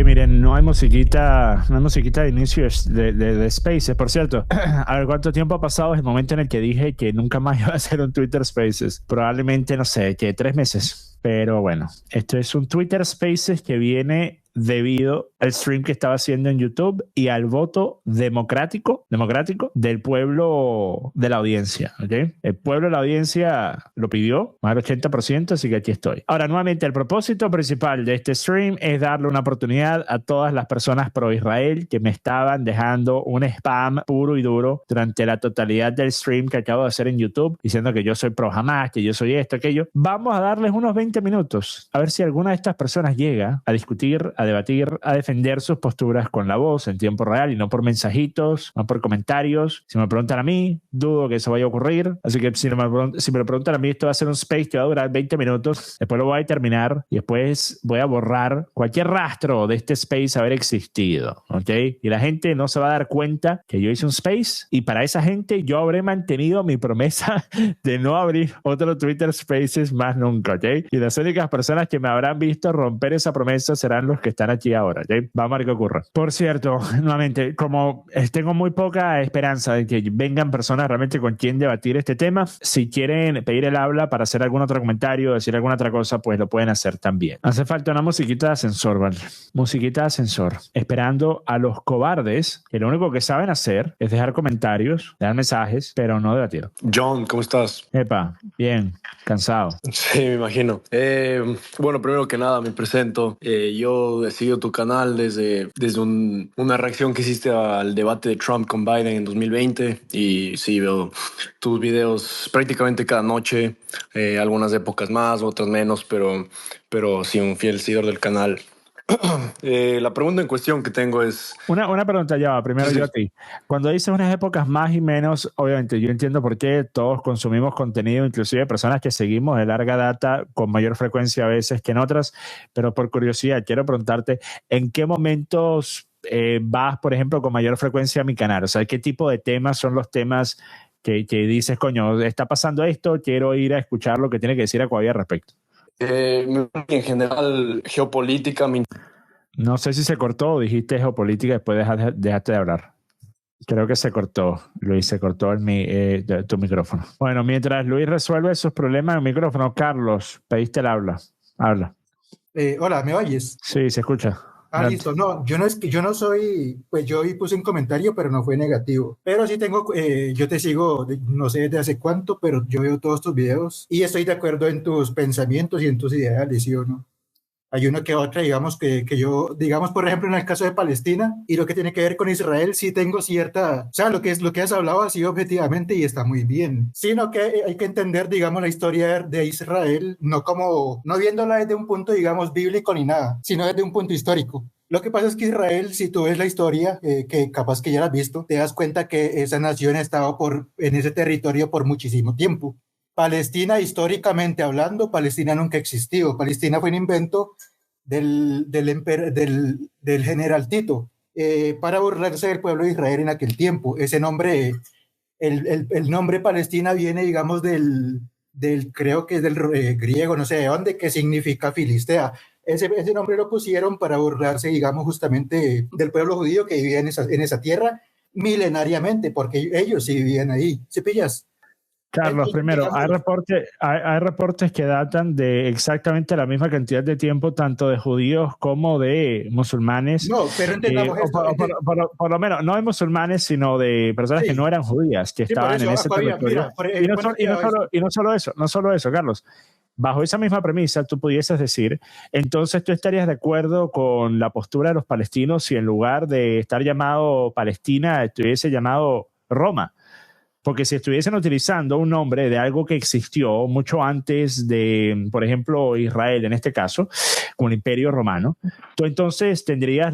Miren, no hay musiquita de inicio de Spaces. Por cierto, a ver cuánto tiempo ha pasado desde el momento en el que dije que nunca más iba a hacer un Twitter Spaces. Probablemente, no sé, que 3 meses. Pero bueno, esto es un Twitter Spaces que viene debido al stream que estaba haciendo en YouTube y al voto democrático del pueblo de la audiencia, ¿ok? El pueblo de la audiencia lo pidió, más del 80%, así que aquí estoy. Ahora, nuevamente, el propósito principal de este stream es darle una oportunidad a todas las personas pro Israel que me estaban dejando un spam puro y duro durante la totalidad del stream que acabo de hacer en YouTube, diciendo que yo soy pro Hamas, que yo soy esto, aquello. Vamos a darles unos 20 minutos, a ver si alguna de estas personas llega a discutir, a debatir, a defender sus posturas con la voz en tiempo real y no por mensajitos, no por comentarios. Si me preguntan a mí, dudo que eso vaya a ocurrir. Así que si me lo preguntan a mí, esto va a ser un space que va a durar 20 minutos. Después lo voy a terminar y después voy a borrar cualquier rastro de este space haber existido, ¿ok? Y la gente no se va a dar cuenta que yo hice un space y para esa gente yo habré mantenido mi promesa de no abrir otro Twitter Spaces más nunca, ¿ok? Y las únicas personas que me habrán visto romper esa promesa serán los que están aquí ahora, ¿ok? Vamos a ver qué ocurre. Por cierto, nuevamente, como tengo muy poca esperanza de que vengan personas realmente con quien debatir este tema, si quieren pedir el habla para hacer algún otro comentario, decir alguna otra cosa, pues lo pueden hacer también. Hace falta una musiquita de ascensor, ¿vale? Musiquita de ascensor. Esperando a los cobardes que lo único que saben hacer es dejar comentarios, dar mensajes, pero no debatir. John, ¿cómo estás? Epa, bien, cansado. Sí, me imagino. Bueno, primero que nada me presento. Yo he seguido tu canal desde una reacción que hiciste al debate de Trump con Biden en 2020 y sí, veo tus videos prácticamente cada noche, algunas épocas más, otras menos, pero sí, un fiel seguidor del canal. La pregunta en cuestión que tengo es... Una pregunta ya, primero Sí. yo a ti. Cuando dices unas épocas más y menos, obviamente yo entiendo por qué todos consumimos contenido, inclusive personas que seguimos de larga data con mayor frecuencia a veces que en otras, pero por curiosidad quiero preguntarte, ¿en qué momentos vas, por ejemplo, con mayor frecuencia a mi canal? O sea, ¿qué tipo de temas son los temas que dices, coño, está pasando esto, quiero ir a escuchar lo que tiene que decir Aquavia al respecto? En general, geopolítica. No sé si se cortó o dijiste geopolítica y después dejaste de hablar. Creo que se cortó, Luis, se cortó tu micrófono. Bueno, mientras Luis resuelve sus problemas en el micrófono, Carlos, pediste el habla. Habla. Hola, ¿me oyes? Sí, se escucha. Listo. No, yo no soy, pues yo ahí puse un comentario, pero no fue negativo. Pero sí tengo, yo te sigo, no sé desde hace cuánto, pero yo veo todos tus videos y estoy de acuerdo en tus pensamientos y en tus ideales, ¿sí o no? Hay una que otra, digamos, que yo, digamos, por ejemplo, en el caso de Palestina y lo que tiene que ver con Israel, sí tengo cierta, o sea, lo que has hablado así objetivamente y está muy bien, sino que hay que entender, digamos, la historia de Israel, no viéndola desde un punto, digamos, bíblico ni nada, sino desde un punto histórico. Lo que pasa es que Israel, si tú ves la historia, que capaz que ya la has visto, te das cuenta que esa nación ha estado en ese territorio por muchísimo tiempo. Palestina, históricamente hablando, Palestina nunca existió. Palestina fue un invento del general Tito para burlarse del pueblo de Israel en aquel tiempo. Ese nombre, el nombre Palestina viene, digamos, creo que es del griego, no sé de dónde, que significa Filistea. Ese nombre lo pusieron para burlarse, digamos, justamente del pueblo judío que vivía en esa tierra milenariamente, porque ellos sí vivían ahí. ¿Sí pillas? Carlos, primero, hay reportes que datan de exactamente la misma cantidad de tiempo, tanto de judíos como de musulmanes. No, pero entendamos esto. Por lo menos, no de musulmanes, sino de personas que no eran judías, que estaban en ese territorio. Y no solo eso, Carlos. Bajo esa misma premisa, tú pudieses decir, entonces tú estarías de acuerdo con la postura de los palestinos si en lugar de estar llamado Palestina, estuviese llamado Roma. Porque si estuviesen utilizando un nombre de algo que existió mucho antes de, por ejemplo, Israel, en este caso, con el Imperio Romano, tú entonces tendrías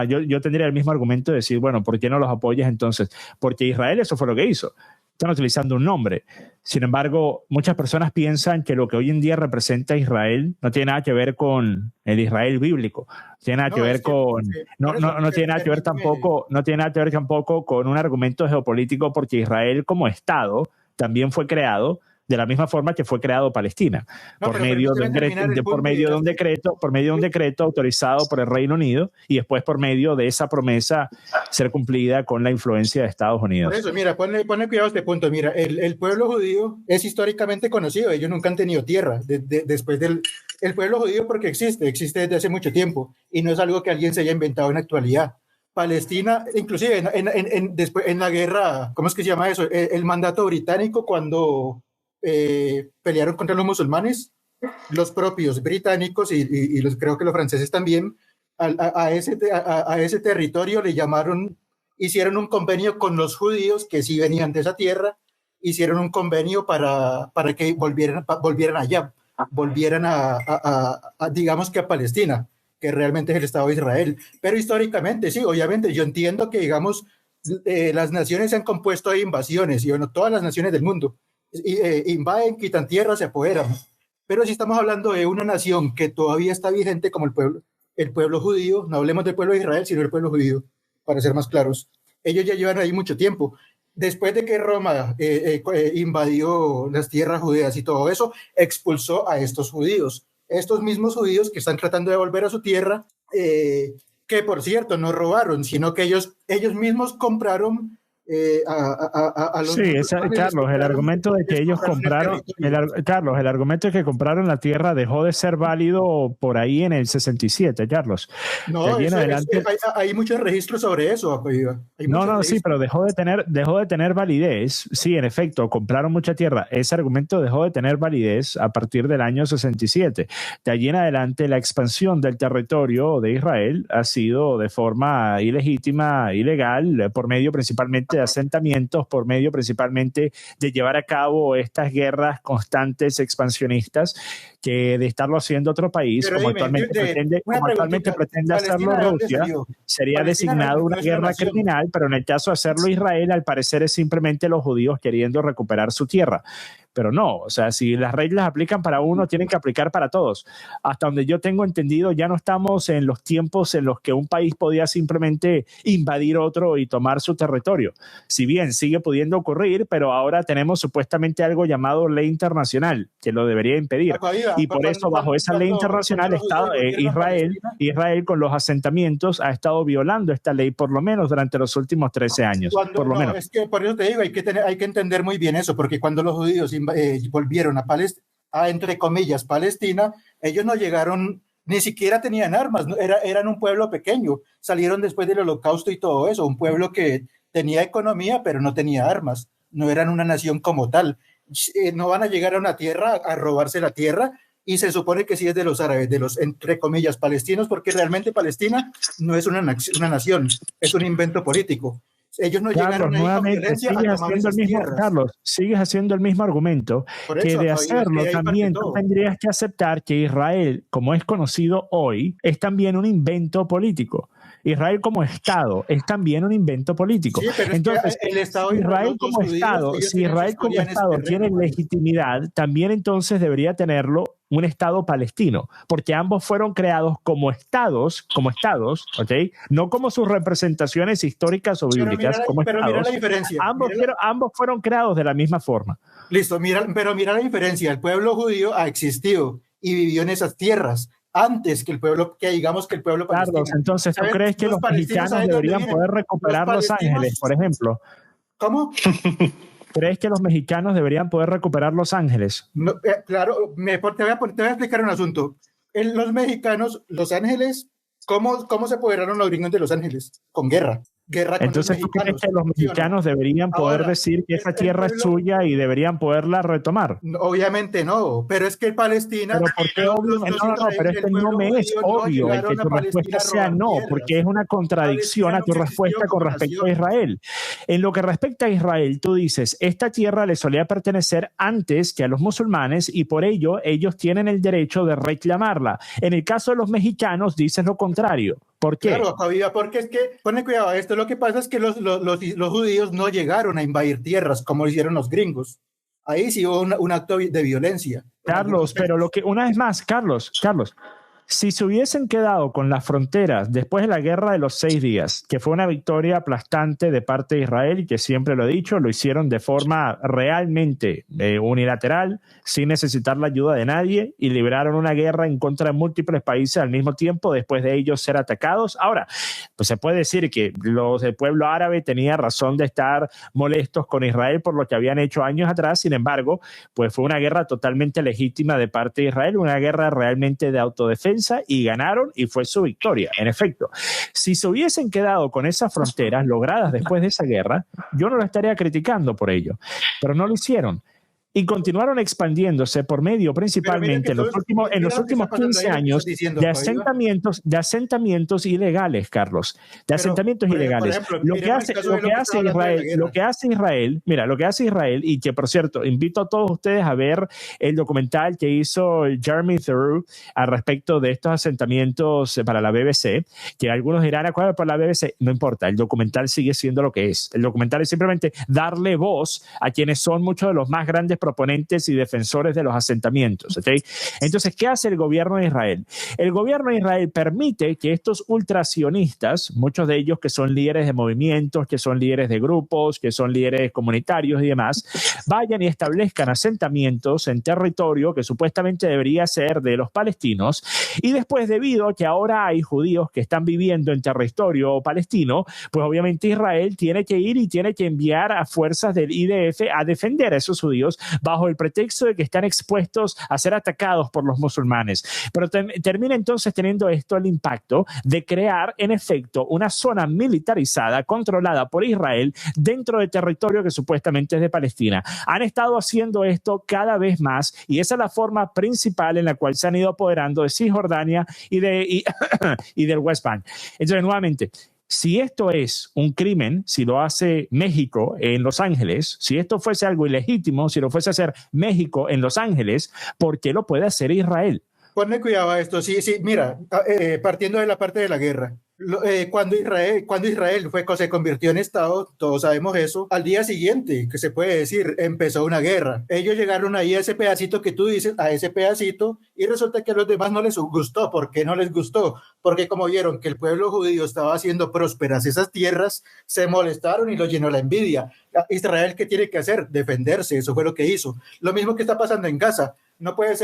yo tendría el mismo argumento de decir, bueno, ¿por qué no los apoyas entonces? Porque Israel eso fue lo que hizo. Están utilizando un nombre. Sin embargo, muchas personas piensan que lo que hoy en día representa Israel no tiene nada que ver con el Israel bíblico. No tiene nada que ver con... No tiene nada que ver tampoco, no tiene nada que ver tampoco con un argumento geopolítico, porque Israel como Estado también fue creado de la misma forma que fue creado Palestina, por medio de un decreto autorizado por el Reino Unido y después por medio de esa promesa ser cumplida con la influencia de Estados Unidos. Por eso, mira, ponle cuidado a este punto. Mira, el pueblo judío es históricamente conocido, ellos nunca han tenido tierra después del... El pueblo judío porque existe desde hace mucho tiempo y no es algo que alguien se haya inventado en la actualidad. Palestina, inclusive después, en la guerra, ¿cómo es que se llama eso? El mandato británico cuando pelearon contra los musulmanes, los propios británicos y creo que los franceses también, a ese territorio le llamaron, hicieron un convenio con los judíos que sí venían de esa tierra, hicieron un convenio para que volvieran allá, volvieran digamos que a Palestina, que realmente es el Estado de Israel. Pero históricamente, sí, obviamente, yo entiendo que, digamos, las naciones se han compuesto de invasiones, y bueno, todas las naciones del mundo invaden, quitan tierra, se apoderan. Pero si estamos hablando de una nación que todavía está vigente como el pueblo judío, no hablemos del pueblo de Israel, sino del pueblo judío, para ser más claros. Ellos ya llevan ahí mucho tiempo. Después de que Roma invadió las tierras judías y todo eso, expulsó a estos judíos. Estos mismos judíos que están tratando de volver a su tierra, que por cierto no robaron, sino que ellos mismos compraron a los... Sí, Carlos, el argumento de que ellos compraron, Carlos, el argumento de que compraron la tierra dejó de ser válido por ahí en el 67, Carlos. No, hay muchos registros sobre eso. Sí, pero dejó de tener validez. Sí, en efecto, compraron mucha tierra. Ese argumento dejó de tener validez a partir del año 67. De allí en adelante, la expansión del territorio de Israel ha sido de forma ilegítima, ilegal, por medio principalmente de asentamientos, por medio principalmente de llevar a cabo estas guerras constantes expansionistas, que de estarlo haciendo otro país, como actualmente pretende hacerlo Rusia, sería designado una guerra criminal, pero en el caso de hacerlo Israel, al parecer es simplemente los judíos queriendo recuperar su tierra. Pero no, o sea, si las reglas aplican para uno, tienen que aplicar para todos. Hasta donde yo tengo entendido, ya no estamos en los tiempos en los que un país podía simplemente invadir otro y tomar su territorio. Si bien sigue pudiendo ocurrir, pero ahora tenemos supuestamente algo llamado ley internacional, que lo debería impedir. Y por eso, bajo esa ley internacional, Israel con los asentamientos ha estado violando esta ley, por lo menos durante los últimos 13 años. Por lo menos. Es que por eso te digo, hay que entender muy bien eso, porque cuando los judíos volvieron a entre comillas Palestina, ellos no llegaron, ni siquiera tenían armas, eran un pueblo pequeño, salieron después del Holocausto y todo eso, un pueblo que tenía economía pero no tenía armas, no eran una nación como tal. No van a llegar a una tierra a robarse la tierra, y se supone que sí es de los árabes, de los entre comillas palestinos, porque realmente Palestina no es una nación, es un invento político. Ellos no llegaron ahí con violencia a tomar esas tierras. Carlos, sigues haciendo el mismo argumento, que de hacerlo también tú tendrías que aceptar que Israel, como es conocido hoy, es también un invento político. Israel como Estado es también un invento político. Sí, pero entonces, el Estado si Israel como Estado tiene legitimidad, también entonces debería tenerlo un Estado palestino, porque ambos fueron creados como estados, ¿ok? No como sus representaciones históricas o bíblicas, pero mira la diferencia. Ambos fueron creados de la misma forma. Listo, pero mira la diferencia. El pueblo judío ha existido y vivió en esas tierras antes que el pueblo palestino. Carlos, entonces, ¿tú crees que los mexicanos deberían poder recuperar Los Ángeles, por ejemplo? ¿Cómo? ¿Crees que los mexicanos deberían poder recuperar Los Ángeles? No, claro, te voy a explicar un asunto. Los mexicanos, Los Ángeles, ¿cómo se apoderaron los gringos de Los Ángeles? Con guerra. Entonces, ¿tú crees que los mexicanos deberían poder decir que esa tierra es suya y deberían poderla retomar? Obviamente no, pero es que Palestina... ¿Pero por qué obvio? Pero es que no me es obvio el que tu respuesta sea no, porque es una contradicción a tu respuesta con respecto a Israel. En lo que respecta a Israel, tú dices, esta tierra le solía pertenecer antes que a los musulmanes y por ello ellos tienen el derecho de reclamarla. En el caso de los mexicanos, dices lo contrario. ¿Por qué? Claro, Javier, porque es que, ponle cuidado a esto, lo que pasa es que los judíos no llegaron a invadir tierras como lo hicieron los gringos. Ahí sí hubo un acto de violencia. Carlos, pero una vez más, Carlos, Si se hubiesen quedado con las fronteras después de la guerra de los 6 días, que fue una victoria aplastante de parte de Israel y que siempre lo he dicho, lo hicieron de forma realmente unilateral, sin necesitar la ayuda de nadie, y libraron una guerra en contra de múltiples países al mismo tiempo después de ellos ser atacados. Ahora, pues se puede decir que el pueblo árabe tenía razón de estar molestos con Israel por lo que habían hecho años atrás. Sin embargo, pues fue una guerra totalmente legítima de parte de Israel, una guerra realmente de autodefensa, y ganaron, y fue su victoria. En efecto, si se hubiesen quedado con esas fronteras logradas después de esa guerra, yo no lo estaría criticando por ello, pero no lo hicieron. Y continuaron expandiéndose por medio principalmente en los últimos 15 años de asentamientos ilegales, Carlos, de asentamientos ilegales. Lo que hace Israel, y que por cierto, invito a todos ustedes a ver el documental que hizo Jeremy Theroux al respecto de estos asentamientos para la BBC, que algunos dirán, ¿cuál es para la BBC? No importa, el documental sigue siendo lo que es. El documental es simplemente darle voz a quienes son muchos de los más grandes proponentes y defensores de los asentamientos. ¿Okay? Entonces, ¿qué hace el gobierno de Israel? El gobierno de Israel permite que estos ultrasionistas, muchos de ellos que son líderes de movimientos, que son líderes de grupos, que son líderes comunitarios y demás, vayan y establezcan asentamientos en territorio que supuestamente debería ser de los palestinos, y después, debido a que ahora hay judíos que están viviendo en territorio palestino, pues obviamente Israel tiene que ir y tiene que enviar a fuerzas del IDF a defender a esos judíos bajo el pretexto de que están expuestos a ser atacados por los musulmanes. Pero termina entonces teniendo esto el impacto de crear, en efecto, una zona militarizada controlada por Israel dentro del territorio que supuestamente es de Palestina. Han estado haciendo esto cada vez más, y esa es la forma principal en la cual se han ido apoderando de Cisjordania y del West Bank. Entonces, nuevamente, si esto es un crimen, si lo hace México en Los Ángeles, si esto fuese algo ilegítimo, si lo fuese a hacer México en Los Ángeles, ¿por qué lo puede hacer Israel? Ponle cuidado a esto. Sí, mira, partiendo de la parte de la guerra. Cuando Israel se convirtió en Estado, todos sabemos eso, al día siguiente, que se puede decir, empezó una guerra. Ellos llegaron ahí a ese pedacito que tú dices, a ese pedacito, y resulta que a los demás no les gustó. ¿Por qué no les gustó? Porque como vieron que el pueblo judío estaba haciendo prósperas esas tierras, se molestaron y lo llenó la envidia. Israel, ¿qué tiene que hacer? Defenderse. Eso fue lo que hizo. Lo mismo que está pasando en Gaza. No puede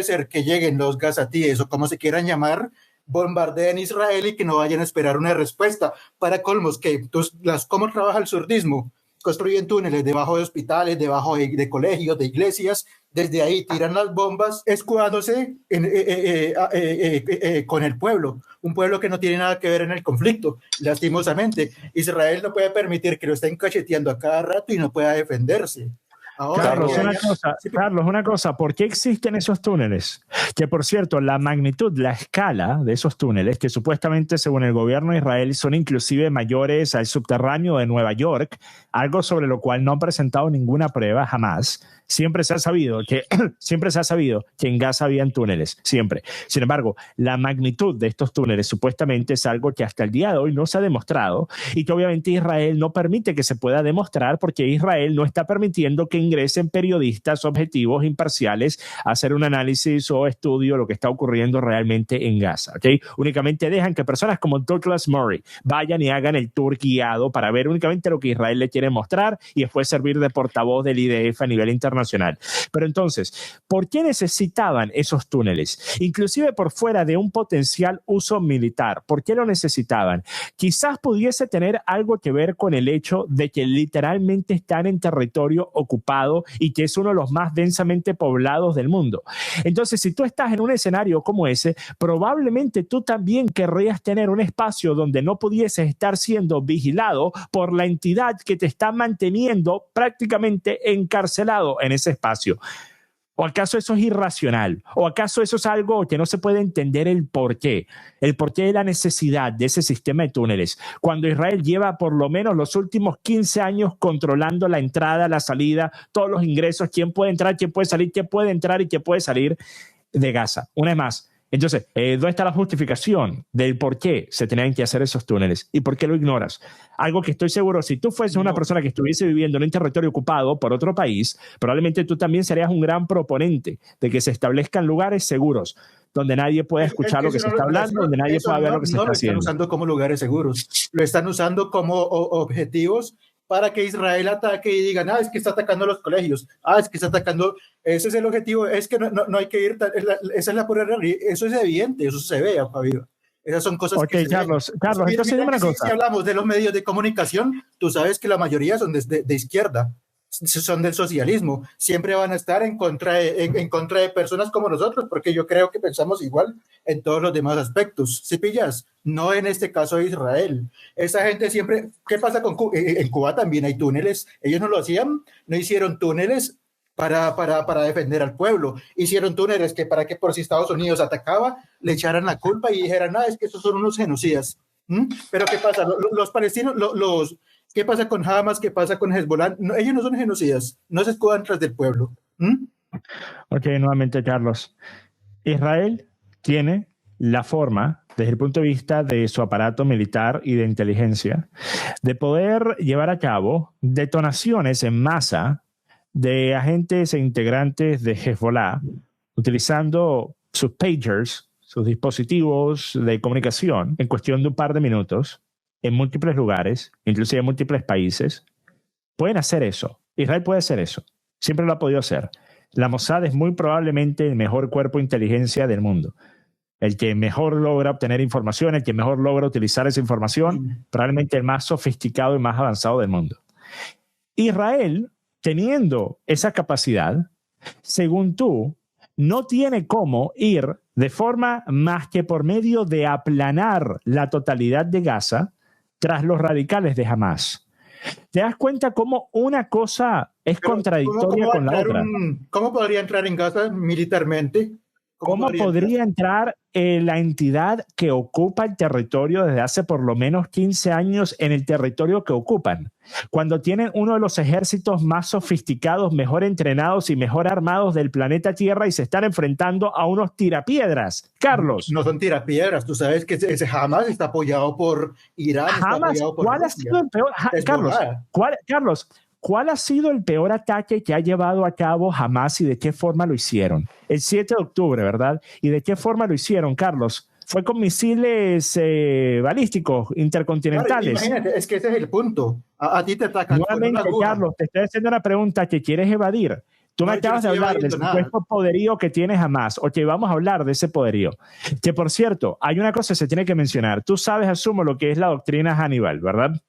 ser que lleguen los gazatíes o como se quieran llamar, bombardeen Israel y que no vayan a esperar una respuesta. Para colmos, ¿cómo trabaja el surdismo? Construyen túneles debajo de hospitales, debajo de colegios, de iglesias. Desde ahí tiran las bombas, escudándose con el pueblo. Un pueblo que no tiene nada que ver en el conflicto. Lastimosamente, Israel no puede permitir que lo estén cacheteando a cada rato y no pueda defenderse. Ahora, Carlos, una cosa, ¿por qué existen esos túneles? Que por cierto, la magnitud, la escala de esos túneles, que supuestamente según el gobierno de Israel son inclusive mayores al subterráneo de Nueva York, algo sobre lo cual no han presentado ninguna prueba jamás. Siempre se ha sabido que en Gaza habían túneles, siempre. Sin embargo, la magnitud de estos túneles supuestamente es algo que hasta el día de hoy no se ha demostrado, y que obviamente Israel no permite que se pueda demostrar, porque Israel no está permitiendo que ingresen periodistas objetivos, imparciales, a hacer un análisis o estudio de lo que está ocurriendo realmente en Gaza. ¿Okay? Únicamente dejan que personas como Douglas Murray vayan y hagan el tour guiado para ver únicamente lo que Israel le quiere mostrar y después servir de portavoz del IDF a nivel internacional. Pero entonces, ¿por qué necesitaban esos túneles? Inclusive por fuera de un potencial uso militar. ¿Por qué lo necesitaban? Quizás pudiese tener algo que ver con el hecho de que literalmente están en territorio ocupado y que es uno de los más densamente poblados del mundo. Entonces, si tú estás en un escenario como ese, probablemente tú también querrías tener un espacio donde no pudieses estar siendo vigilado por la entidad que te está manteniendo prácticamente encarcelado en ese espacio. ¿O acaso eso es irracional? ¿O acaso eso es algo que no se puede entender el porqué? El porqué de la necesidad de ese sistema de túneles. Cuando Israel lleva por lo menos los últimos 15 años controlando la entrada, la salida, todos los ingresos, quién puede entrar, quién puede salir, quién puede entrar y quién puede salir de Gaza. Una vez más, Entonces, ¿dónde está la justificación del por qué se tenían que hacer esos túneles y por qué lo ignoras? Algo que estoy seguro, si tú fueses una persona que estuviese viviendo en un territorio ocupado por otro país, probablemente tú también serías un gran proponente de que se establezcan lugares seguros donde nadie pueda escuchar lo que se está hablando, donde nadie pueda ver lo que se está haciendo. No lo están usando como lugares seguros, lo están usando como objetivos para que Israel ataque y digan, es que está atacando los colegios, es que está atacando, ese es el objetivo, es que no hay que ir, esa es la pura realidad, eso es evidente, eso se ve, Fabio. Esas son cosas que Carlos, entonces dime una cosa. Si hablamos de los medios de comunicación, tú sabes que la mayoría son de izquierda, son del socialismo, siempre van a estar en contra de personas como nosotros, porque yo creo que pensamos igual en todos los demás aspectos. ¿Sí pillas? No en este caso de Israel. Esa gente siempre, ¿qué pasa con Cuba? En Cuba también hay túneles, ellos no lo hacían, no hicieron túneles para defender al pueblo, hicieron túneles que para que por si Estados Unidos atacaba, le echaran la culpa y dijeran, es que esos son unos genocidas. Pero ¿qué pasa? Los palestinos, ¿qué pasa con Hamas? ¿Qué pasa con Hezbollah? No, ellos no son genocidas, no se escudan tras del pueblo. Ok, nuevamente, Carlos. Israel tiene la forma, desde el punto de vista de su aparato militar y de inteligencia, de poder llevar a cabo detonaciones en masa de agentes e integrantes de Hezbollah, utilizando sus pagers, sus dispositivos de comunicación, en cuestión de un par de minutos, en múltiples lugares, inclusive en múltiples países. Pueden hacer eso. Israel puede hacer eso. Siempre lo ha podido hacer. La Mossad es muy probablemente el mejor cuerpo de inteligencia del mundo. El que mejor logra obtener información, el que mejor logra utilizar esa información, probablemente el más sofisticado y más avanzado del mundo. Israel, teniendo esa capacidad, según tú, no tiene cómo ir de forma más que por medio de aplanar la totalidad de Gaza tras los radicales de Hamas. ¿Te das cuenta cómo una cosa es contradictoria con la otra? ¿Cómo podría entrar en Gaza militarmente? ¿Cómo podría entrar la entidad que ocupa el territorio desde hace por lo menos 15 años en el territorio que ocupan? Cuando tienen uno de los ejércitos más sofisticados, mejor entrenados y mejor armados del planeta Tierra y se están enfrentando a unos tirapiedras. Carlos. No son tirapiedras. Tú sabes que ese Hamas está apoyado por Irán. Hamas, ¿cuál ha sido el peor? Carlos, ¿cuál ha sido el peor ataque que ha llevado a cabo Hamas y de qué forma lo hicieron? El 7 de octubre, ¿verdad? ¿Y de qué forma lo hicieron, Carlos? Fue con misiles balísticos intercontinentales. Claro, imagínate, es que ese es el punto. A ti te atacan. Nuevamente, Carlos, te estoy haciendo una pregunta que quieres evadir. Tú me acabas de hablar del supuesto poderío que tiene Hamas. Ok, vamos a hablar de ese poderío. Que, por cierto, hay una cosa que se tiene que mencionar. Tú sabes, asumo, lo que es la doctrina Hannibal, ¿verdad?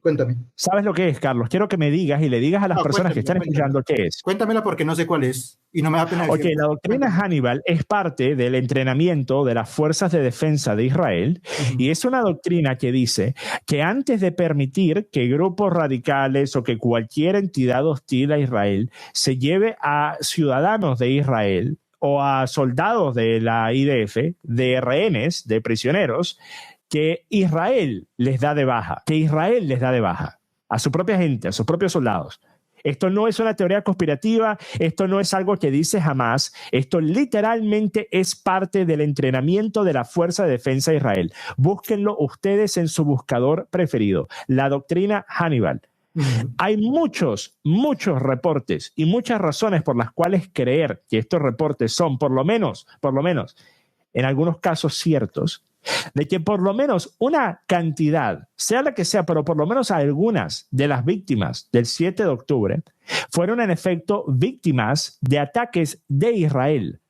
Cuéntame. ¿Sabes lo que es, Carlos? Quiero que me digas y le digas a las personas que están escuchando qué es. Cuéntamela porque no sé cuál es y no me da pena decirlo. Ok, la doctrina Hannibal es parte del entrenamiento de las fuerzas de defensa de Israel y es una doctrina que dice que antes de permitir que grupos radicales o que cualquier entidad hostil a Israel se lleve a ciudadanos de Israel o a soldados de la IDF, de rehenes, de prisioneros, que Israel les da de baja, a su propia gente, a sus propios soldados. Esto no es una teoría conspirativa, esto no es algo que dice Hamas, esto literalmente es parte del entrenamiento de la Fuerza de Defensa de Israel. Búsquenlo ustedes en su buscador preferido, la doctrina Hannibal. Hay muchos reportes y muchas razones por las cuales creer que estos reportes son por lo menos, en algunos casos ciertos, de que por lo menos una cantidad, sea la que sea, pero por lo menos algunas de las víctimas del 7 de octubre fueron en efecto víctimas de ataques de Israel.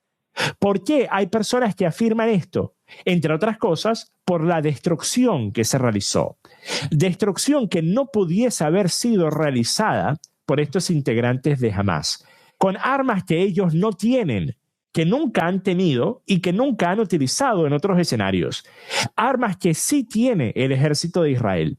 ¿Por qué hay personas que afirman esto? Entre otras cosas, por la destrucción que se realizó. Destrucción que no pudiese haber sido realizada por estos integrantes de Hamas, con armas que ellos no tienen, que nunca han tenido y que nunca han utilizado en otros escenarios. Armas que sí tiene el ejército de Israel,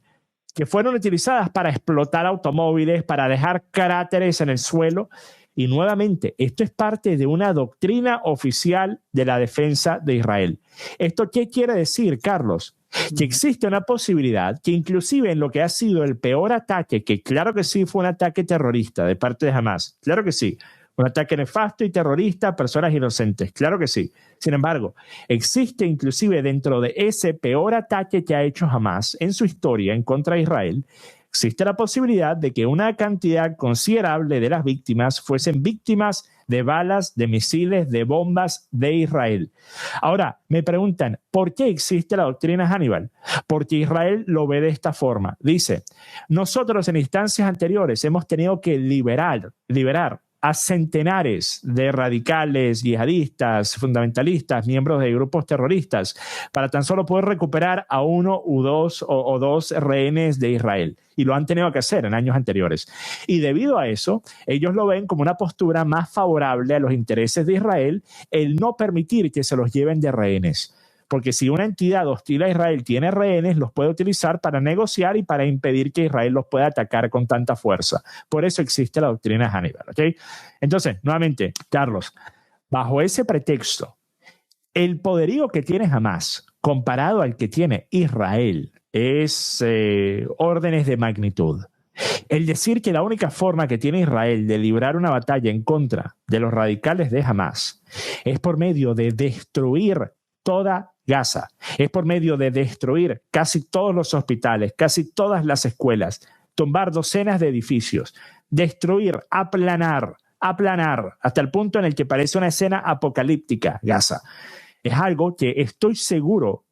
que fueron utilizadas para explotar automóviles, para dejar cráteres en el suelo. Y nuevamente, esto es parte de una doctrina oficial de la defensa de Israel. ¿Esto qué quiere decir, Carlos? Que existe una posibilidad que inclusive en lo que ha sido el peor ataque, que claro que sí fue un ataque terrorista de parte de Hamas, claro que sí, Un ataque nefasto y terrorista a personas inocentes. Claro que sí. Sin embargo, existe inclusive dentro de ese peor ataque que ha hecho Hamás en su historia en contra de Israel, existe la posibilidad de que una cantidad considerable de las víctimas fuesen víctimas de balas, de misiles, de bombas de Israel. Ahora, me preguntan, ¿por qué existe la doctrina Hannibal? Porque Israel lo ve de esta forma. Dice, nosotros en instancias anteriores hemos tenido que liberar a centenares de radicales, yihadistas, fundamentalistas, miembros de grupos terroristas, para tan solo poder recuperar a uno o dos rehenes de Israel. Y lo han tenido que hacer en años anteriores. Y debido a eso, ellos lo ven como una postura más favorable a los intereses de Israel, el no permitir que se los lleven de rehenes. Porque si una entidad hostil a Israel tiene rehenes, los puede utilizar para negociar y para impedir que Israel los pueda atacar con tanta fuerza. Por eso existe la doctrina Hannibal, ¿ok? Entonces, nuevamente, Carlos, bajo ese pretexto, el poderío que tiene Hamás comparado al que tiene Israel es órdenes de magnitud. El decir que la única forma que tiene Israel de librar una batalla en contra de los radicales de Hamás es por medio de destruir toda Gaza, es por medio de destruir casi todos los hospitales, casi todas las escuelas, tumbar docenas de edificios, destruir, aplanar hasta el punto en el que parece una escena apocalíptica Gaza. Es algo que estoy seguro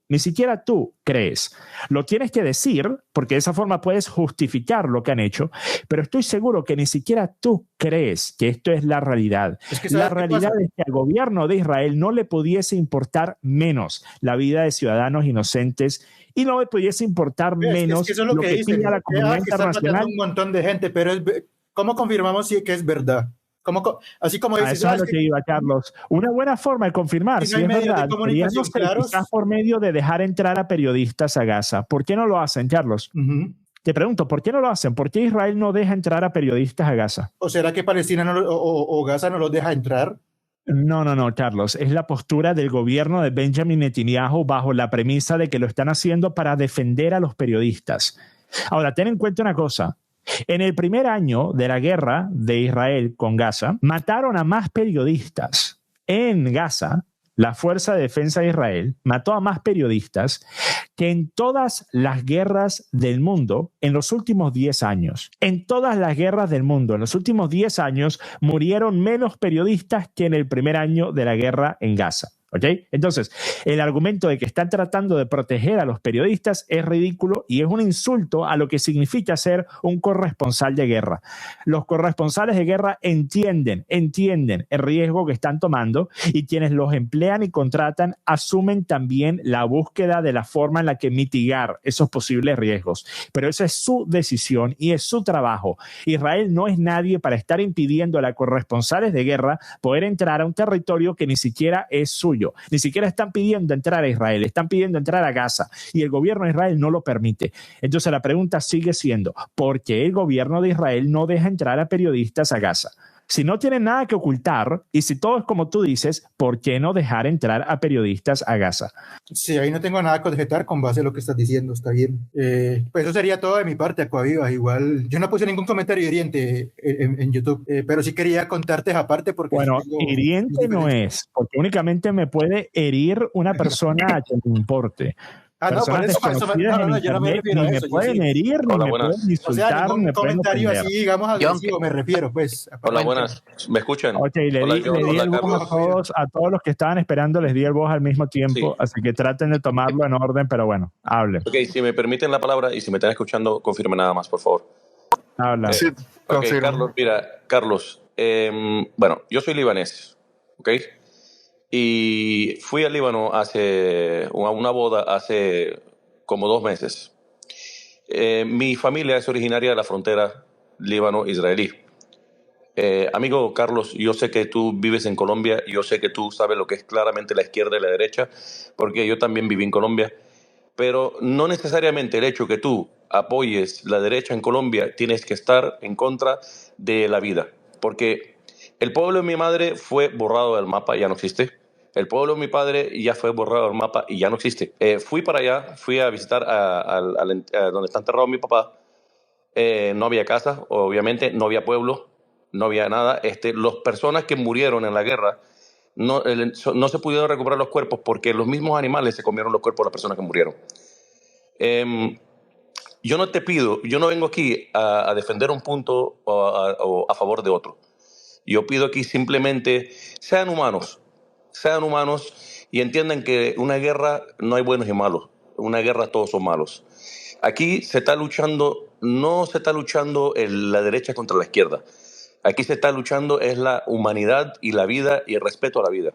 ni siquiera tú crees. Lo tienes que decir porque de esa forma puedes justificar lo que han hecho, pero estoy seguro que ni siquiera tú crees que esto es la realidad. Es que la realidad es que al gobierno de Israel no le pudiese importar menos la vida de ciudadanos inocentes y no le pudiese importar menos que eso es lo que pide a la comunidad internacional. Un montón de gente, pero ¿cómo confirmamos si que es verdad? Así como dices, eso es lo que iba, Carlos. Una buena forma de confirmar si es verdad sería, no sé, quizás por medio de dejar entrar a periodistas a Gaza. ¿Por qué no lo hacen, Carlos? Te pregunto, ¿por qué no lo hacen? ¿Por qué Israel no deja entrar a periodistas a Gaza? ¿O será que Palestina o Gaza no los deja entrar? No, Carlos. Es la postura del gobierno de Benjamin Netanyahu bajo la premisa de que lo están haciendo para defender a los periodistas. Ahora, ten en cuenta una cosa. En el primer año de la guerra de Israel con Gaza, mataron a más periodistas en Gaza. La Fuerza de Defensa de Israel mató a más periodistas que en todas las guerras del mundo en los últimos 10 años. En todas las guerras del mundo en los últimos 10 años murieron menos periodistas que en el primer año de la guerra en Gaza. ¿Ok? Entonces, el argumento de que están tratando de proteger a los periodistas es ridículo y es un insulto a lo que significa ser un corresponsal de guerra. Los corresponsales de guerra entienden el riesgo que están tomando y quienes los emplean y contratan asumen también la búsqueda de la forma en la que mitigar esos posibles riesgos. Pero esa es su decisión y es su trabajo. Israel no es nadie para estar impidiendo a los corresponsales de guerra poder entrar a un territorio que ni siquiera es suyo. Ni siquiera están pidiendo entrar a Israel, están pidiendo entrar a Gaza y el gobierno de Israel no lo permite. Entonces la pregunta sigue siendo, ¿por qué el gobierno de Israel no deja entrar a periodistas a Gaza? Si no tienen nada que ocultar y si todo es como tú dices, ¿por qué no dejar entrar a periodistas a Gaza? Sí, ahí no tengo nada que objetar con base a lo que estás diciendo, está bien. Pues eso sería todo de mi parte, Aquaviva. Igual, yo no puse ningún comentario hiriente en YouTube, pero sí quería contarte aparte porque... Bueno, hiriente no es, porque únicamente me puede herir una persona a quien me importe. No, por eso, yo no me refiero a eso. Me pueden herir, ni me pueden insultar, o sea, me pueden comentario ofender. así, digamos, agresivo, me refiero, pues. Hola, buenas. ¿Me escuchan? Ok, le di el voz a todos los que estaban esperando, les di el voz al mismo tiempo, sí. Así que traten de tomarlo en orden, pero bueno, hablen. Ok, si me permiten la palabra y si me están escuchando, confirmen nada más, por favor. Habla. Sí, okay, Carlos, bueno, yo soy libanés, ¿ok? Y fui al Líbano a una boda hace como 2 meses. Mi familia es originaria de la frontera líbano-israelí. Amigo Carlos, yo sé que tú vives en Colombia, yo sé que tú sabes lo que es claramente la izquierda y la derecha, porque yo también viví en Colombia, pero no necesariamente el hecho que tú apoyes la derecha en Colombia tienes que estar en contra de la vida, porque el pueblo de mi madre fue borrado del mapa, ya no existe. El pueblo de mi padre ya fue borrado del mapa y ya no existe. Fui para allá, fui a visitar donde está enterrado mi papá. No había casa, obviamente, no había pueblo. no había nada. Las personas que murieron en la guerra no se pudieron recuperar los cuerpos porque los mismos animales se comieron los cuerpos de las personas que murieron. Yo no vengo aquí a defender un punto o a favor de otro. Yo pido aquí simplemente sean humanos y entiendan que una guerra no hay buenos y malos. Una guerra todos son malos. Aquí no se está luchando la derecha contra la izquierda. Aquí se está luchando es la humanidad y la vida y el respeto a la vida.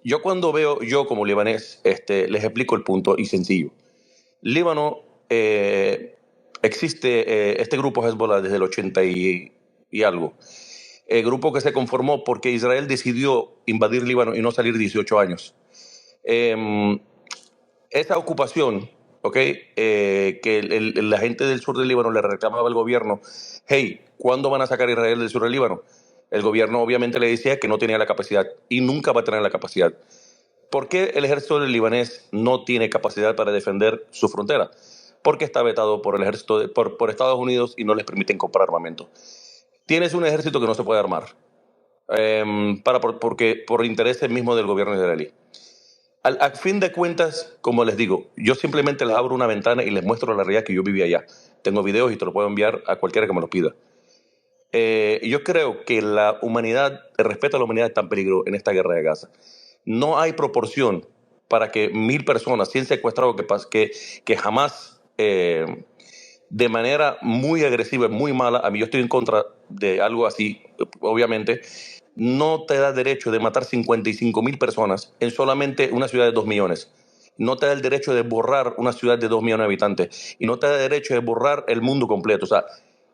Yo como libanés, les explico el punto y sencillo. Líbano existe este grupo Hezbollah desde el 80 y algo. El grupo que se conformó porque Israel decidió invadir Líbano y no salir 18 años. Esa ocupación, que la gente del sur del Líbano le reclamaba al gobierno, hey, ¿cuándo van a sacar a Israel del sur del Líbano? El gobierno obviamente le decía que no tenía la capacidad y nunca va a tener la capacidad. ¿Por qué el ejército del libanés no tiene capacidad para defender su frontera? Porque está vetado por el ejército por Estados Unidos y no les permiten comprar armamento. Tienes un ejército que no se puede armar por intereses mismos del gobierno israelí. A fin de cuentas, como les digo, yo simplemente les abro una ventana y les muestro la realidad que yo viví allá. Tengo videos y te lo puedo enviar a cualquiera que me lo pida. Yo creo que el respeto a la humanidad está en peligro en esta guerra de Gaza. No hay proporción para que 1,000 personas, 100 secuestrados que jamás, de manera muy agresiva, muy mala, a mí yo estoy en contra de algo así, obviamente, no te da derecho de matar 55,000 personas en solamente una ciudad de 2 millones. No te da el derecho de borrar una ciudad de 2 millones de habitantes. Y no te da derecho de borrar el mundo completo. O sea,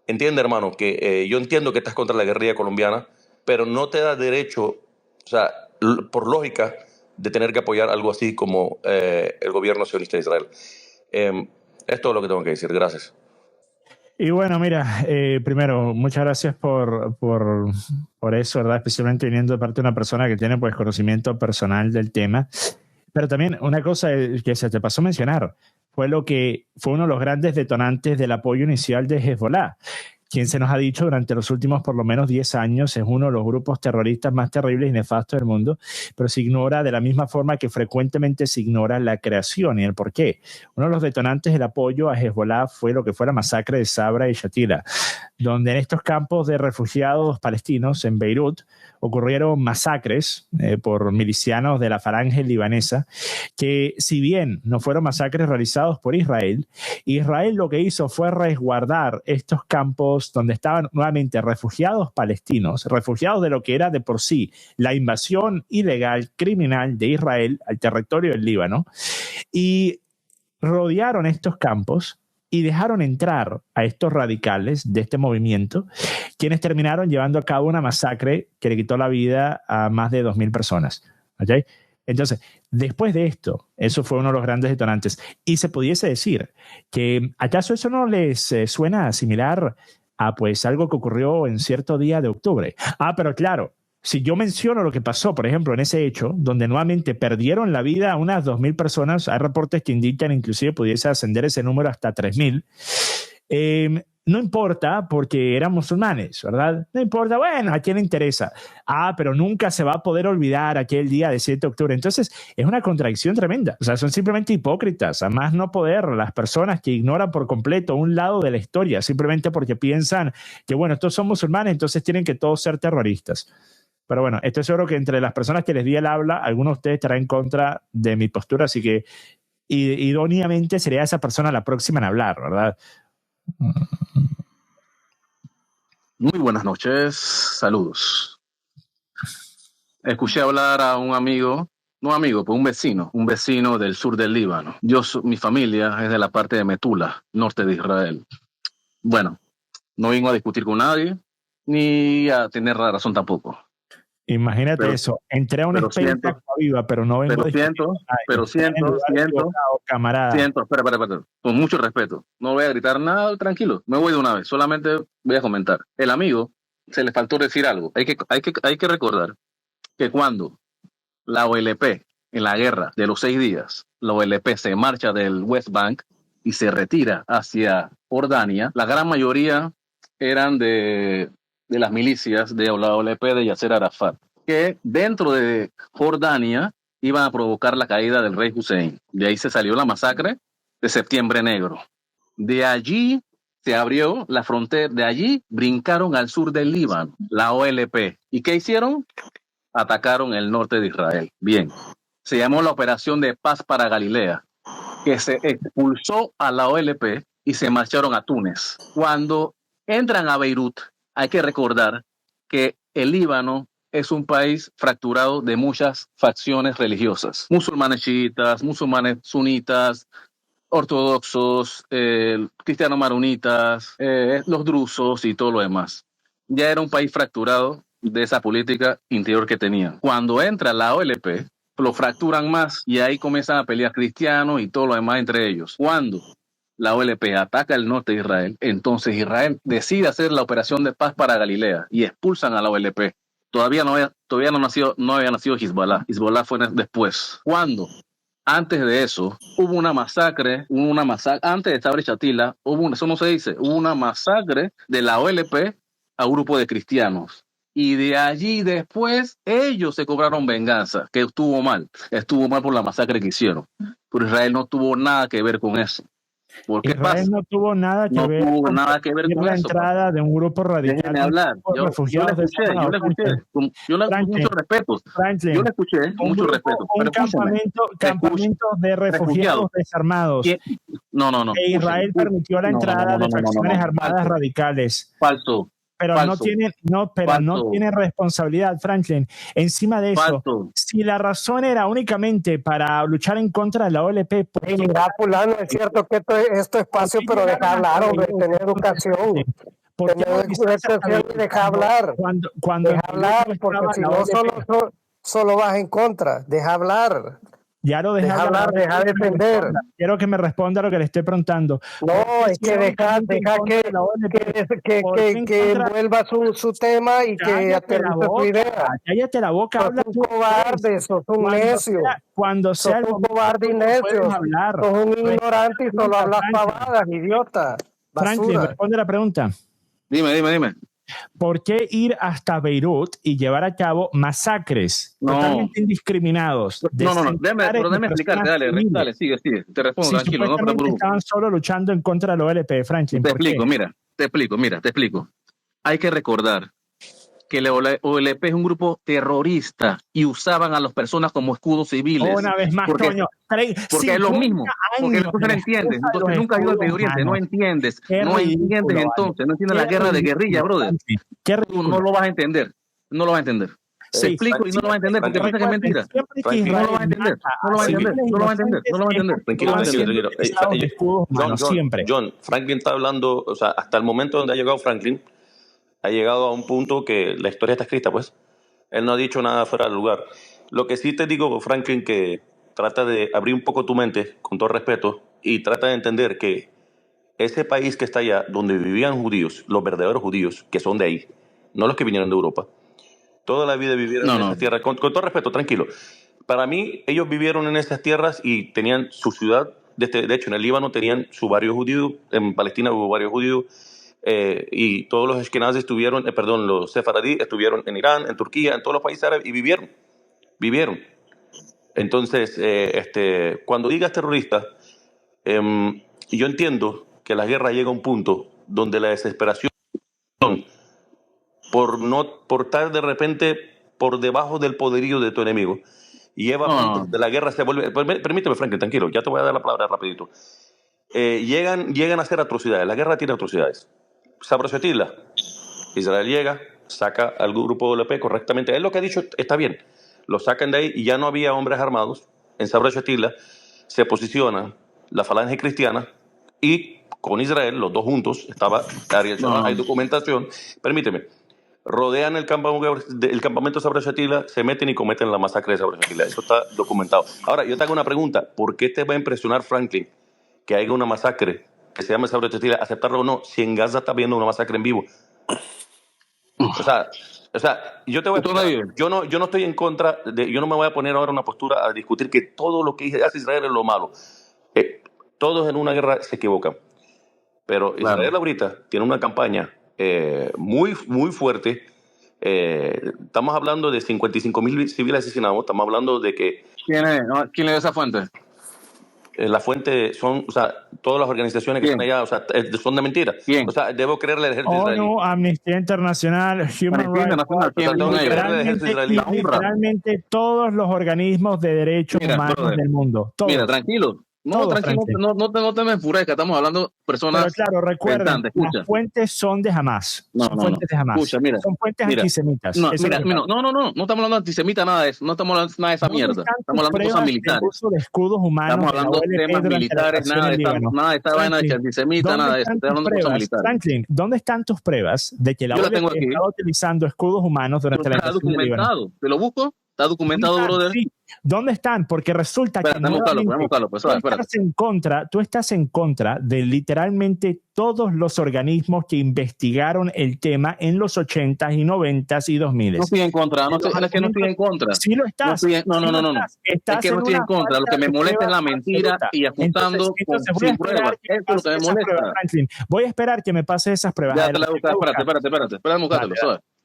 entiende, hermano, que yo entiendo que estás contra la guerrilla colombiana, pero no te da derecho, o sea, por lógica, de tener que apoyar algo así como el gobierno sionista de Israel. Es todo lo que tengo que decir. Gracias. Y bueno, mira, primero, muchas gracias por eso, ¿verdad? Especialmente viniendo de parte de una persona que tiene pues conocimiento personal del tema. Pero también una cosa que se te pasó a mencionar fue uno de los grandes detonantes del apoyo inicial de Hezbollah, quien se nos ha dicho durante los últimos por lo menos 10 años es uno de los grupos terroristas más terribles y nefastos del mundo, pero se ignora de la misma forma que frecuentemente se ignora la creación y el porqué. Uno de los detonantes del apoyo a Hezbollah fue lo que fue la masacre de Sabra y Shatila, donde en estos campos de refugiados palestinos en Beirut ocurrieron masacres por milicianos de la falange libanesa, que si bien no fueron masacres realizados por Israel lo que hizo fue resguardar estos campos donde estaban nuevamente refugiados palestinos, refugiados de lo que era de por sí la invasión ilegal, criminal de Israel al territorio del Líbano, y rodearon estos campos y dejaron entrar a estos radicales de este movimiento, quienes terminaron llevando a cabo una masacre que le quitó la vida a más de 2,000 personas. ¿Okay? Entonces, después de esto, eso fue uno de los grandes detonantes. Y se pudiese decir que, ¿acaso eso no les suena similar a pues algo que ocurrió en cierto día de octubre? Pero claro, si yo menciono lo que pasó, por ejemplo, en ese hecho, donde nuevamente perdieron la vida unas 2,000 personas, hay reportes que indican inclusive pudiese ascender ese número hasta 3,000, no importa porque eran musulmanes, ¿verdad? No importa, bueno, ¿a quién le interesa? Pero nunca se va a poder olvidar aquel día de 7 de octubre. Entonces, es una contradicción tremenda. O sea, son simplemente hipócritas. A más no poder, las personas que ignoran por completo un lado de la historia, simplemente porque piensan que, bueno, estos son musulmanes, entonces tienen que todos ser terroristas. Pero bueno, estoy seguro que entre las personas que les di el habla, alguno de ustedes estará en contra de mi postura, así que idóneamente sería esa persona la próxima en hablar, ¿verdad? Muy buenas noches, saludos. Escuché hablar a un amigo, no amigo, pues un vecino del sur del Líbano. Mi familia es de la parte de Metula, norte de Israel. Bueno, no vengo a discutir con nadie, ni a tener razón tampoco. Imagínate eso. Entré a una experiencia viva, pero no vengo Espera. Con mucho respeto. No voy a gritar nada, tranquilo. Me voy de una vez. Solamente voy a comentar. El amigo se le faltó decir algo. Hay que recordar que cuando la OLP, en la guerra de los 6 días, la OLP se marcha del West Bank y se retira hacia Jordania, la gran mayoría eran de las milicias de la OLP de Yasser Arafat, que dentro de Jordania iban a provocar la caída del rey Hussein. De ahí se salió la masacre de Septiembre Negro. De allí se abrió la frontera, de allí brincaron al sur del Líbano, la OLP. ¿Y qué hicieron? Atacaron el norte de Israel. Bien, se llamó la Operación de Paz para Galilea, que se expulsó a la OLP y se marcharon a Túnez. Cuando entran a Beirut, hay que recordar que el Líbano es un país fracturado de muchas facciones religiosas, musulmanes chiitas, musulmanes sunitas, ortodoxos, cristianos maronitas, los drusos y todo lo demás. Ya era un país fracturado de esa política interior que tenía. Cuando entra la OLP, lo fracturan más y ahí comienzan a pelear cristianos y todo lo demás entre ellos. Cuando la OLP ataca el norte de Israel, entonces Israel decide hacer la operación de paz para Galilea y expulsan a la OLP. Todavía no había nacido Hezbollah. Hezbollah fue después. ¿Cuándo? Antes de eso, hubo una masacre, antes de Sabra y Shatila, eso no se dice, hubo una masacre de la OLP a un grupo de cristianos. Y de allí después ellos se cobraron venganza, que estuvo mal por la masacre que hicieron. Pero Israel no tuvo nada que ver con eso. ¿Por qué Israel pasa? no tuvo nada que ver tuvo nada que ver con la eso. entrada de un grupo radical. Déjenme hablar. Yo le escuché mucho respeto. Franklin, Yo le escuché mucho respeto. Un campamento de refugiados desarmados. No. Que Israel permitió la entrada de facciones armadas radicales. Falso. Pero falso, no tiene responsabilidad, Franklin. Encima de eso, si la razón era únicamente para luchar en contra de la OLP... Mira, fulano, es cierto que esto es espacio, pero deja hablar, hombre, tener educación. Deja hablar. Deja hablar, porque si no solo vas en contra. Deja hablar. Ya lo deja hablar, deja defender. Quiero que me responda lo que le estoy preguntando. No, es que deja que envuelva su tema y que aterrice su idea. Cállate la boca, habla tú. Sos un cobarde, sos un necio. Cuando sea sos un cobarde y necio. Sos un ignorante y solo hablas pavadas, idiota. Franklin, responde la pregunta. Dime. ¿Por qué ir hasta Beirut y llevar a cabo masacres totalmente indiscriminados? Déjame explicarte, dale, sigue, te respondo, tranquilo. Estaban solo luchando en contra de la OLP, Franklin. Te explico. Hay que recordar que la OLP es un grupo terrorista y usaban a las personas como escudos civiles. Una vez más, Toño. Porque es lo mismo. Porque entonces no entiendes. Entonces nunca has ido al Medio Oriente. No entiendes. No entiendes entonces. No entiendes la guerra de guerrilla, brother. Tú no lo vas a entender. Te explico y no lo vas a entender porque piensas que es mentira. No lo vas a entender. Siempre. John, Franklin está hablando, o sea, hasta el momento donde ha llegado Franklin, ha llegado a un punto que la historia está escrita, pues. Él no ha dicho nada fuera del lugar. Lo que sí te digo, Franklin, que trata de abrir un poco tu mente, con todo respeto, y trata de entender que ese país que está allá, donde vivían judíos, los verdaderos judíos, que son de ahí, no los que vinieron de Europa, toda la vida vivieron en esas tierras. Con todo respeto, tranquilo. Para mí, ellos vivieron en esas tierras y tenían su ciudad. De hecho, en el Líbano tenían su barrio judío, en Palestina hubo barrio judío, y todos los ashkenazis los sefaradí estuvieron en Irán, en Turquía, en todos los países árabes y vivieron. Entonces, cuando digas terrorista, yo entiendo que la guerra llega a un punto donde la desesperación por estar de repente por debajo del poderío de tu enemigo lleva a puntos de la guerra se vuelve. Permíteme, Franklin, tranquilo, ya te voy a dar la palabra rapidito. Llegan a hacer atrocidades. La guerra tiene atrocidades. Sabra Shatila, Israel llega, saca al grupo OLP correctamente. Él lo que ha dicho está bien. Lo sacan de ahí y ya no había hombres armados. En Sabra Shatila se posiciona la falange cristiana y con Israel, los dos juntos, estaba Ariel Sharon, hay documentación. Permíteme. Rodean el campamento de Sabra Shatila, se meten y cometen la masacre de Sabra Shatila. Eso está documentado. Ahora, yo te hago una pregunta. ¿Por qué te va a impresionar, Franklin, que haya una masacre que se llame Sabra Shatila, aceptarlo o no, si en Gaza está viendo una masacre en vivo? O sea, yo te voy a explicar. Yo no estoy en contra, yo no me voy a poner ahora en una postura a discutir que todo lo que hace Israel es lo malo. Todos en una guerra se equivocan. Pero Israel ahorita tiene una campaña muy, muy fuerte. Estamos hablando de 55,000 civiles asesinados. Estamos hablando de que... ¿Quién es esa fuente? La fuente son, o sea, todas las organizaciones que están allá, o sea, son de mentira. ¿Quién? O sea, debo creerle al ejército israelí. ONU, Amnistía Internacional, Human Rights Watch, literalmente todos los organismos de derechos humanos del mundo. Todos. Mira, tranquilo. No, tranquilo, no te me enfurezcas, estamos hablando de personas. Pero claro, recuerden, las fuentes son de Hamas. Son fuentes de Hamas. Escucha, mira, son fuentes antisemitas. No estamos hablando de antisemitas, nada de eso. No estamos hablando nada de esa mierda. Estamos hablando de cosas militares. Uso de escudos humanos. Estamos hablando de temas militares, nada de esta vaina de antisemita, nada de eso. Estamos hablando de cosas militares. Franklin, ¿dónde están tus pruebas de que la OLP estaba utilizando escudos humanos durante la invasión de Líbano? Está documentado. ¿Te lo busco? ¿Está documentado, brother? Sí. ¿Dónde están? Porque resulta que tú estás en contra de literalmente todos los organismos que investigaron el tema en los 80s y 90s y 2000s. No estoy en contra, es que no estoy en contra. Sí lo estás. No. Es que no estoy en contra. Lo que me molesta es la mentira y apuntando sin pruebas. Eso es lo que me molesta. Franklin, voy a esperar que me pases esas pruebas. Ya te la buscas. Espérate. Espérame buscártelo.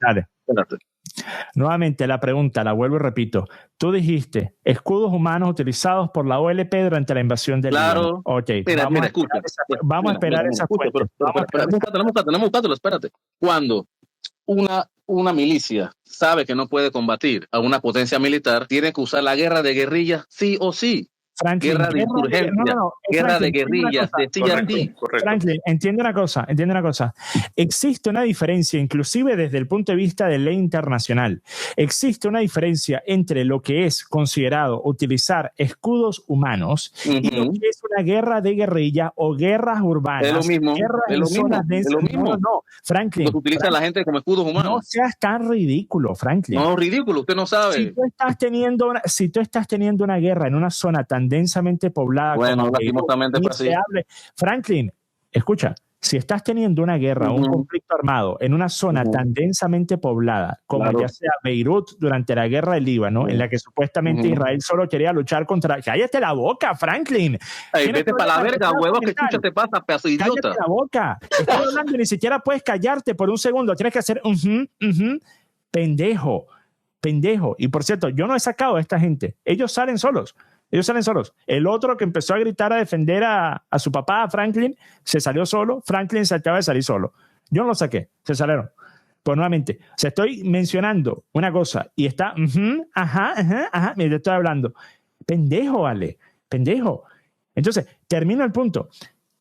Dale. Espérate. Nuevamente la pregunta, la vuelvo y repito. Tú dijiste escudos humanos utilizados por la OLP durante la invasión del Líbano. Ok, vamos a esperar esa fuente. Búscatelo, espérate. Cuando una milicia sabe que no puede combatir a una potencia militar, tiene que usar la guerra de guerrillas sí o sí. Franklin, guerra de insurgencia, guerra de guerrillas, de TRT. Franklin, entiende una cosa. Existe una diferencia, inclusive desde el punto de vista de ley internacional. Existe una diferencia entre lo que es considerado utilizar escudos humanos y lo que es una guerra de guerrilla o guerras urbanas. Es lo mismo. No, Franklin. Lo que utiliza la gente como escudos humanos. No seas tan ridículo, Franklin. No, ridículo, usted no sabe. Si tú estás teniendo una guerra en una zona tan densamente poblada, bueno, lastimosamente fue así. Franklin, escucha, si estás teniendo una guerra o un conflicto armado en una zona tan densamente poblada como ya sea Beirut durante la guerra del Líbano, en la que supuestamente Israel solo quería luchar contra... ¡Cállate la boca, Franklin! Vete para la verga, huevo, que chucha te pasa, pedazo de idiota. ¡Cállate la boca! Estoy hablando y ni siquiera puedes callarte por un segundo. Tienes que hacer pendejo. Y por cierto, yo no he sacado a esta gente. Ellos salen solos. El otro que empezó a gritar a defender a su papá, a Franklin, se salió solo. Franklin se acaba de salir solo. Yo no lo saqué, se salieron. Pues nuevamente, o sea, estoy mencionando una cosa y está, mira, te estoy hablando. Pendejo, vale, pendejo. Entonces, termino el punto.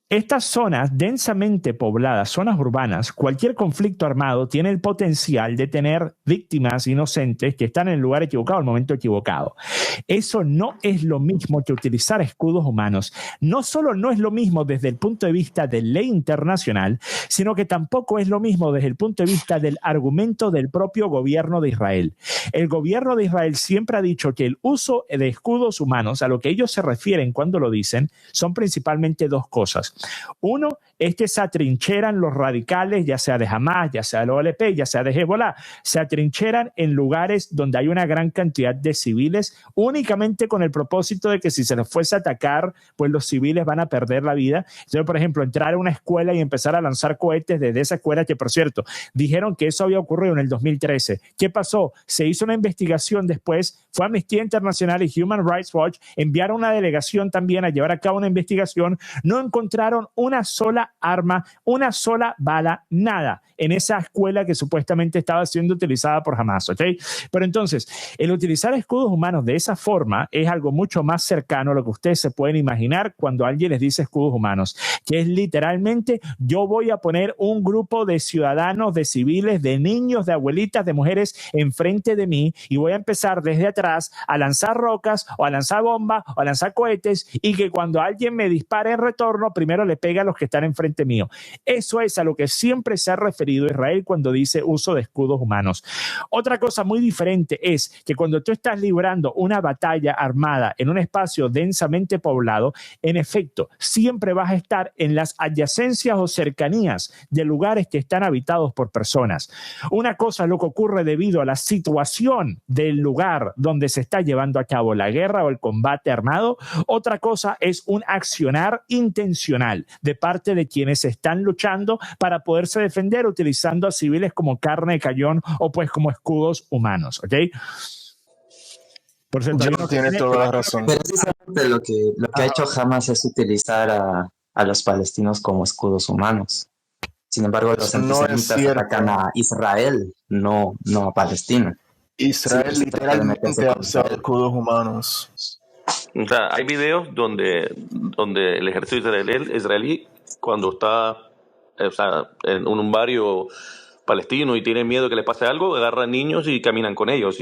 Estas zonas densamente pobladas, zonas urbanas, cualquier conflicto armado tiene el potencial de tener víctimas inocentes que están en el lugar equivocado al momento equivocado. Eso no es lo mismo que utilizar escudos humanos. No solo no es lo mismo desde el punto de vista de ley internacional, sino que tampoco es lo mismo desde el punto de vista del argumento del propio gobierno de Israel. El gobierno de Israel siempre ha dicho que el uso de escudos humanos, a lo que ellos se refieren cuando lo dicen, son principalmente dos cosas. Uno es que se atrincheran los radicales, ya sea de Hamas, ya sea de la OLP, ya sea de Hezbollah, se atrincheran en lugares donde hay una gran cantidad de civiles, únicamente con el propósito de que si se les fuese a atacar, pues los civiles van a perder la vida. Entonces, por ejemplo, entrar a una escuela y empezar a lanzar cohetes desde esa escuela, que por cierto, dijeron que eso había ocurrido en el 2013. ¿Qué pasó? Se hizo una investigación después, fue Amnistía Internacional y Human Rights Watch, enviaron una delegación también a llevar a cabo una investigación, no encontraron una sola arma, una sola bala, nada en esa escuela que supuestamente estaba siendo utilizada por Hamas, ¿ok? Pero entonces, el utilizar escudos humanos de esa forma es algo mucho más cercano a lo que ustedes se pueden imaginar cuando alguien les dice escudos humanos, que es literalmente yo voy a poner un grupo de ciudadanos, de civiles, de niños, de abuelitas, de mujeres enfrente de mí y voy a empezar desde atrás a lanzar rocas o a lanzar bombas o a lanzar cohetes y que cuando alguien me dispare en retorno, primero le pega a los que están enfrente mío. Eso es a lo que siempre se ha referido Israel cuando dice uso de escudos humanos. Otra cosa muy diferente es que cuando tú estás librando una batalla armada en un espacio densamente poblado, en efecto, siempre vas a estar en las adyacencias o cercanías de lugares que están habitados por personas. Una cosa es lo que ocurre debido a la situación del lugar donde se está llevando a cabo la guerra o el combate armado. Otra cosa es un accionar intencional intencional de parte de quienes están luchando para poderse defender utilizando a civiles como carne de cañón o pues como escudos humanos, ¿ok? Por cierto, John tiene toda la razón. Precisamente lo que ha hecho Hamas es utilizar a los palestinos como escudos humanos. Sin embargo, los antisemitas atacan a Israel, no a Palestina. Israel literalmente usa escudos humanos. O sea, hay videos donde el ejército israelí cuando está en un barrio palestino y tiene miedo que les pase algo, agarran niños y caminan con ellos.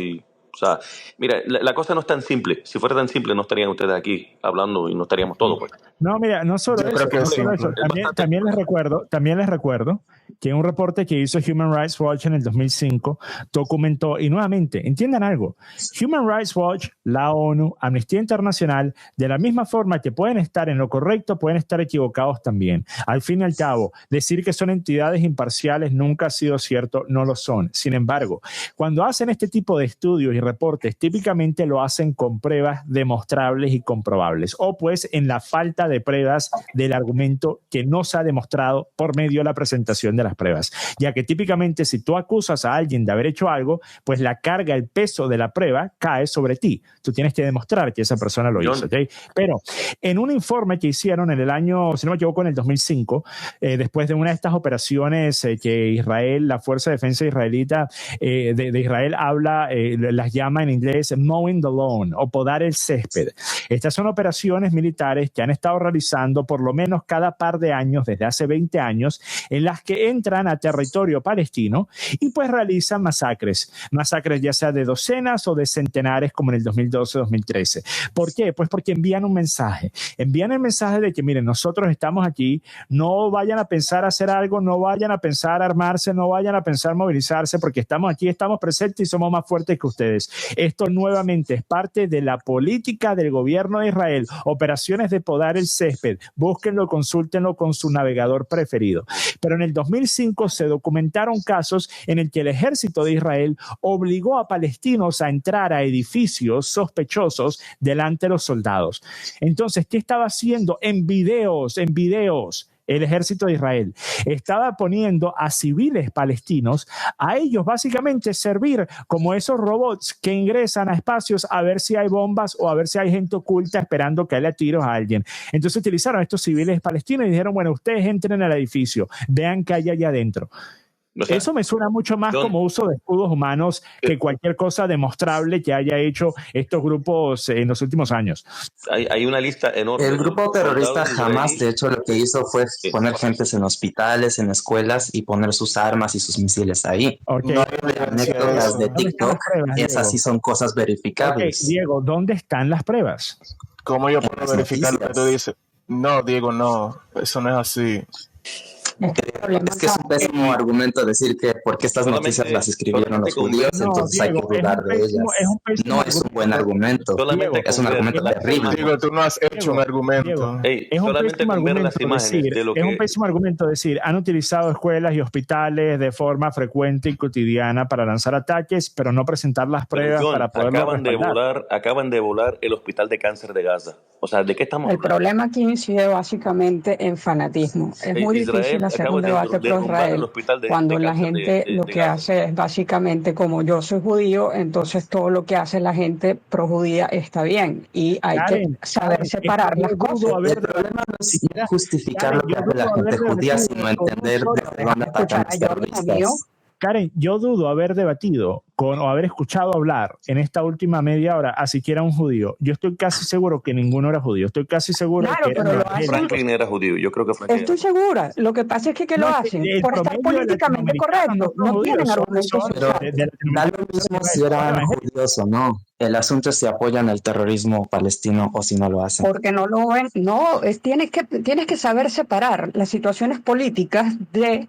O sea, mira, la cosa no es tan simple. Si fuera tan simple, no estarían ustedes aquí hablando y no estaríamos todos. Pues. No, mira, no solo eso. También les recuerdo que un reporte que hizo Human Rights Watch en el 2005 documentó, y nuevamente, entiendan algo, Human Rights Watch, la ONU, Amnistía Internacional, de la misma forma que pueden estar en lo correcto, pueden estar equivocados también. Al fin y al cabo, decir que son entidades imparciales nunca ha sido cierto, no lo son. Sin embargo, cuando hacen este tipo de estudios y reportes, típicamente lo hacen con pruebas demostrables y comprobables, o pues en la falta de pruebas del argumento que no se ha demostrado por medio de la presentación de las pruebas, ya que típicamente si tú acusas a alguien de haber hecho algo, pues la carga, el peso de la prueba cae sobre ti. Tú tienes que demostrar que esa persona lo hizo, ¿okay? Pero en un informe que hicieron en el año, si no me equivoco, en el 2005, después de una de estas operaciones que Israel, la Fuerza de Defensa Israelita de Israel habla, las llama en inglés mowing the lawn o podar el césped. Estas son operaciones militares que han estado realizando por lo menos cada par de años, desde hace 20 años, en las que entran a territorio palestino y pues realizan masacres ya sea de docenas o de centenares como en el 2012-2013. ¿Por qué? Pues porque envían un mensaje. Envían el mensaje de que miren, nosotros estamos aquí, no vayan a pensar hacer algo, no vayan a pensar armarse, no vayan a pensar movilizarse porque estamos aquí, estamos presentes y somos más fuertes que ustedes. Esto nuevamente es parte de la política del gobierno de Israel. Operaciones de podar el césped. Búsquenlo, consúltenlo con su navegador preferido. Pero en el 2005 se documentaron casos en el que el ejército de Israel obligó a palestinos a entrar a edificios sospechosos delante de los soldados. Entonces, ¿qué estaba haciendo? En videos, el ejército de Israel estaba poniendo a civiles palestinos, a ellos básicamente servir como esos robots que ingresan a espacios a ver si hay bombas o a ver si hay gente oculta esperando que haya tiros a alguien. Entonces utilizaron a estos civiles palestinos y dijeron, bueno, ustedes entren al edificio, vean qué hay allá adentro. O sea, eso me suena mucho más como uso de escudos humanos que cualquier cosa demostrable que haya hecho estos grupos en los últimos años. Hay una lista enorme. El grupo terrorista Hamas, de hecho, lo que hizo fue poner gentes en hospitales, en escuelas y poner sus armas y sus misiles ahí. Okay. No hay anécdotas de TikTok, esas sí son cosas verificables. Okay, Diego, ¿dónde están las pruebas? ¿Cómo yo puedo verificar lo que tú dices? No, Diego, no, eso no es así. Es que es un pésimo argumento decir que porque estas noticias las escribieron los judíos, entonces Diego, hay que dudar de ellas. No es un buen argumento. Diego, es un argumento terrible. Diego, tú no has hecho un argumento. Es un pésimo argumento decir, han utilizado escuelas y hospitales de forma frecuente y cotidiana para lanzar ataques, pero no presentar las pruebas para poder acaban de volar el hospital de cáncer de Gaza. O sea, ¿de qué estamos hablando? El problema aquí incide básicamente en fanatismo. Es muy difícil hacer un debate pro-Israel cuando la gente lo que hace es básicamente como yo soy judío, entonces todo lo que hace la gente pro-judía está bien y hay que saber separar las cosas. El problema no es justificar lo que hace la gente judía, sino entender de dónde atacan los terroristas. Karen, yo dudo haber debatido o haber escuchado hablar en esta última media hora a siquiera un judío. Yo estoy casi seguro que ninguno era judío. Estoy casi seguro que Franklin era judío. Yo creo que Franklin estoy segura. Lo que pasa es que lo hacen por estar políticamente correcto. No tienen argumentos. Da lo mismo si eran judíos o no. El asunto es si apoyan el terrorismo palestino o si no lo hacen. Porque no lo ven. No, tienes que saber separar las situaciones políticas de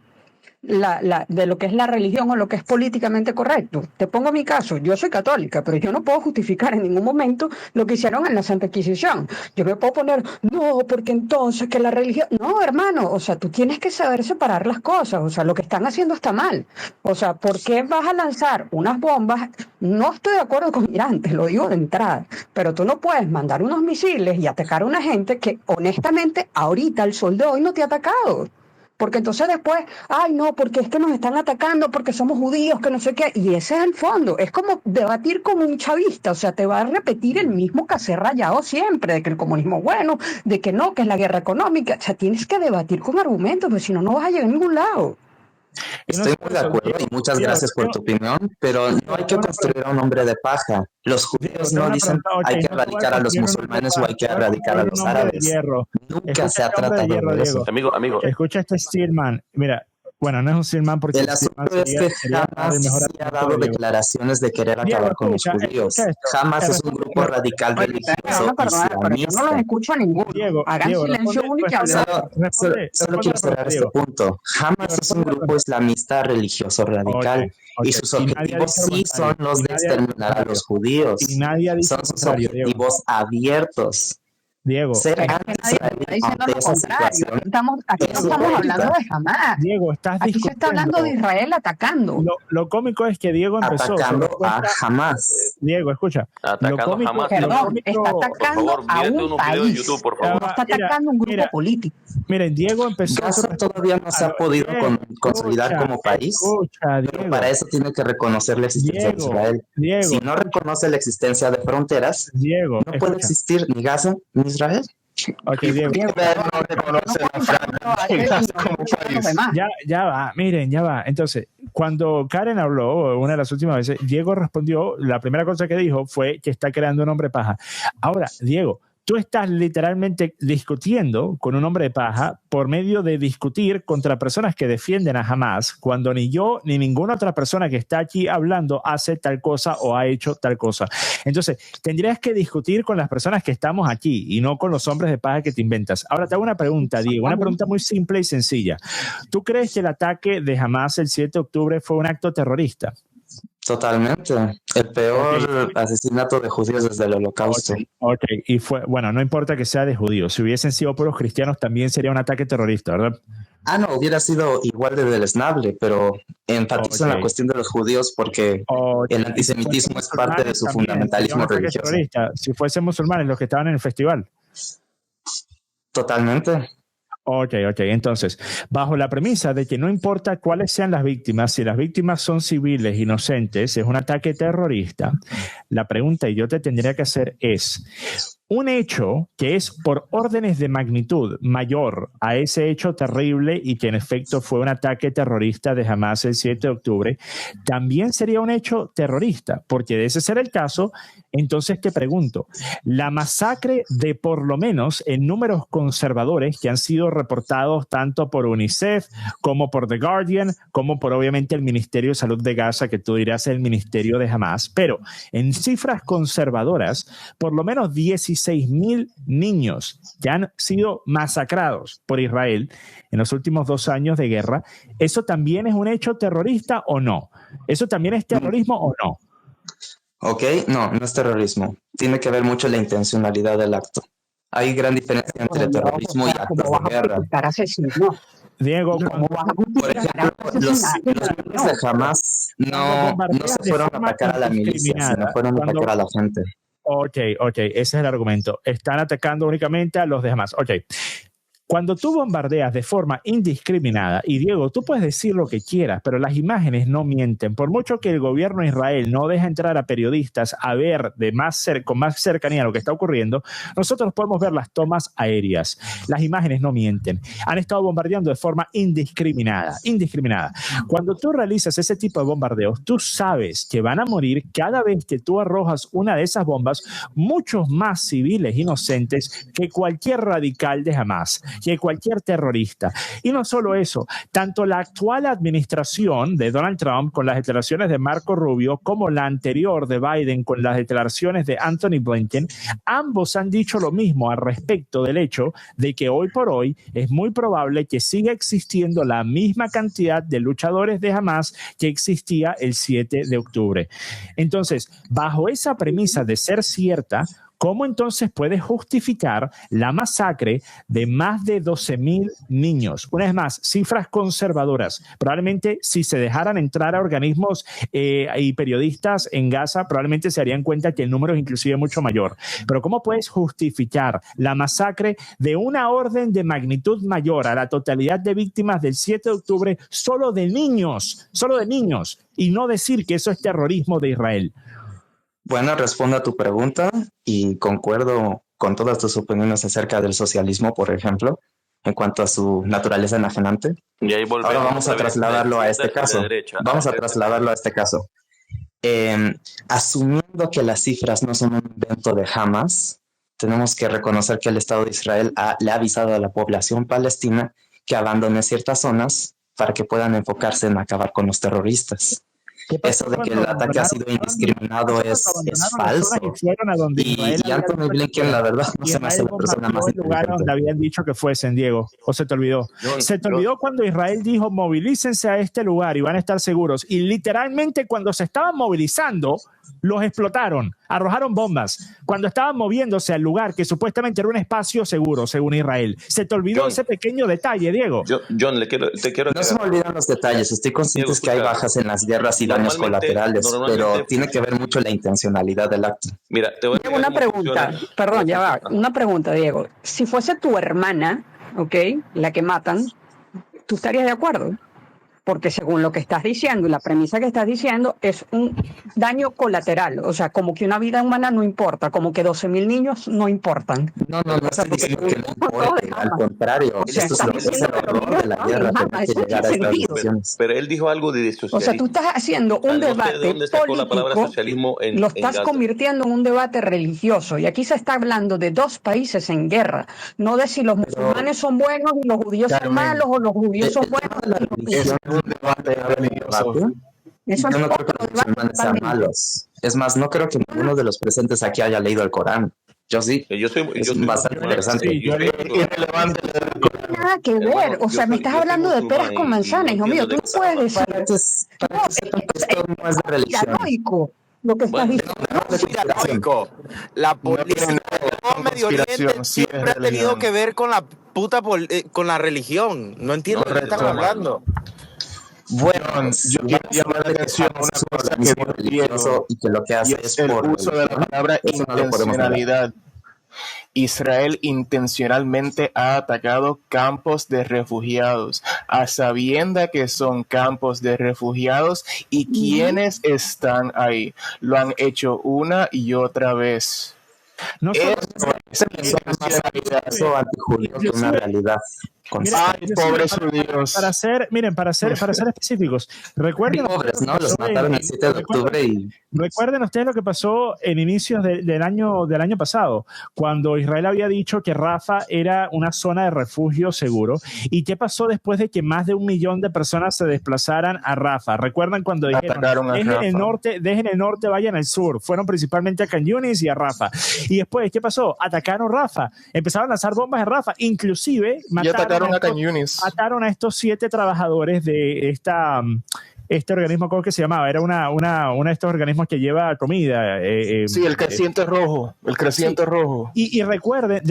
de lo que es la religión o lo que es políticamente correcto. Te pongo mi caso, yo soy católica, pero yo no puedo justificar en ningún momento lo que hicieron en la Santa Inquisición. Yo me puedo poner, no, porque entonces que la religión... No, hermano, o sea, tú tienes que saber separar las cosas, o sea, lo que están haciendo está mal. O sea, ¿por qué vas a lanzar unas bombas? No estoy de acuerdo con Irán, te lo digo de entrada, pero tú no puedes mandar unos misiles y atacar a una gente que honestamente ahorita, al sol de hoy, no te ha atacado. Porque entonces después, ay no, porque es que nos están atacando, porque somos judíos, que no sé qué, y ese es el fondo. Es como debatir con un chavista, o sea, te va a repetir el mismo cassé rayado siempre, de que el comunismo es bueno, de que no, que es la guerra económica. O sea, tienes que debatir con argumentos, porque si no, no vas a llegar a ningún lado. Estoy muy de acuerdo y muchas gracias por tu opinión, pero no hay que construir a un hombre de paja. Los judíos no dicen hay que erradicar a los musulmanes o hay que erradicar a los árabes. Nunca se ha tratado de eso. Amigo. Escucha este Stillman. Mira, bueno, no es un Stillman porque... El asunto es que jamás se ha dado declaraciones de querer acabar con los judíos. Jamás es un grupo radical religioso pero yo no los escucho a ninguno. Hagan silencio único y hablen. Solo quiero cerrar este punto. Jamás es un grupo islamista religioso radical. Y sus objetivos sí son los de exterminar a los judíos. Son sus objetivos abiertos. Diego, ser anti-israelí ante esa situación. Aquí no estamos hablando de Hamás. Diego, aquí se está hablando de Israel atacando. Lo cómico es que Diego empezó atacando a Hamás. Diego, escucha. Atacando a Hamás. Perdón, está atacando a un país. YouTube, por favor. No está atacando a un grupo político. Miren, Diego empezó. Gaza todavía no se ha podido consolidar como país. Pero para eso tiene que reconocer la existencia de Israel. Si no reconoce la existencia de fronteras, no puede existir ni Gaza ni Israel. Ok, Diego. Ya va, miren, ya va. Entonces, cuando Karen habló, una de las últimas veces, Diego respondió, la primera cosa que dijo fue que está creando un hombre paja. Ahora, Diego, tú estás literalmente discutiendo con un hombre de paja por medio de discutir contra personas que defienden a Hamás, cuando ni yo ni ninguna otra persona que está aquí hablando hace tal cosa o ha hecho tal cosa. Entonces, tendrías que discutir con las personas que estamos aquí y no con los hombres de paja que te inventas. Ahora te hago una pregunta, Diego, una pregunta muy simple y sencilla. ¿Tú crees que el ataque de Hamás el 7 de octubre fue un acto terrorista? Totalmente. El peor asesinato de judíos desde el Holocausto. Ok, y fue, bueno, no importa que sea de judíos. Si hubiesen sido puros cristianos, también sería un ataque terrorista, ¿verdad? No, hubiera sido igual de deleznable, pero enfatizo en la cuestión de los judíos porque el antisemitismo es parte de su fundamentalismo religioso. Si fuesen musulmanes los que estaban en el festival. Totalmente. Ok. Entonces, bajo la premisa de que no importa cuáles sean las víctimas, si las víctimas son civiles, inocentes, es un ataque terrorista, la pregunta que yo te tendría que hacer es, un hecho que es por órdenes de magnitud mayor a ese hecho terrible y que en efecto fue un ataque terrorista de Hamás el 7 de octubre, también sería un hecho terrorista, porque de ese ser el caso, entonces te pregunto, la masacre de por lo menos en números conservadores que han sido reportados tanto por UNICEF como por The Guardian, como por obviamente el Ministerio de Salud de Gaza, que tú dirás el Ministerio de Hamás, pero en cifras conservadoras, por lo menos 16,000 niños que han sido masacrados por Israel en los últimos 2 años de guerra. ¿Eso también es un hecho terrorista o no? ¿Eso también es terrorismo o no? Ok, no es terrorismo. Tiene que ver mucho la intencionalidad del acto. Hay gran diferencia entre terrorismo y actos de guerra. Diego, por ejemplo, los miembros de Hamás no se fueron a atacar a la milicia, sino fueron a atacar a la gente. Ok, ese es el argumento. Están atacando únicamente a los de Hamás. Ok. Cuando tú bombardeas de forma indiscriminada, y Diego, tú puedes decir lo que quieras, pero las imágenes no mienten. Por mucho que el gobierno de Israel no deja entrar a periodistas a ver con más cercanía lo que está ocurriendo, nosotros podemos ver las tomas aéreas. Las imágenes no mienten. Han estado bombardeando de forma indiscriminada. Cuando tú realizas ese tipo de bombardeos, tú sabes que van a morir cada vez que tú arrojas una de esas bombas muchos más civiles inocentes que cualquier radical de Hamás, que cualquier terrorista. Y no solo eso, tanto la actual administración de Donald Trump con las declaraciones de Marco Rubio como la anterior de Biden con las declaraciones de Anthony Blinken, ambos han dicho lo mismo al respecto del hecho de que hoy por hoy es muy probable que siga existiendo la misma cantidad de luchadores de Hamas que existía el 7 de octubre. Entonces, bajo esa premisa de ser cierta, ¿cómo entonces puede justificar la masacre de más de 12,000 niños? Una vez más, cifras conservadoras. Probablemente si se dejaran entrar a organismos y periodistas en Gaza, probablemente se darían cuenta que el número es inclusive mucho mayor. Pero ¿cómo puedes justificar la masacre de una orden de magnitud mayor a la totalidad de víctimas del 7 de octubre solo de niños, y no decir que eso es terrorismo de Israel? Bueno, respondo a tu pregunta y concuerdo con todas tus opiniones acerca del socialismo, por ejemplo, en cuanto a su naturaleza enajenante. Y ahí ahora vamos a trasladarlo a este caso. Asumiendo que las cifras no son un invento de Hamas, tenemos que reconocer que el Estado de Israel le ha avisado a la población palestina que abandone ciertas zonas para que puedan enfocarse en acabar con los terroristas. Eso de que el ataque ha sido indiscriminado es falso. Y Anthony Blinken, la verdad, no se me hace la persona más inteligente. Lugar donde habían dicho que fuesen, Diego. ¿O se te olvidó? Se te olvidó cuando Israel dijo movilícense a este lugar y van a estar seguros. Y literalmente cuando se estaban movilizando, los explotaron, arrojaron bombas. Cuando estaban moviéndose al lugar que supuestamente era un espacio seguro, según Israel. Se te olvidó ese pequeño detalle, Diego. John, te quiero no se me olvidan los detalles. Estoy consciente que hay bajas en las guerras y daños colaterales, pero tiene que ver mucho la intencionalidad del acto. Mira, te voy a una pregunta. Perdón, ya va. Una pregunta, Diego. Si fuese tu hermana, ¿ok? La que matan, ¿tú estarías de acuerdo? Porque según lo que estás diciendo y la premisa que estás diciendo es un daño colateral, o sea, como que una vida humana no importa, como que 12,000 niños no importan. No estoy diciendo que no importe, al contrario, o sea, esto es lo que es el horror de la guerra, tener que llegar a estas decisiones. Pero él dijo algo de socialismo. O sea, tú estás haciendo un debate político, lo estás convirtiendo en un debate religioso, y aquí se está hablando de dos países en guerra, no de si los musulmanes son buenos y los judíos son malos, o los judíos son buenos. Un debate religioso. Yo no creo que los musulmanes sean malos. Es más, no creo que ninguno de los presentes aquí haya leído el Corán. Yo sí. Es bastante interesante. Sí, nada que ver. O sea, me estás hablando de peras con manzanas, hijo mío. Tú no puedes decir. Esto no es de religión. Lo que estás diciendo. La política de Medio Oriente siempre ha tenido que ver con la con la religión. No entiendo de qué están hablando. Bueno, yo quiero llamar la atención a una cosa que religioso y que lo que hace es el uso de la palabra intencionalidad. Israel intencionalmente ha atacado campos de refugiados, a sabiendas que son campos de refugiados y quienes están ahí. Lo han hecho una y otra vez. No es una realidad. Ay, pobres judíos. Para ser específicos, recuerden los mataron el 7 de octubre y recuerden ustedes lo que pasó en inicios del año pasado, cuando Israel había dicho que Rafah era una zona de refugio seguro. ¿Y qué pasó después de que más de 1 millón de personas se desplazaran a Rafah? ¿Recuerdan cuando dijeron dejen el norte, vayan al sur? Fueron principalmente a Khan Yunis y a Rafah. Y después, ¿qué pasó? Atacaron Rafah, empezaron a lanzar bombas en Rafah, inclusive mataron a estos 7 trabajadores de este organismo. ¿Cómo que se llamaba? Era una de estos organismos que lleva comida. Sí, el creciente rojo. El creciente rojo. Y recuerden,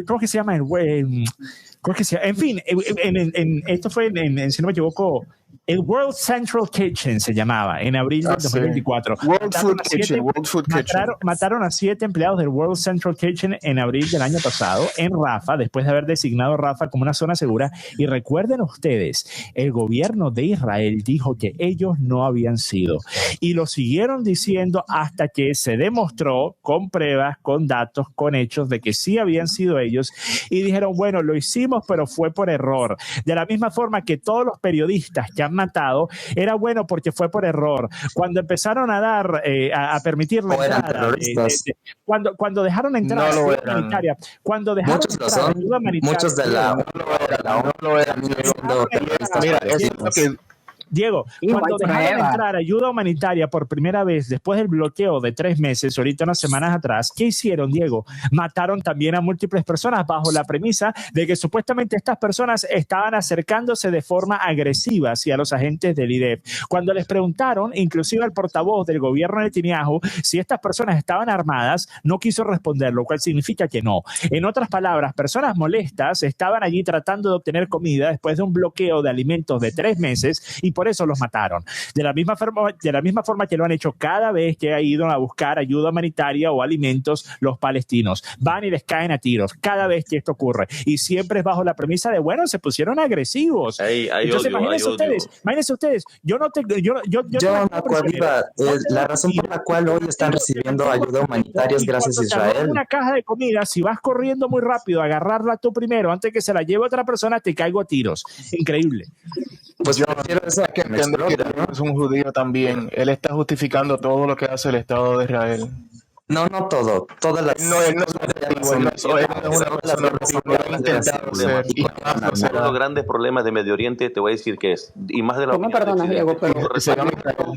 ¿cómo que se llama? ¿Cómo que se llama? En fin, esto fue, si no me equivoco, el World Central Kitchen se llamaba, en abril del 2024. World Food Kitchen. Mataron a 7 empleados del World Central Kitchen en abril del año pasado en Rafah, después de haber designado Rafah como una zona segura. Y recuerden ustedes, el gobierno de Israel dijo que ellos no habían sido. Y lo siguieron diciendo hasta que se demostró con pruebas, con datos, con hechos de que sí habían sido ellos. Y dijeron, bueno, lo hicimos, pero fue por error. De la misma forma que todos los periodistas que han matado, era bueno porque fue por error. Cuando empezaron a dar, a permitir la entrada, cuando dejaron entrar ayuda humanitaria, cuando dejaron entrar ayuda humanitaria, muchos de la no lo eran. Mira, es lo que Diego, cuando dejaron entrar ayuda humanitaria por primera vez después del bloqueo de 3 meses, ahorita unas semanas atrás, ¿qué hicieron, Diego? Mataron también a múltiples personas bajo la premisa de que supuestamente estas personas estaban acercándose de forma agresiva hacia los agentes del IDF. Cuando les preguntaron, inclusive al portavoz del gobierno de Netanyahu, si estas personas estaban armadas, no quiso responder, lo cual significa que no. En otras palabras, personas molestas estaban allí tratando de obtener comida después de un bloqueo de alimentos de 3 meses y por eso los mataron. De la misma forma que lo han hecho cada vez que ha ido a buscar ayuda humanitaria o alimentos los palestinos. Van y les caen a tiros cada vez que esto ocurre. Y siempre es bajo la premisa de, bueno, se pusieron agresivos. Entonces, imagínense ustedes. La razón por la cual hoy están recibiendo ayuda humanitaria es gracias a Israel. Una caja de comida, si vas corriendo muy rápido a agarrarla tú primero, antes que se la lleve otra persona, te caigo a tiros. Increíble. Pues yo quiero que entender que es un judío también. Él está justificando todo lo que hace el Estado de Israel. No todo. Todas las... Uno de los grandes problemas de Medio Oriente, te voy a decir que es, y más de la... ¿Tú me perdonas, Diego? Pero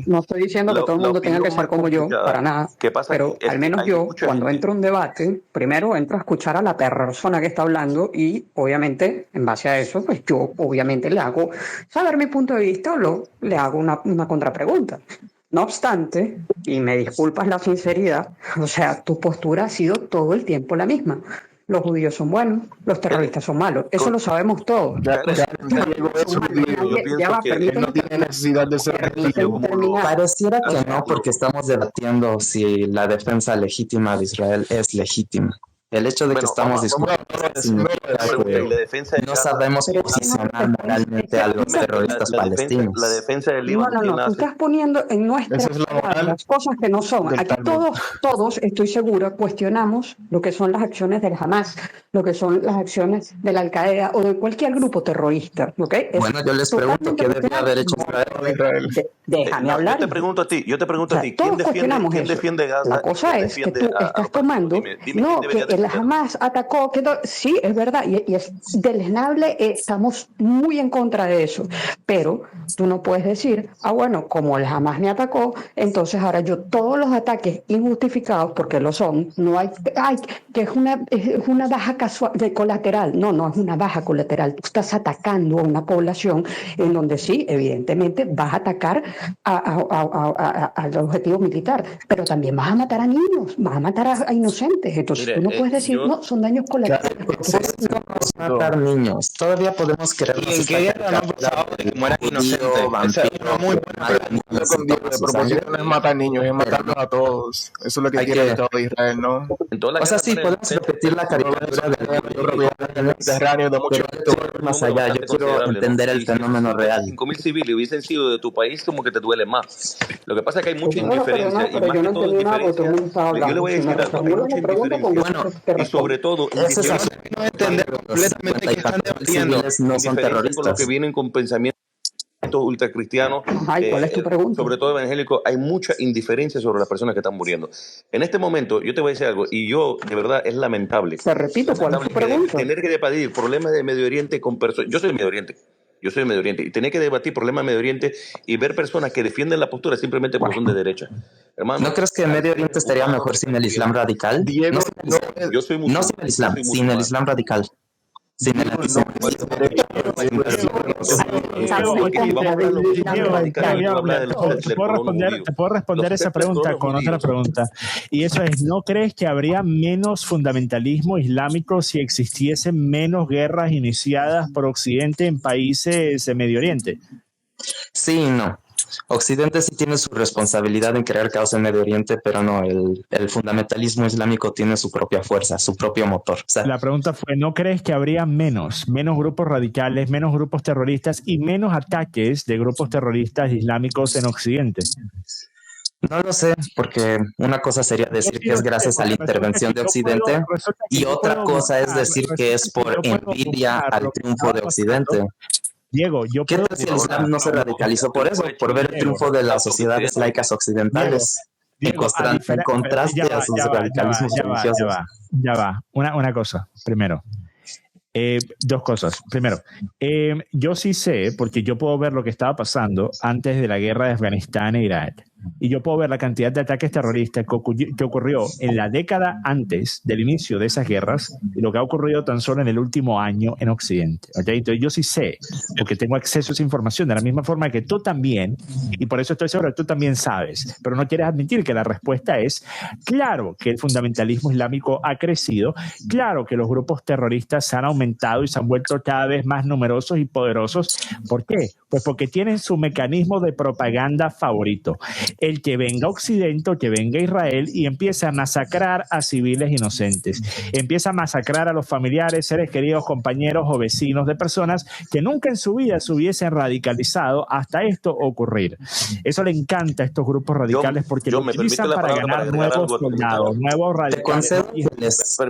no estoy diciendo que todo el mundo tenga que ser como yo, para nada. Pero al menos yo, cuando entro a un debate, primero entro a escuchar a la persona que está hablando y, obviamente, en base a eso, pues yo, obviamente, le hago saber mi punto de vista o le hago una contrapregunta. No obstante, y me disculpas la sinceridad, o sea, tu postura ha sido todo el tiempo la misma. Los judíos son buenos, los terroristas son malos. Eso lo sabemos todos. No tiene necesidad de ser religioso. Pareciera que no, porque estamos debatiendo si la defensa legítima de Israel es legítima. El hecho de que estamos discutiendo no sabemos posicionar moralmente a los terroristas palestinos. La defensa del Líbano. No, tú estás poniendo en nuestras las cosas que no son. Aquí todos, estoy segura, cuestionamos lo que son las acciones del Hamas, lo que son las acciones de la Al-Qaeda o de cualquier grupo terrorista. ¿Okay? Bueno, yo les pregunto qué debería haber hecho Israel. Déjame hablar. Yo te pregunto a ti, ¿quién defiende Gaza? La cosa es que tú estás tomando, que el Hamas atacó, sí, es verdad, y es deleznable, estamos muy en contra de eso, pero tú no puedes decir, bueno, como el Hamas me atacó, entonces ahora yo todos los ataques injustificados, porque lo son, no hay que es una baja casual, de colateral, no es una baja colateral, tú estás atacando a una población en donde sí, evidentemente vas a atacar al objetivo militar, pero también vas a matar a niños, vas a matar a inocentes, entonces tú no puedes decir, no, son daños colaterales. No matar niños, todavía podemos creer. ¿Y en qué guerra no ha pasado de que mueran inocentes? Esa es una muy buena con Dios. De propósito no es matar niños, es matarlos a todos. Eso es lo que quiere el Estado de Israel, ¿no? O sea, sí, podemos repetir la caricatura del Mediterráneo de mucho más allá. Yo quiero entender el fenómeno real. 5.000 civiles hubiesen sido de tu país, como que te duele más. Lo que pasa es que hay mucha indiferencia. Y más que todo indiferencia. Yo le voy a decir algo, hay mucha indiferencia. Bueno, y sobre todo, no entender completamente que están debatiendo. No son terroristas. Con los que vienen con pensamientos ultracristianos, ¿cuál es tu pregunta? sobre todo evangélicos, hay mucha indiferencia sobre las personas que están muriendo. En este momento, yo te voy a decir algo, y yo, de verdad, es lamentable. Te repito, ¿cuál es tu pregunta? Tener que debatir problemas de Medio Oriente con personas. Yo soy de Medio Oriente, y tener que debatir problemas de Medio Oriente y ver personas que defienden la postura simplemente porque son de derecha. Hermano, ¿no crees que Medio Oriente estaría mejor sin el Islam radical? Diego, yo soy musulmán. No sin el Islam, sin el Islam radical. Sin el Islam. Te puedo responder esa pregunta con otra pregunta. Y eso es, ¿no crees que habría menos fundamentalismo islámico si existiesen menos guerras iniciadas por Occidente en países de Medio Oriente? Sí y no. Occidente sí tiene su responsabilidad en crear caos en Medio Oriente, pero no, el fundamentalismo islámico tiene su propia fuerza, su propio motor. O sea, la pregunta fue, ¿no crees que habría menos grupos radicales, menos grupos terroristas y menos ataques de grupos terroristas islámicos en Occidente? No lo sé, porque una cosa sería decir que es gracias a la intervención de Occidente y otra cosa es decir que es por envidia al triunfo de Occidente. Diego, yo ¿Qué tal si el Islam no se radicalizó por eso? Por ver el triunfo de las sociedades laicas occidentales. Diego, en contraste a sus radicalismos religiosos. Ya va. Una cosa, primero. Dos cosas. Primero, yo sí sé, porque yo puedo ver lo que estaba pasando antes de la guerra de Afganistán e Irak. Y yo puedo ver la cantidad de ataques terroristas que ocurrió en la década antes del inicio de esas guerras y lo que ha ocurrido tan solo en el último año en Occidente. ¿Okay? Entonces yo sí sé, porque tengo acceso a esa información de la misma forma que tú también, y por eso estoy seguro que tú también sabes, pero no quieres admitir que la respuesta es claro que el fundamentalismo islámico ha crecido, claro que los grupos terroristas se han aumentado y se han vuelto cada vez más numerosos y poderosos. ¿Por qué? Pues porque tienen su mecanismo de propaganda favorito. El que venga Occidente, que venga Israel y empieza a masacrar a civiles inocentes. Empieza a masacrar a los familiares, seres queridos, compañeros o vecinos de personas que nunca en su vida se hubiesen radicalizado hasta esto ocurrir. Eso le encanta a estos grupos radicales porque lo utilizan para ganar nuevos soldados, nuevos radicales.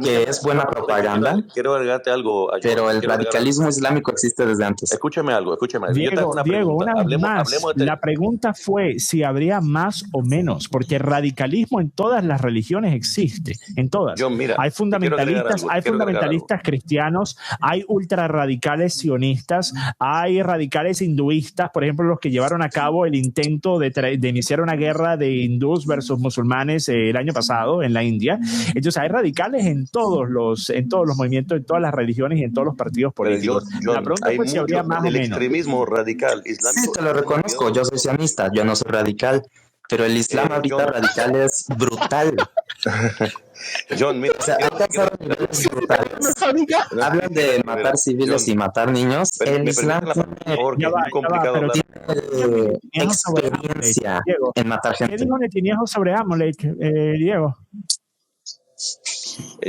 Que es buena propaganda, quiero agregarte algo. Pero el radicalismo islámico existe desde antes. Escúchame algo. Diego, una vez más, la pregunta fue si habría más o menos, porque el radicalismo en todas las religiones existe, en todas. John, mira, hay fundamentalistas cristianos, hay ultrarradicales sionistas, hay radicales hinduistas, por ejemplo, los que llevaron a cabo el intento de iniciar una guerra de hindús versus musulmanes el año pasado en la India. Entonces hay radicales en todos los movimientos, en todas las religiones y en todos los partidos políticos. La pregunta fue si habría más o menos. El extremismo radical islámico. Sí, te lo reconozco, yo soy sionista, yo no soy radical, pero el Islam ahorita radical es brutal. John, mira, o sea, ha alcanzado niveles brutales. Hablan de matar civiles y matar niños. El Islam tiene experiencia en matar gente. ¿Qué dijo Netanyahu sobre Amalek, Diego?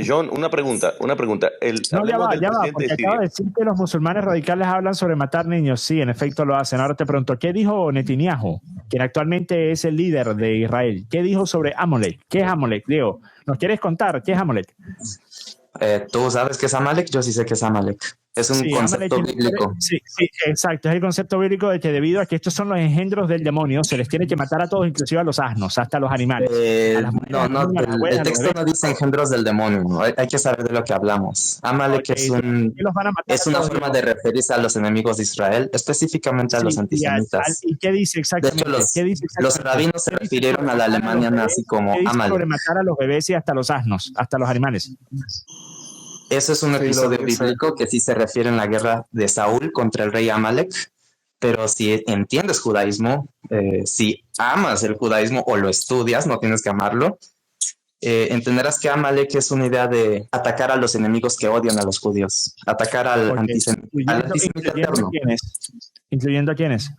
John, una pregunta. Ya va, porque acaba de decir que los musulmanes radicales hablan sobre matar niños. Sí, en efecto lo hacen. Ahora te pregunto, ¿qué dijo Netanyahu, quien actualmente es el líder de Israel? ¿Qué dijo sobre Amalek? ¿Qué es Amalek, Diego? ¿Nos quieres contar qué es Amalek? ¿Tú sabes qué es Amalek? Yo sí sé qué es Amalek. Es un concepto bíblico. Sí, exacto. Es el concepto bíblico de que debido a que estos son los engendros del demonio, se les tiene que matar a todos, inclusive a los asnos, hasta a los animales. El texto no dice engendros del demonio. ¿No? Hay que saber de lo que hablamos. Amalek es una forma de referirse a los enemigos de Israel, específicamente a los antisemitas. ¿Y qué dice exactamente? De hecho, los rabinos se refirieron a la Alemania nazi como Amalek. Sobre matar a los bebés y hasta los asnos, hasta los animales. Eso es un episodio bíblico que sí se refiere en la guerra de Saúl contra el rey Amalek, pero si entiendes judaísmo, si amas el judaísmo o lo estudias, no tienes que amarlo, entenderás que Amalek es una idea de atacar a los enemigos que odian a los judíos, atacar al antisemita eterno. ¿Incluyendo a quiénes?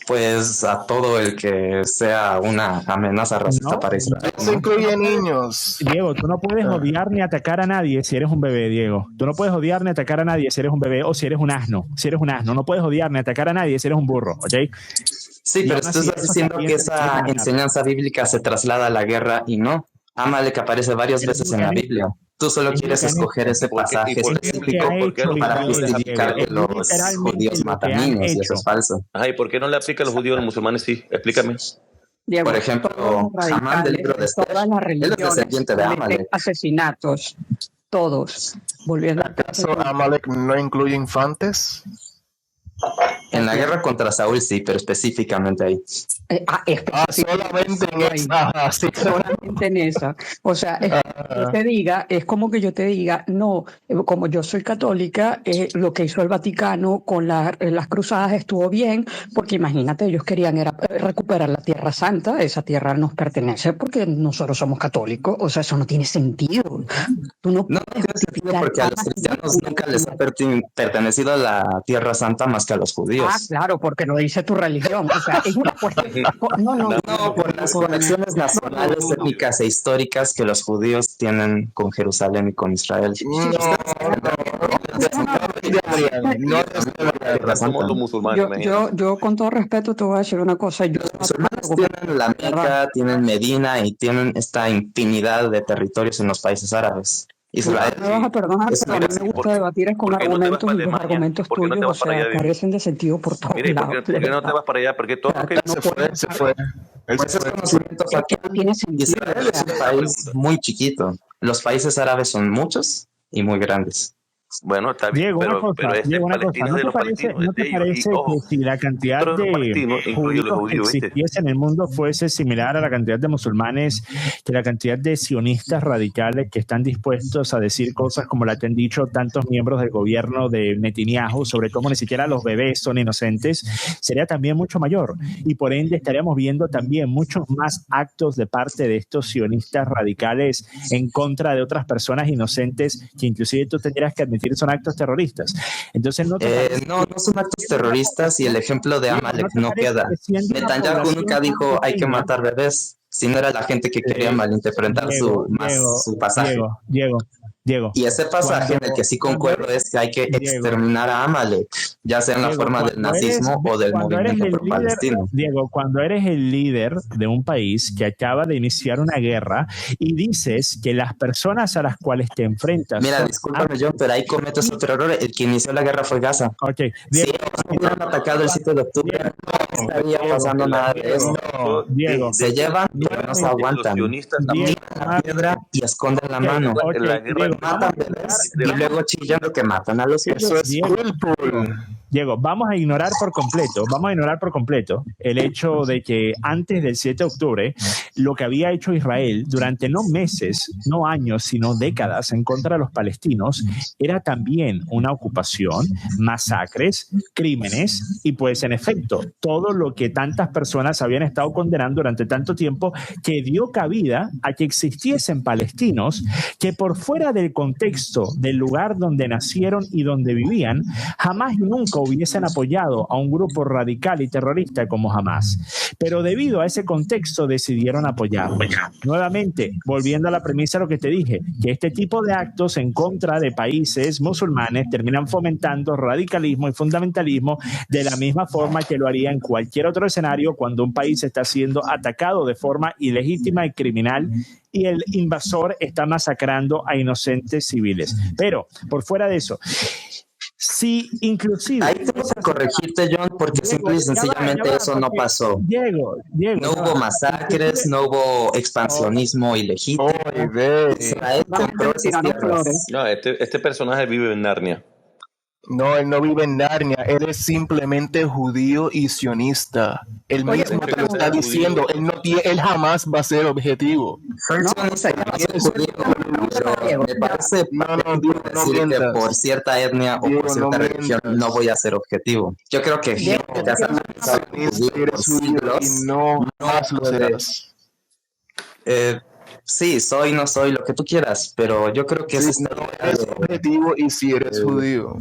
Pues a todo el que sea una amenaza racista para Israel. Eso incluye niños. Diego, tú no puedes odiar ni atacar a nadie si eres un bebé, Diego. Tú no puedes odiar ni atacar a nadie si eres un bebé o si eres un asno. Si eres un asno, no puedes odiar ni atacar a nadie si eres un burro, ¿ok? Sí, pero tú estás diciendo que esa enseñanza bíblica se traslada a la guerra y no. Amalek aparece varias veces en la Biblia. Tú solo quieres escoger ese pasaje específico para justificar que los judíos matan niños y eso es falso. ¿Y por qué no le aplica a los judíos a los musulmanes? Sí, explícame. Diego, por ejemplo, Hamán del libro de Esther, él es descendiente de Amalek. Asesinatos, todos. ¿Acaso Amalek no incluye infantes? En la guerra contra Saúl sí, pero específicamente ahí. Solamente en esa. Solamente en esa. O sea, es como que yo te diga, no, como yo soy católica, lo que hizo el Vaticano con las cruzadas estuvo bien, porque imagínate, ellos querían era recuperar la Tierra Santa, esa tierra nos pertenece porque nosotros somos católicos, o sea, eso no tiene sentido. Tú no tiene sentido porque a los cristianos nunca les ha pertenecido la Tierra Santa más que a los judíos. Claro, porque lo dice tu religión. O sea, es una cuestión. No, por las conexiones nacionales, étnicas e históricas que los judíos tienen con Jerusalén y con Israel. Yo con todo respeto te voy a decir una cosa. Los musulmanes tienen la Meca, tienen Medina y tienen esta infinidad de territorios en los países árabes. Israel. Me vas a perdonar, pero a mí me gusta debatir con argumentos y los argumentos tuyos, o sea, carecen de sentido por todos lados. ¿Por qué no te vas para allá? Porque todo lo que se fue. Israel es un país muy chiquito. Los países árabes son muchos y muy grandes. Bueno, está bien, Diego, pero es de Palestina, de los palestinos. ¿No te parece que si la cantidad de judíos que existiese en el mundo fuese similar a la cantidad de musulmanes, que la cantidad de sionistas radicales que están dispuestos a decir cosas como la que han dicho tantos miembros del gobierno de Netanyahu sobre cómo ni siquiera los bebés son inocentes, sería también mucho mayor? Y por ende estaríamos viendo también muchos más actos de parte de estos sionistas radicales en contra de otras personas inocentes que inclusive tú tendrías que admitir son actos terroristas. Entonces no son actos terroristas y el ejemplo de Amalek no queda. Netanyahu nunca dijo hay que matar bebés, sino era la gente que quería malinterpretar su pasaje. Diego, y ese pasaje en el que sí concuerdo es que hay que exterminar a Amalek, ya sea en la forma del nazismo o del movimiento pro-palestino. Diego, cuando eres el líder de un país que acaba de iniciar una guerra y dices que las personas a las cuales te enfrentas... Mira, discúlpame John, pero ahí cometes otro error. El que inició la guerra fue Gaza. Okay. Si hubieran atacado el 7 de octubre, no estaría pasando nada de eso. Diego, se llevan, pero no se aguantan. Tiran la piedra y esconden la mano. Matan bebés y luego chillando que matan a los bebés. Eso es Diego, vamos a ignorar por completo el hecho de que antes del 7 de octubre lo que había hecho Israel durante no meses, no años, sino décadas en contra de los palestinos era también una ocupación, masacres, crímenes y pues en efecto todo lo que tantas personas habían estado condenando durante tanto tiempo, que dio cabida a que existiesen palestinos que por fuera del contexto del lugar donde nacieron y donde vivían, jamás y nunca hubiesen apoyado a un grupo radical y terrorista como Hamas. Pero debido a ese contexto decidieron apoyarlo. Nuevamente, volviendo a la premisa de lo que te dije, que este tipo de actos en contra de países musulmanes terminan fomentando radicalismo y fundamentalismo de la misma forma que lo haría en cualquier otro escenario cuando un país está siendo atacado de forma ilegítima y criminal y el invasor está masacrando a inocentes civiles. Pero, por fuera de eso, sí, inclusive... Ahí tengo que corregirte, John, porque simple y sencillamente eso no pasó. Diego, no hubo masacres, no hubo expansionismo ilegítimo. Israel compró esas tierras. No, este personaje vive en Narnia. No, él no vive en Narnia, él es simplemente judío y sionista. Él mismo te lo está diciendo, él jamás va a ser objetivo. Me parece decir que por cierta etnia o por cierta religión no voy a ser objetivo. Yo creo que gente que has analizado por siglos no más lo serás. Sí, soy, no soy, lo que tú quieras, pero yo creo que es objetivo y si eres judío.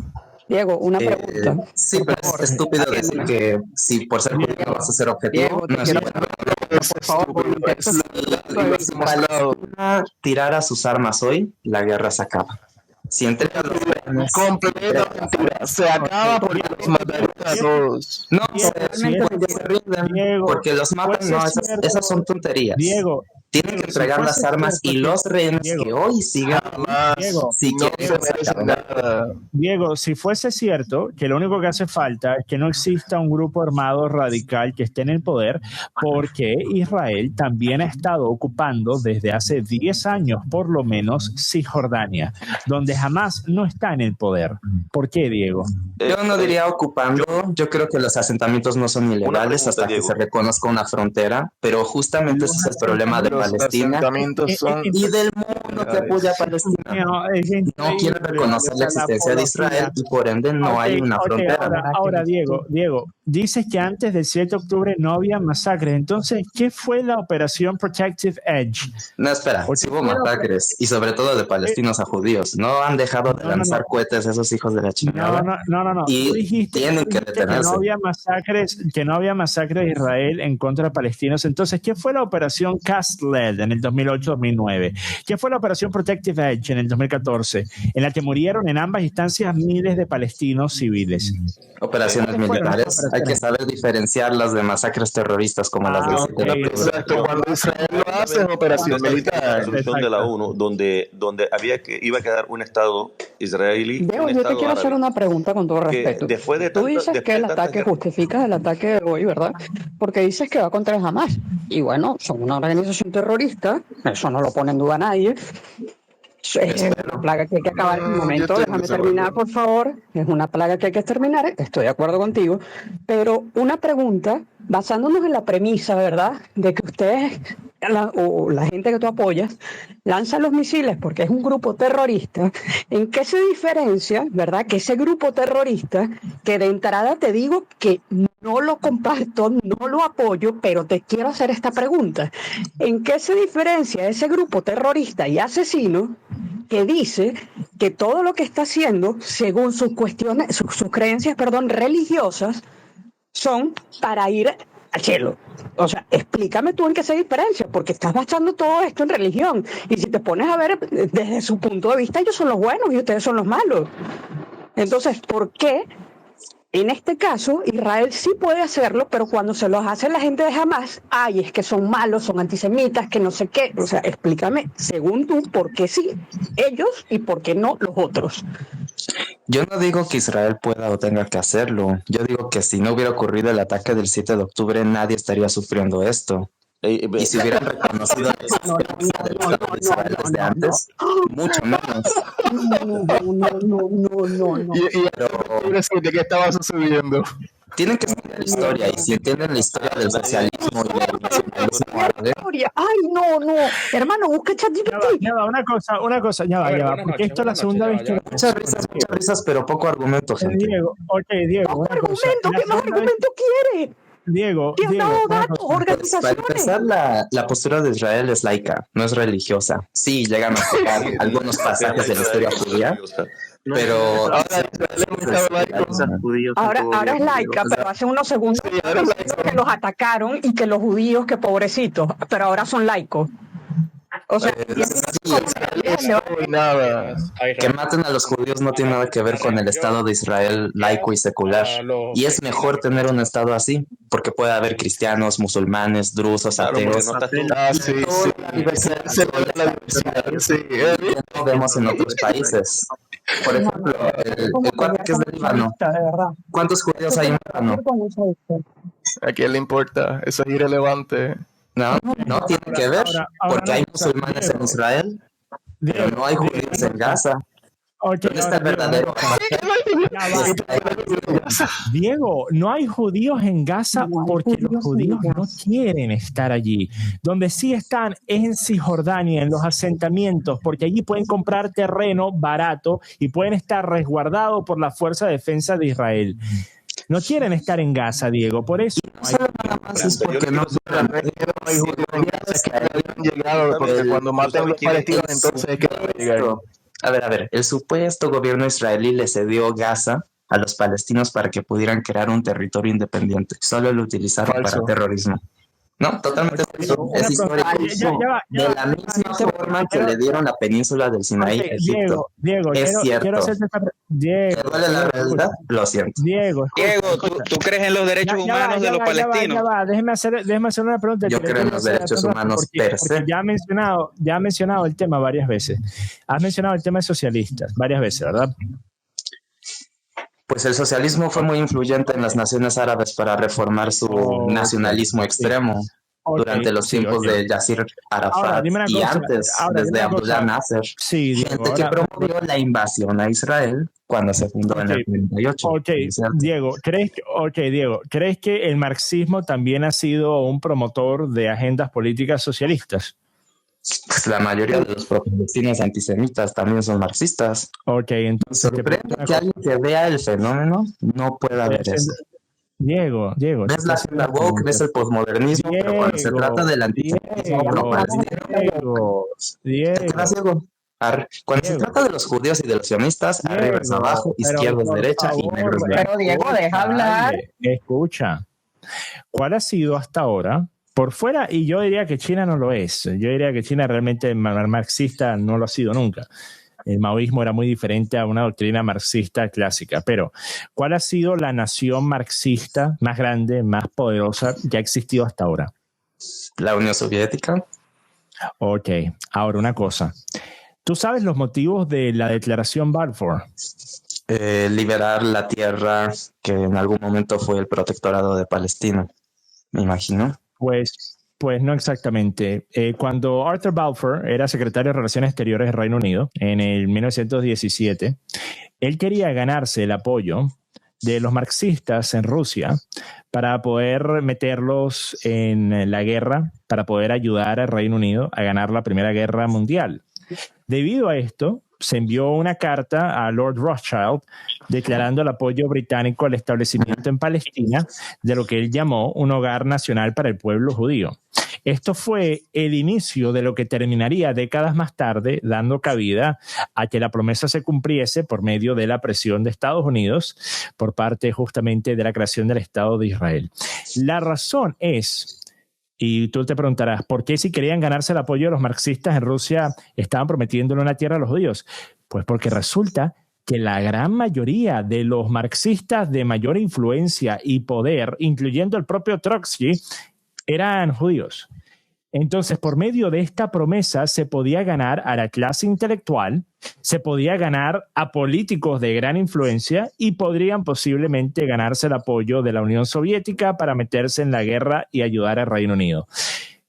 Diego, una pregunta. Sí, pero es estúpido decir que si por ser judío no vas a ser objetivo. Si Palestina tirara sus armas hoy, la guerra se acaba. Si entregan los premios, completa mentira. Se acaba porque los mataron a todos. No, se rinden porque los matan. No, esas son tonterías. Diego, tienen que entregar las armas y los rehenes que hoy sigan. Diego, si fuese cierto que lo único que hace falta es que no exista un grupo armado radical que esté en el poder, porque Israel también ha estado ocupando desde hace 10 años por lo menos Cisjordania, donde jamás no está en el poder. ¿Por qué, Diego? Yo no diría ocupando, yo creo que los asentamientos no son ilegales hasta que se reconozca una frontera, pero justamente ese es el problema de Palestina y del mundo que apoya a Palestina. No quiere reconocer la existencia de Israel y por ende no hay una frontera. Ahora, Diego, dices que antes del 7 de octubre no había masacres. Entonces, ¿qué fue la operación Protective Edge? No, espera, sí hubo masacres y sobre todo de palestinos a judíos. No han dejado de lanzar cohetes esos hijos de la chingada. No. Y dijiste tienen que detenerse. Que no había masacres de Israel en contra de palestinos. Entonces, ¿qué fue la operación Cast Lead en el 2008-2009? ¿Qué fue la operación Operación Protective Edge en el 2014, en la que murieron en ambas instancias miles de palestinos civiles. Operaciones militares, hay que saber diferenciarlas de masacres terroristas como las de Exacto, cuando Israel lo hace es operación militar. La resolución de la ONU, donde iba a quedar un Estado israelí. Diego, yo te quiero hacer una pregunta con todo respeto. Tú dices que el ataque justifica el ataque de hoy, ¿verdad? Porque dices que va contra el Hamas. Y bueno, son una organización terrorista, eso no lo pone en duda nadie. Es una plaga que hay que acabar en un momento. Déjame terminar, por favor. Es una plaga que hay que exterminar. Estoy de acuerdo contigo. Pero una pregunta, basándonos en la premisa, ¿verdad?, de que ustedes, o la gente que tú apoyas, lanzan los misiles porque es un grupo terrorista. ¿En qué se diferencia, verdad, que ese grupo terrorista, que de entrada te digo que no lo comparto, no lo apoyo, pero te quiero hacer esta pregunta? ¿En qué se diferencia ese grupo terrorista y asesino que dice que todo lo que está haciendo, según sus cuestiones, sus creencias, religiosas, son para ir al cielo? O sea, explícame tú en qué se diferencia, porque estás basando todo esto en religión. Y si te pones a ver desde su punto de vista, ellos son los buenos y ustedes son los malos. Entonces, ¿por qué en este caso Israel sí puede hacerlo, pero cuando se los hace la gente de Hamas, ay, es que son malos, son antisemitas, que no sé qué? O sea, explícame, según tú, por qué sí ellos y por qué no los otros. Yo no digo que Israel pueda o tenga que hacerlo. Yo digo que si no hubiera ocurrido el ataque del 7 de octubre, nadie estaría sufriendo esto. Y si hubieran reconocido la existencia del Estado de Israel desde antes, mucho menos. No. ¿Y de qué estaba sucediendo? Tienen que estudiar historia, y si entienden la historia del socialismo y del nacionalismo árabe. Ay, no, hermano, busca ChatGPT. Ya va, una cosa, ya va, porque esto es la segunda vez que... Muchas risas, pero poco argumento, gente. Diego, poco argumento, ¿qué más argumento quiere? Diego, ¿te han dado datos, organizaciones? Para empezar, la postura de Israel es laica, no es religiosa. Sí, llegan a tocar algunos pasajes de la historia judía, pero ahora es laica, pero hace unos segundos que los atacaron y que los judíos, que pobrecitos, pero ahora son laicos. O sea, que maten a los judíos no tiene nada que ver con el Estado de Israel laico y secular. Y es mejor tener un Estado así, porque puede haber cristianos, musulmanes, drusos, ateos. No vemos en otros países. Por ejemplo, el cuarto que es de Líbano. ¿Cuántos judíos hay en Líbano? ¿A quién le importa? Eso es irrelevante. No tiene que ver, porque hay musulmanes en Israel, pero no hay judíos en Gaza. ¿Dónde está el verdadero? Diego, no hay judíos en Gaza porque los judíos no quieren estar allí. Donde sí están es en Cisjordania, en los asentamientos, porque allí pueden comprar terreno barato y pueden estar resguardados por la Fuerza de Defensa de Israel. No quieren estar en Gaza, Diego, por eso. Porque no hay judíos que hayan llegado, porque cuando maten a los palestinos, entonces es que llegaron. A ver, el supuesto gobierno israelí le cedió Gaza a los palestinos para que pudieran crear un territorio independiente. Solo lo utilizaron para terrorismo. No, totalmente es histórico. De la misma forma que le dieron la península del Sinaí a Egipto. Diego, es cierto. Diego, ¿te duele la realidad? Lo siento. Diego, ¿tú crees en los derechos humanos de los palestinos? Déjeme hacer una pregunta. Yo creo en los derechos humanos per se. Ya ha mencionado el tema varias veces. Has mencionado el tema de socialistas varias veces, ¿verdad? Pues el socialismo fue muy influyente en las naciones árabes para reformar su nacionalismo extremo durante los tiempos de Yasser Arafat y antes, desde Abdullah Nasser. Gente que promovió la invasión a Israel cuando se fundó en el 1948. Diego, ¿crees que el marxismo también ha sido un promotor de agendas políticas socialistas? Pues la mayoría de los palestinos antisemitas también son marxistas. Entonces creo que alguien que vea el fenómeno no puede haber eso. Diego. Ves la agenda woke, ves el posmodernismo, pero cuando se trata del antisemitismo, cuando se trata de los judíos y de los sionistas, arriba es abajo, izquierda es derecha y negro es blanco. Pero Diego, deja hablar. Escucha, ¿cuál ha sido hasta ahora? por fuera, y yo diría que China no lo es. Yo diría que China realmente marxista no lo ha sido nunca. El maoísmo era muy diferente a una doctrina marxista clásica. Pero, ¿cuál ha sido la nación marxista más grande, más poderosa que ha existido hasta ahora? La Unión Soviética. Ok, ahora una cosa. ¿Tú sabes los motivos de la declaración Balfour? Liberar la tierra que en algún momento fue el protectorado de Palestina, me imagino. Pues no exactamente. Cuando Arthur Balfour era secretario de Relaciones Exteriores del Reino Unido en el 1917, él quería ganarse el apoyo de los marxistas en Rusia para poder meterlos en la guerra, para poder ayudar al Reino Unido a ganar la Primera Guerra Mundial. Debido a esto, se envió una carta a Lord Rothschild declarando el apoyo británico al establecimiento en Palestina de lo que él llamó un hogar nacional para el pueblo judío. Esto fue el inicio de lo que terminaría décadas más tarde dando cabida a que la promesa se cumpliese por medio de la presión de Estados Unidos por parte justamente de la creación del Estado de Israel. La razón es... Y tú te preguntarás, ¿por qué si querían ganarse el apoyo de los marxistas en Rusia estaban prometiéndole una tierra a los judíos? Pues porque resulta que la gran mayoría de los marxistas de mayor influencia y poder, incluyendo el propio Trotsky, eran judíos. Entonces, por medio de esta promesa se podía ganar a la clase intelectual, se podía ganar a políticos de gran influencia y podrían posiblemente ganarse el apoyo de la Unión Soviética para meterse en la guerra y ayudar al Reino Unido.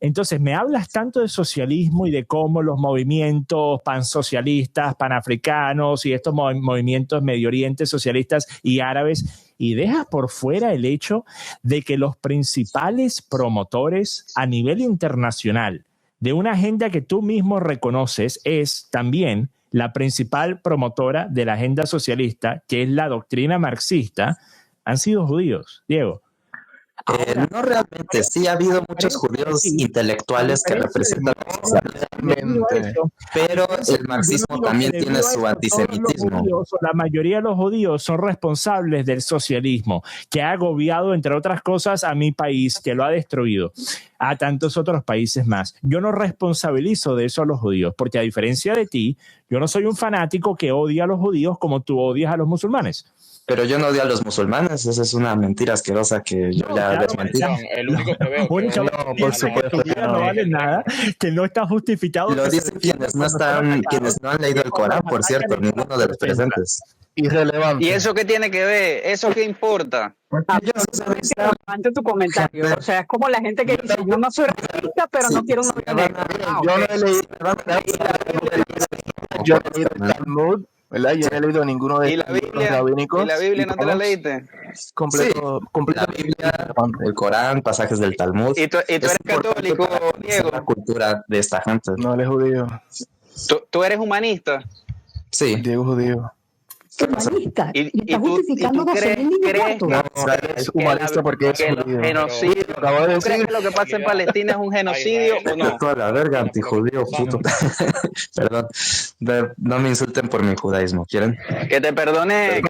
Entonces, me hablas tanto de socialismo y de cómo los movimientos pansocialistas, panafricanos y estos movimientos Medio Oriente socialistas y árabes, y dejas por fuera el hecho de que los principales promotores a nivel internacional de una agenda que tú mismo reconoces es también la principal promotora de la agenda socialista, que es la doctrina marxista, han sido judíos, Diego. No realmente, sí ha habido muchos judíos intelectuales que representan socialmente, pero el marxismo también tiene su antisemitismo. La mayoría de los judíos son responsables del socialismo, que ha agobiado, entre otras cosas, a mi país, que lo ha destruido, a tantos otros países más. Yo no responsabilizo de eso a los judíos, porque a diferencia de ti, yo no soy un fanático que odia a los judíos como tú odias a los musulmanes. Pero yo no odio a los musulmanes, esa es una mentira asquerosa que yo ya desmentí. El único que veo por supuesto que no vale nada, que no está justificado. Lo dicen quienes no han leído el Corán, por cierto, ninguno de los presentes. Irrelevante. ¿Y eso qué tiene que ver? ¿Eso qué importa? Relevante tu comentario. O sea, es como la gente que dice, yo no soy racista, pero no quiero un novio negro. Yo no he leído el Talmud, ¿verdad? Yo no he leído ninguno de los rabínicos. ¿Y la Biblia no te la leíste? Completo. La Biblia, el Corán, pasajes del Talmud. ¿Y tú eres católico, Diego? La cultura de esta gente. No, él es judío. ¿Tú eres humanista? Sí. Diego es judío. Humanista. ¿Y tú crees es humanista porque es judío? Genocidio. ¿Tú crees que lo que pasa en Palestina es un genocidio o no? Toda la verga, antijudío, puto. Perdón, no me insulten por mi judaísmo, ¿quieren? Que te perdone.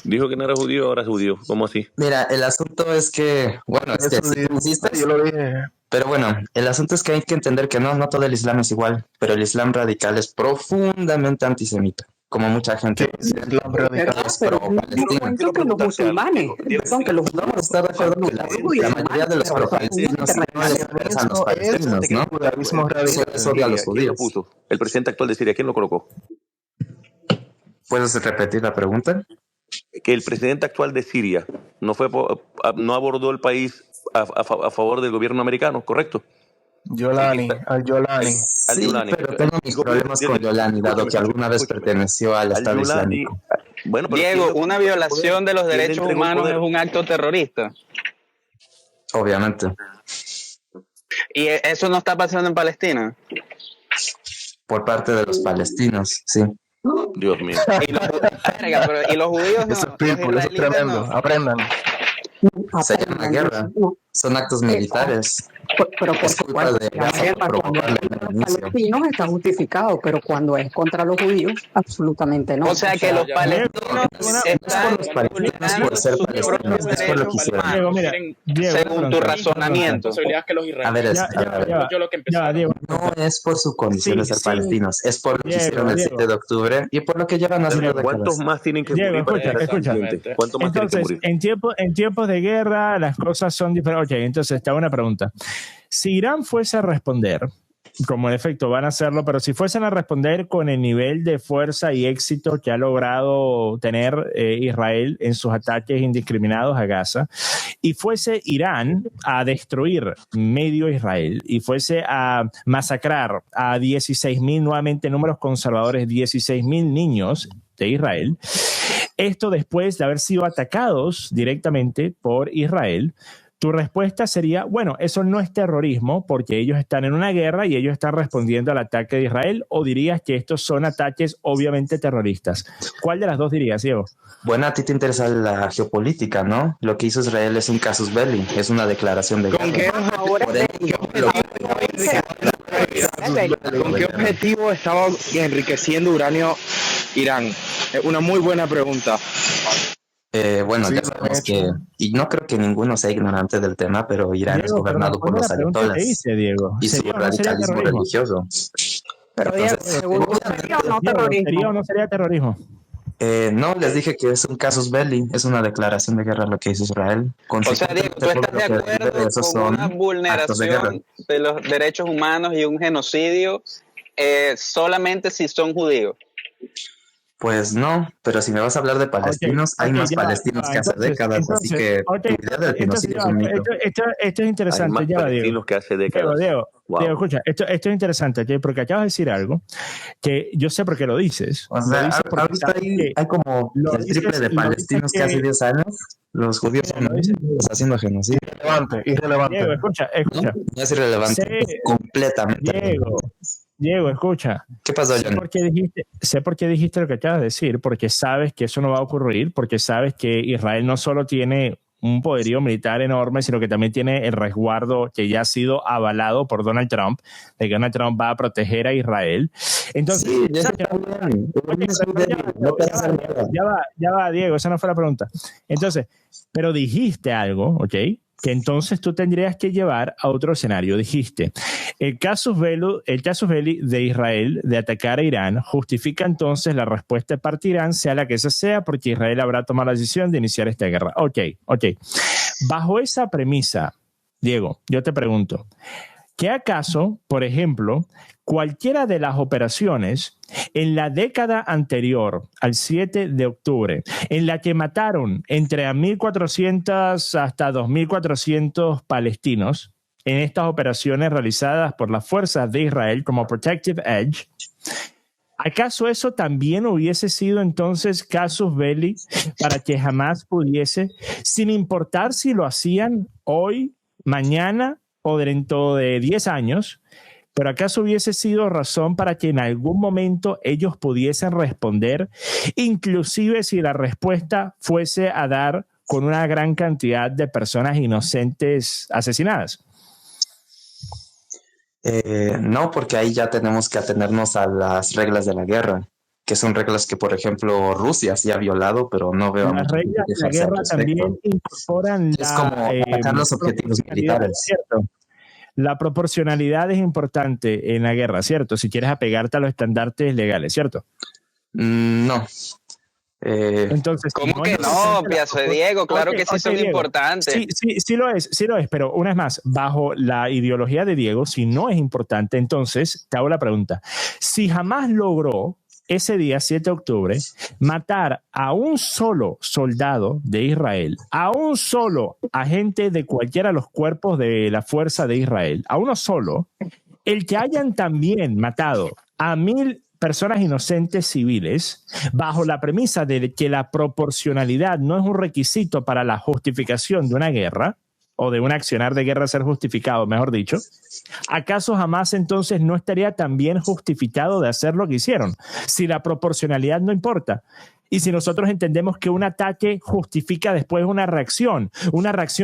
Dijo que no era judío, ahora es judío. ¿Cómo así? Mira, el asunto es que, bueno, es que si insistes, yo lo dije. Pero bueno, el asunto es que hay que entender que no todo el Islam es igual, pero el Islam radical es profundamente antisemita. Como mucha gente pero no cuento que los musulmanes, que los vamos a estar de acuerdo que la mayoría de los pro-palestinos no les interesan los palestinos, ¿no? Eso odia a los judíos. El presidente actual de Siria, ¿quién lo colocó? ¿Puedes repetir la pregunta? Que el presidente actual de Siria no abordó el país a favor del gobierno americano, ¿correcto? Yolani. Sí, pero tengo mis problemas con Yolani, dado que alguna vez perteneció al Estado Islámico. Bueno, Diego, una violación de los derechos humanos es un acto terrorista. Obviamente. ¿Y eso no está pasando en Palestina? Por parte de los palestinos, sí. Dios mío. ¿Y los judíos no? Eso es tremendo, aprendan. Se llama guerra, son actos militares. Pero por supuesto, la guerra contra los palestinos está justificado, pero cuando es contra los judíos, absolutamente no. O sea que los palestinos están por ser palestinos, es por lo que hicieron. Según tu razonamiento. A ver, no es por su condición de ser palestinos, es por lo que hicieron el 7 de octubre y por lo que llevan haciendo. ¿Cuántos más tienen que morir? ¿Cuántos más tienen que morir? En tiempos de guerra las cosas son diferentes. Ok, entonces te hago una pregunta. Si Irán fuese a responder, como en efecto van a hacerlo, pero si fuesen a responder con el nivel de fuerza y éxito que ha logrado tener Israel en sus ataques indiscriminados a Gaza, y fuese Irán a destruir medio Israel y fuese a masacrar a 16,000, nuevamente números conservadores, 16,000 niños de Israel, esto después de haber sido atacados directamente por Israel, tu respuesta sería, bueno, eso no es terrorismo porque ellos están en una guerra y ellos están respondiendo al ataque de Israel, o dirías que estos son ataques obviamente terroristas. ¿Cuál de las dos dirías, Diego? Bueno, a ti te interesa la geopolítica, ¿no? Lo que hizo Israel es un casus belli, es una declaración de guerra. ¿Con qué objetivo estaba enriqueciendo uranio Irán? Es una muy buena pregunta. Bueno, ya sabemos que, y no creo que ninguno sea ignorante del tema, pero Irán es gobernado por los ayatolás y su radicalismo religioso. Pero Diego, ¿sería o no terrorismo? ¿Sería o no sería terrorismo? No, les dije que es un casus belli, es una declaración de guerra lo que hizo Israel. O sea, Diego, ¿tú estás de acuerdo con una vulneración de los derechos humanos y un genocidio solamente si son judíos? Pues no, pero si me vas a hablar de palestinos, hay más palestinos que hace décadas, así que tu idea del genocidio es un mito. Esto es interesante. Hay más palestinos que hace décadas. Diego, escucha, esto es interesante, ¿okay? Porque acabas de decir algo que yo sé por qué lo dices. O sea, ahorita hay como el triple de palestinos que hace 10 años. Los judíos son haciendo genocidio. Irrelevante. Diego, escucha. No es irrelevante, completamente. Diego, escucha. ¿Qué pasó, Johnny? Sé por qué dijiste lo que acabas de decir, porque sabes que eso no va a ocurrir, porque sabes que Israel no solo tiene un poderío militar enorme, sino que también tiene el resguardo que ya ha sido avalado por Donald Trump, de que Donald Trump va a proteger a Israel. Entonces, sí, ya va, Diego, esa no fue la pregunta. Entonces, pero dijiste algo, ¿ok? Que entonces tú tendrías que llevar a otro escenario. Dijiste, el casus belli de Israel de atacar a Irán justifica entonces la respuesta de parte de Irán, sea la que sea, porque Israel habrá tomado la decisión de iniciar esta guerra. Ok. Bajo esa premisa, Diego, yo te pregunto, ¿qué acaso, por ejemplo, cualquiera de las operaciones en la década anterior al 7 de octubre, en la que mataron entre 1.400 hasta 2.400 palestinos, en estas operaciones realizadas por las fuerzas de Israel como Protective Edge, ¿acaso eso también hubiese sido entonces casus belli para que jamás pudiese, sin importar si lo hacían hoy, mañana o dentro de 10 años, pero acaso hubiese sido razón para que en algún momento ellos pudiesen responder, inclusive si la respuesta fuese a dar con una gran cantidad de personas inocentes asesinadas? No, porque ahí ya tenemos que atenernos a las reglas de la guerra, que son reglas que, por ejemplo, Rusia sí ha violado, pero no veo... Las reglas de la guerra también incorporan es como atacar los objetivos militares. ¿Cierto? La proporcionalidad es importante en la guerra, ¿cierto? Si quieres apegarte a los estandartes legales, ¿cierto? No. Entonces, ¿cómo que no, Piazo de Diego? Claro que sí son importantes. Sí lo es, pero una vez más, bajo la ideología de Diego, si no es importante, entonces te hago la pregunta. Si jamás logró ese día, 7 de octubre, matar a un solo soldado de Israel, a un solo agente de cualquiera de los cuerpos de la fuerza de Israel, a uno solo, el que hayan también matado a 1,000 personas inocentes civiles, bajo la premisa de que la proporcionalidad no es un requisito para la justificación de una guerra, o de un accionar de guerra ser justificado, mejor dicho, ¿acaso jamás entonces no estaría también justificado de hacer lo que hicieron? Si la proporcionalidad no importa. Y si nosotros entendemos que un ataque justifica después una reacción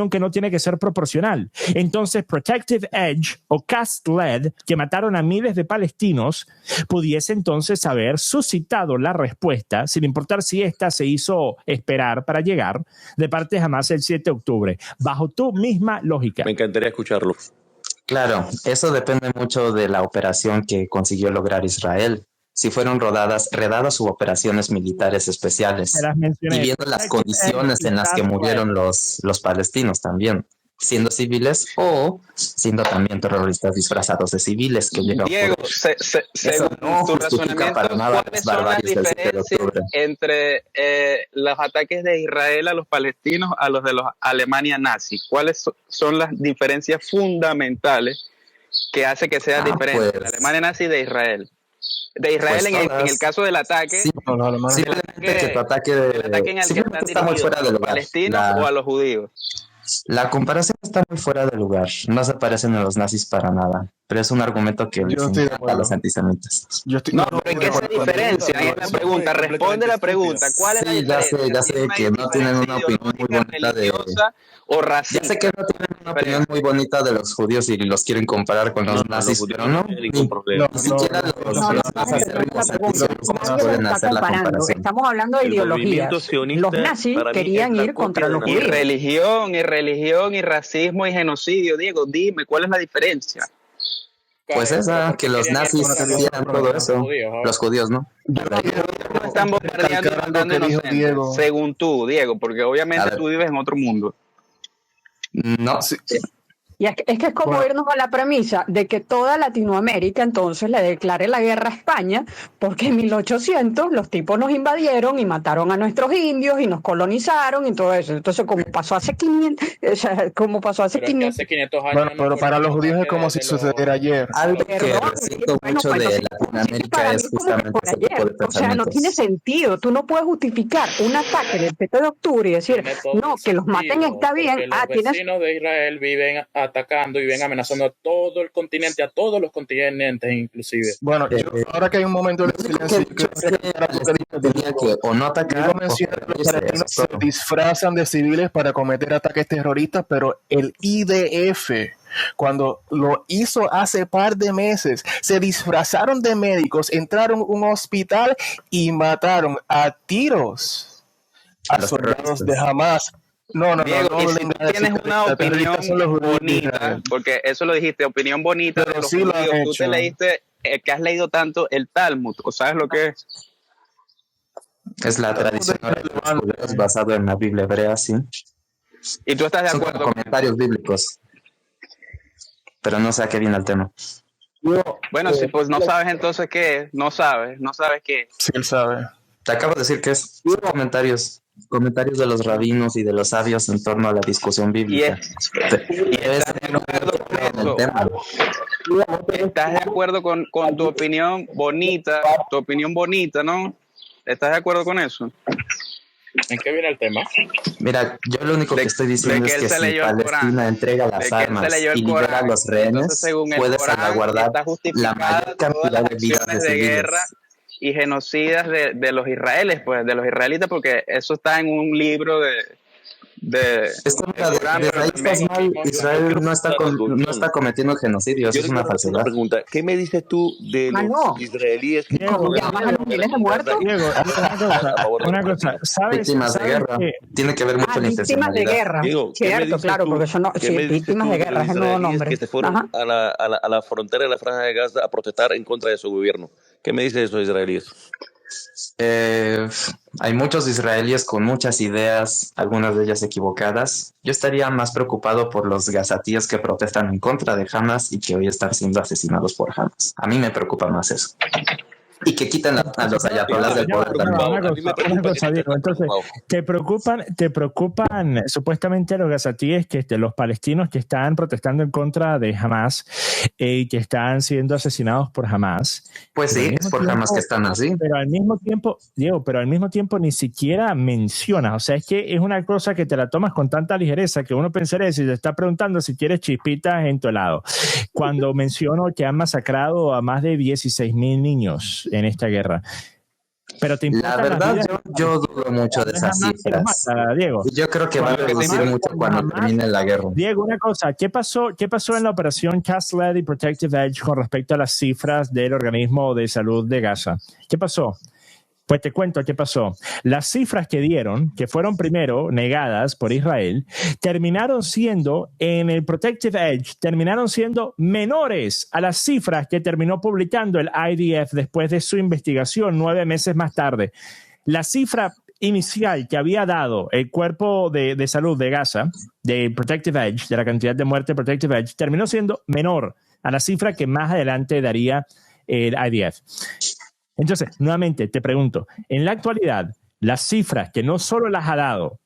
que no tiene que ser proporcional. Entonces, Protective Edge o Cast Lead, que mataron a miles de palestinos, pudiese entonces haber suscitado la respuesta, sin importar si esta se hizo esperar para llegar, de parte de Hamas el 7 de octubre, bajo tu misma lógica. Me encantaría escucharlo. Claro, eso depende mucho de la operación que consiguió lograr Israel. Si fueron redadas u operaciones militares especiales, y viendo las condiciones en las que murieron los palestinos también, siendo civiles o siendo también terroristas disfrazados de civiles que llegan. Diego, según no tu justifica para nada ¿cuáles son las diferencias entre los ataques de Israel a los palestinos a los de los Alemania nazi? ¿Cuáles son las diferencias fundamentales que hace que sea diferente la Alemania nazi de Israel? De Israel pues en el caso del ataque, sí, simplemente que tu ataque en el que están dirigidos a los palestinos o a los judíos. La comparación está muy fuera de lugar, no se parecen a los nazis para nada, pero es un argumento que les encanta a los antisemitas. No, pero ¿qué es la diferencia? Ahí es la pregunta, responde la pregunta. ¿Cuál es la diferencia? Ya sé que no tienen una opinión muy bonita de... o racista. Ya sé que no tienen una opinión muy bonita de los judíos y los quieren comparar con los nazis, pero no, ni siquiera los nazis pueden hacer la comparación. Estamos hablando de ideologías. Los nazis querían ir contra los judíos. Y racismo y genocidio. Diego, dime, ¿cuál es la diferencia? Pues esa, que los nazis hacían todo eso, los judíos, ¿no? No están bombardeando y matando inocentes, según tú, Diego, porque obviamente tú vives en otro mundo. No, sí. Y es que es como irnos a la premisa de que toda Latinoamérica entonces le declare la guerra a España, porque en 1800 los tipos nos invadieron y mataron a nuestros indios y nos colonizaron y todo eso. Entonces, como pasó hace 500, hace 500 años. Bueno, pero para los judíos es como si sucediera ayer. Algo que siento mucho de Latinoamérica es justamente ese tipo de pensamientos. O sea, no tiene sentido. Tú no puedes justificar un ataque del 7 de octubre y decir, no, que los maten está bien. Los vecinos de Israel viven atacando y ven amenazando a todo el continente, a todos los continentes inclusive. Bueno, ahora que hay un momento de silencio, que o no atacar, se disfrazan de civiles para cometer ataques terroristas, pero el IDF, cuando lo hizo hace par de meses, se disfrazaron de médicos, entraron a un hospital y mataron a tiros a soldados de Hamas. Diego, y si tú tienes una opinión bonita, porque eso lo dijiste, opinión bonita de los judíos, tú te leíste, que has leído tanto el Talmud, ¿o sabes lo que es? Es la tradición es basado en la Biblia hebrea, sí. ¿Y tú estás de acuerdo? Son comentarios bíblicos, pero no sé a qué viene el tema. Bueno, si pues no sabes entonces qué es, no sabes qué es. Sí, él sabe. Te acabo de decir que es comentarios de los rabinos y de los sabios en torno a la discusión bíblica. ¿Estás de acuerdo con tu opinión bonita, ¿no? ¿Estás de acuerdo con eso? ¿En qué viene el tema? Mira, yo lo único que estoy diciendo es que si Palestina entrega las armas y libera a los rehenes, puede salvaguardar la mayor cantidad de vidas de civiles y genocidas de los israelíes, pues, de los israelitas, porque eso está en un libro Israel no está cometiendo genocidio, eso es una falsedad. Una pregunta, ¿qué me dices tú de los israelíes que llaman a los miles de muertos? Una cosa, ¿sabes? Víctimas de guerra. Tiene que ver mucho la víctimas de guerra. Cierto, claro, porque son víctimas de guerra, es el nuevo nombre. Que se fueron a la frontera de la Franja de Gaza a protestar en contra de su gobierno. ¿Qué me dices de esos israelíes? Hay muchos israelíes con muchas ideas, algunas de ellas equivocadas. Yo estaría más preocupado por los gazatíes que protestan en contra de Hamas y que hoy están siendo asesinados por Hamas. A mí me preocupa más eso. Y que quitan a los ayatolás del poder también. Entonces, ¿te preocupan supuestamente los gazatíes, los palestinos que están protestando en contra de Hamas y que están siendo asesinados por Hamas? Pues sí, es por Hamas que están así. Pero al mismo tiempo, Diego, ni siquiera mencionas, o sea, es que es una cosa que te la tomas con tanta ligereza que uno pensaría si te está preguntando si quieres chispitas en tu helado. Cuando menciono que han masacrado a más de 16,000 niños en esta guerra. Pero te La verdad, yo dudo mucho de esas cifras. Diego. Yo creo que van a reducir mucho cuando termine la guerra. Diego, una cosa, ¿qué pasó en la operación Cast Lead y Protective Edge con respecto a las cifras del organismo de salud de Gaza? ¿Qué pasó? Pues te cuento qué pasó. Las cifras que dieron, que fueron primero negadas por Israel, terminaron siendo, en el Protective Edge, terminaron siendo menores a las cifras que terminó publicando el IDF después de su investigación 9 meses más tarde. La cifra inicial que había dado el cuerpo de salud de Gaza, de Protective Edge, de la cantidad de muerte de Protective Edge, terminó siendo menor a la cifra que más adelante daría el IDF. Entonces, nuevamente te pregunto, en la actualidad, las cifras que no solo las ha dado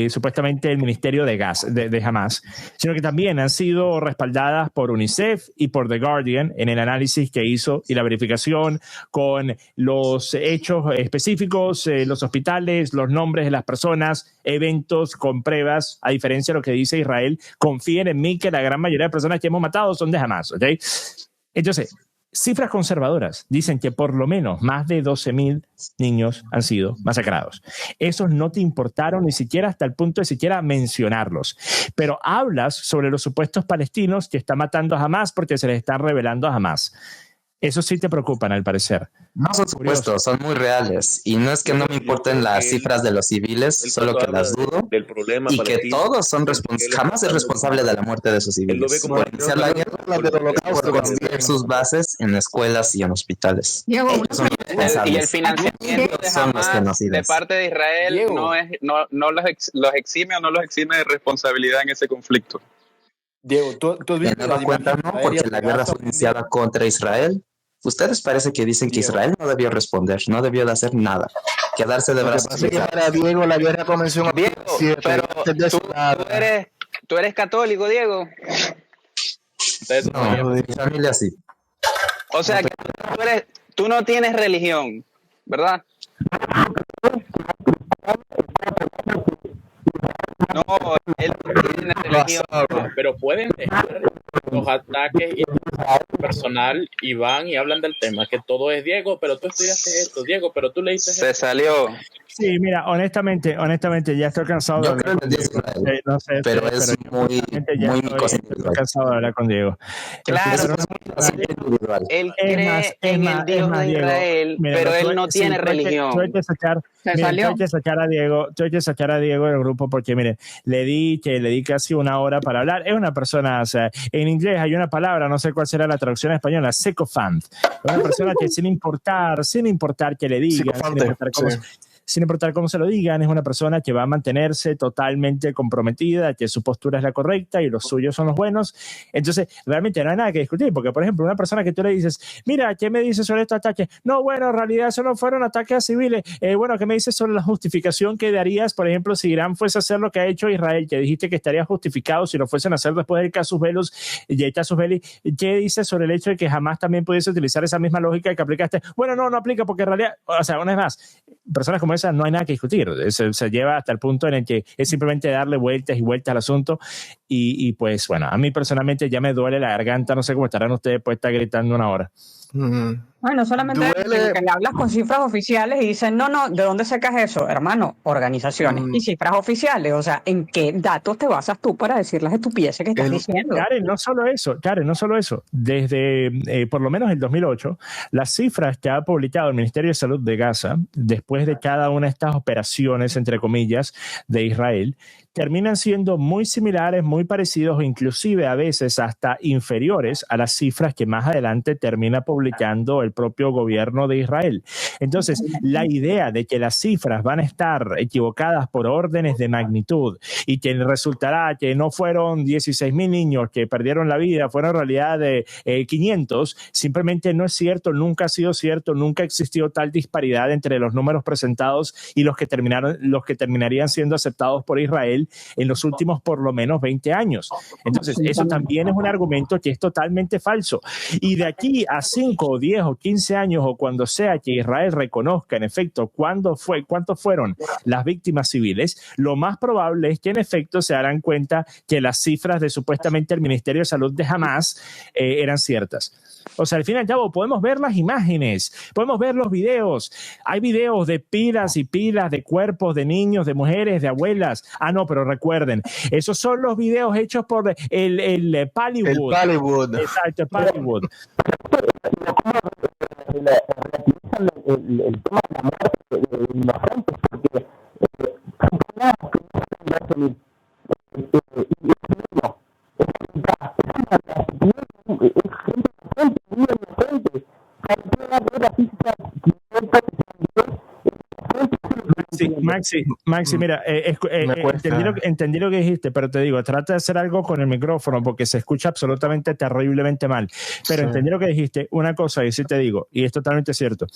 supuestamente el Ministerio de Hamas, sino que también han sido respaldadas por UNICEF y por The Guardian en el análisis que hizo y la verificación con los hechos específicos, los hospitales, los nombres de las personas, eventos con pruebas, a diferencia de lo que dice Israel. Confíen en mí que la gran mayoría de personas que hemos matado son de Hamas, ¿ok? Entonces, cifras conservadoras dicen que por lo menos más de 12,000 niños han sido masacrados. Esos no te importaron ni siquiera hasta el punto de siquiera mencionarlos. Pero hablas sobre los supuestos palestinos que están matando a Hamas porque se les están revelando a Hamas. Eso sí te preocupan, al parecer. No son supuestos, son muy reales. Y no es que no me importen las cifras de los civiles, solo que las dudo. Y que todos son responsables. Jamás es responsable de la muerte de sus civiles. Por iniciar la guerra, por construir sus bases en escuelas y en hospitales. Y el financiamiento de Hamas de parte de Israel no los exime o no los exime de responsabilidad en ese conflicto. Diego, ¿tú has visto las cuenta, no, porque la guerra fue iniciada contra Israel. Ustedes parece que dicen que Israel no debió responder, no debió de hacer nada, quedarse de brazos. Para Diego, la guerra comenzó en Diego, pero tú eres católico, Diego. No, mi familia sí. O sea, que tú no tienes religión, ¿verdad? No, él tiene religión. Pero pueden dejar los ataques personal y van y hablan del tema, que todo es Diego, pero tú estudiaste esto, Diego, pero tú leíste esto. Se salió. Sí, mira, honestamente, ya estoy cansado de hablar con Diego. No sé, pero es muy estoy cansado de hablar con Diego. Claro, él cree en el Dios de Israel, pero él no tiene religión. Tuve que sacar a Diego del grupo porque, mire, le di casi una hora para hablar. Es una persona, o sea, en inglés hay una palabra, no sé cuál será la traducción en español, sycophant. Una persona que sin importar que le digan, sin importar cómo se lo digan, es una persona que va a mantenerse totalmente comprometida, que su postura es la correcta y los suyos son los buenos. Entonces, realmente no hay nada que discutir, porque, por ejemplo, una persona que tú le dices, mira, ¿qué me dices sobre estos ataques? No, bueno, en realidad eso no fueron ataques a civiles. Bueno, ¿qué me dices sobre la justificación que darías, por ejemplo, si Irán fuese a hacer lo que ha hecho Israel, que dijiste que estaría justificado si lo fuesen a hacer después del casus belli? ¿Qué dices sobre el hecho de que jamás también pudiese utilizar esa misma lógica que aplicaste? Bueno, no aplica porque en realidad, o sea, una vez más, personas como esa no hay nada que discutir, se lleva hasta el punto en el que es simplemente darle vueltas y vueltas al asunto y pues bueno, a mí personalmente ya me duele la garganta, no sé cómo estarán ustedes, pues estar gritando una hora. Bueno, solamente que le hablas con cifras oficiales y dicen, no, ¿de dónde sacas eso? Hermano, organizaciones y cifras oficiales, o sea, ¿en qué datos te basas tú para decir las estupideces que estás diciendo? Karen, no solo eso, desde por lo menos el 2008, las cifras que ha publicado el Ministerio de Salud de Gaza, después de cada una de estas operaciones, entre comillas, de Israel, terminan siendo muy similares, muy parecidos, inclusive a veces hasta inferiores a las cifras que más adelante termina publicando el propio gobierno de Israel. Entonces, la idea de que las cifras van a estar equivocadas por órdenes de magnitud y que resultará que no fueron 16,000 niños que perdieron la vida, fueron en realidad de 500, simplemente no es cierto, nunca ha sido cierto, nunca existió tal disparidad entre los números presentados y los que terminarían siendo aceptados por Israel. Israel en los últimos por lo menos 20 años. Entonces, eso también es un argumento que es totalmente falso. Y de aquí a 5 o 10 o 15 años o cuando sea que Israel reconozca en efecto cuántos fueron las víctimas civiles, lo más probable es que en efecto se darán cuenta que las cifras de supuestamente el Ministerio de Salud de Hamas eran ciertas. O sea, al fin y al cabo podemos ver las imágenes, podemos ver los videos. Hay videos de pilas y pilas de cuerpos de niños, de mujeres, de abuelas. No, pero recuerden, esos son los videos hechos por el Pallywood. El Pallywood. Exacto, el Pallywood. El tema de la muerte inocentes, porque Maxi, mira, entendí lo que dijiste, pero te digo, trata de hacer algo con el micrófono porque se escucha absolutamente terriblemente mal. Pero entendí lo que dijiste. Una cosa, y sí te digo, y es totalmente cierto.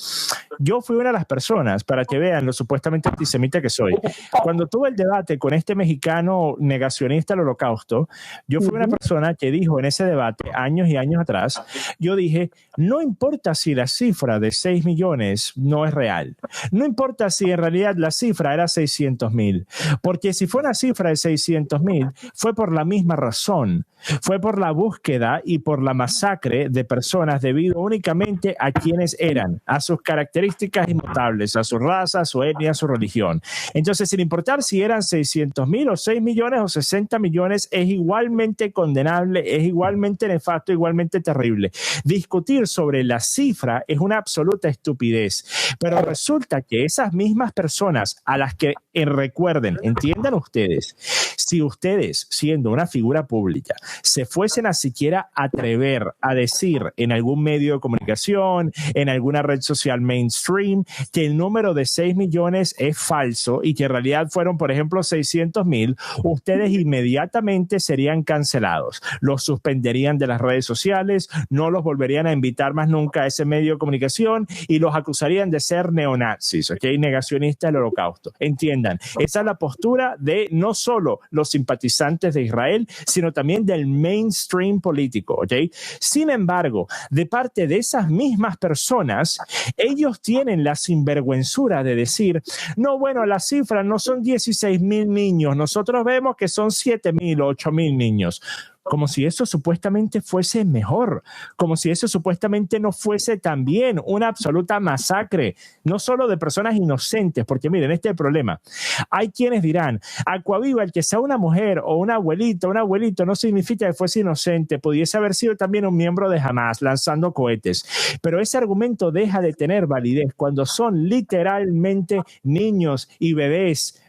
Yo fui una de las personas, para que vean lo supuestamente antisemita que soy. Cuando tuve el debate con este mexicano negacionista del Holocausto, yo fui una persona que dijo en ese debate, años y años atrás, yo dije, no importa si la cifra de 6 millones no es real. No importa si en realidad la cifra era 600,000, porque si fue una cifra de 600,000 fue por la misma razón, fue por la búsqueda y por la masacre de personas debido únicamente a quienes eran, a sus características inmutables, a su raza, a su etnia, a su religión. Entonces, sin importar si eran 600,000 o 6 millones o 60 millones, es igualmente condenable, es igualmente nefasto, igualmente terrible. Discutir sobre la cifra es una absoluta estupidez, pero resulta que esas mismas personas a las que recuerden, entiendan ustedes, si ustedes, siendo una figura pública, se fuesen a siquiera atrever a decir en algún medio de comunicación, en alguna red social mainstream, que el número de 6 millones es falso y que en realidad fueron, por ejemplo, 600,000, ustedes inmediatamente serían cancelados. Los suspenderían de las redes sociales, no los volverían a invitar más nunca a ese medio de comunicación y los acusarían de ser neonazis, ¿ok? Negacionistas del Holocausto. Entiendan, esa es la postura de no solo los simpatizantes de Israel, sino también del mainstream político, ¿ok? Sin embargo, de parte de esas mismas personas, ellos tienen la sinvergüenzura de decir, no, bueno, las cifras no son 16,000 niños, nosotros vemos que son 7,000 o 8,000 niños. Como si eso supuestamente fuese mejor, como si eso supuestamente no fuese también una absoluta masacre, no solo de personas inocentes, porque miren, este es el problema. Hay quienes dirán, Aquaviva, el que sea una mujer o una abuelita, un abuelito, no significa que fuese inocente, pudiese haber sido también un miembro de Hamas lanzando cohetes, pero ese argumento deja de tener validez cuando son literalmente niños y bebés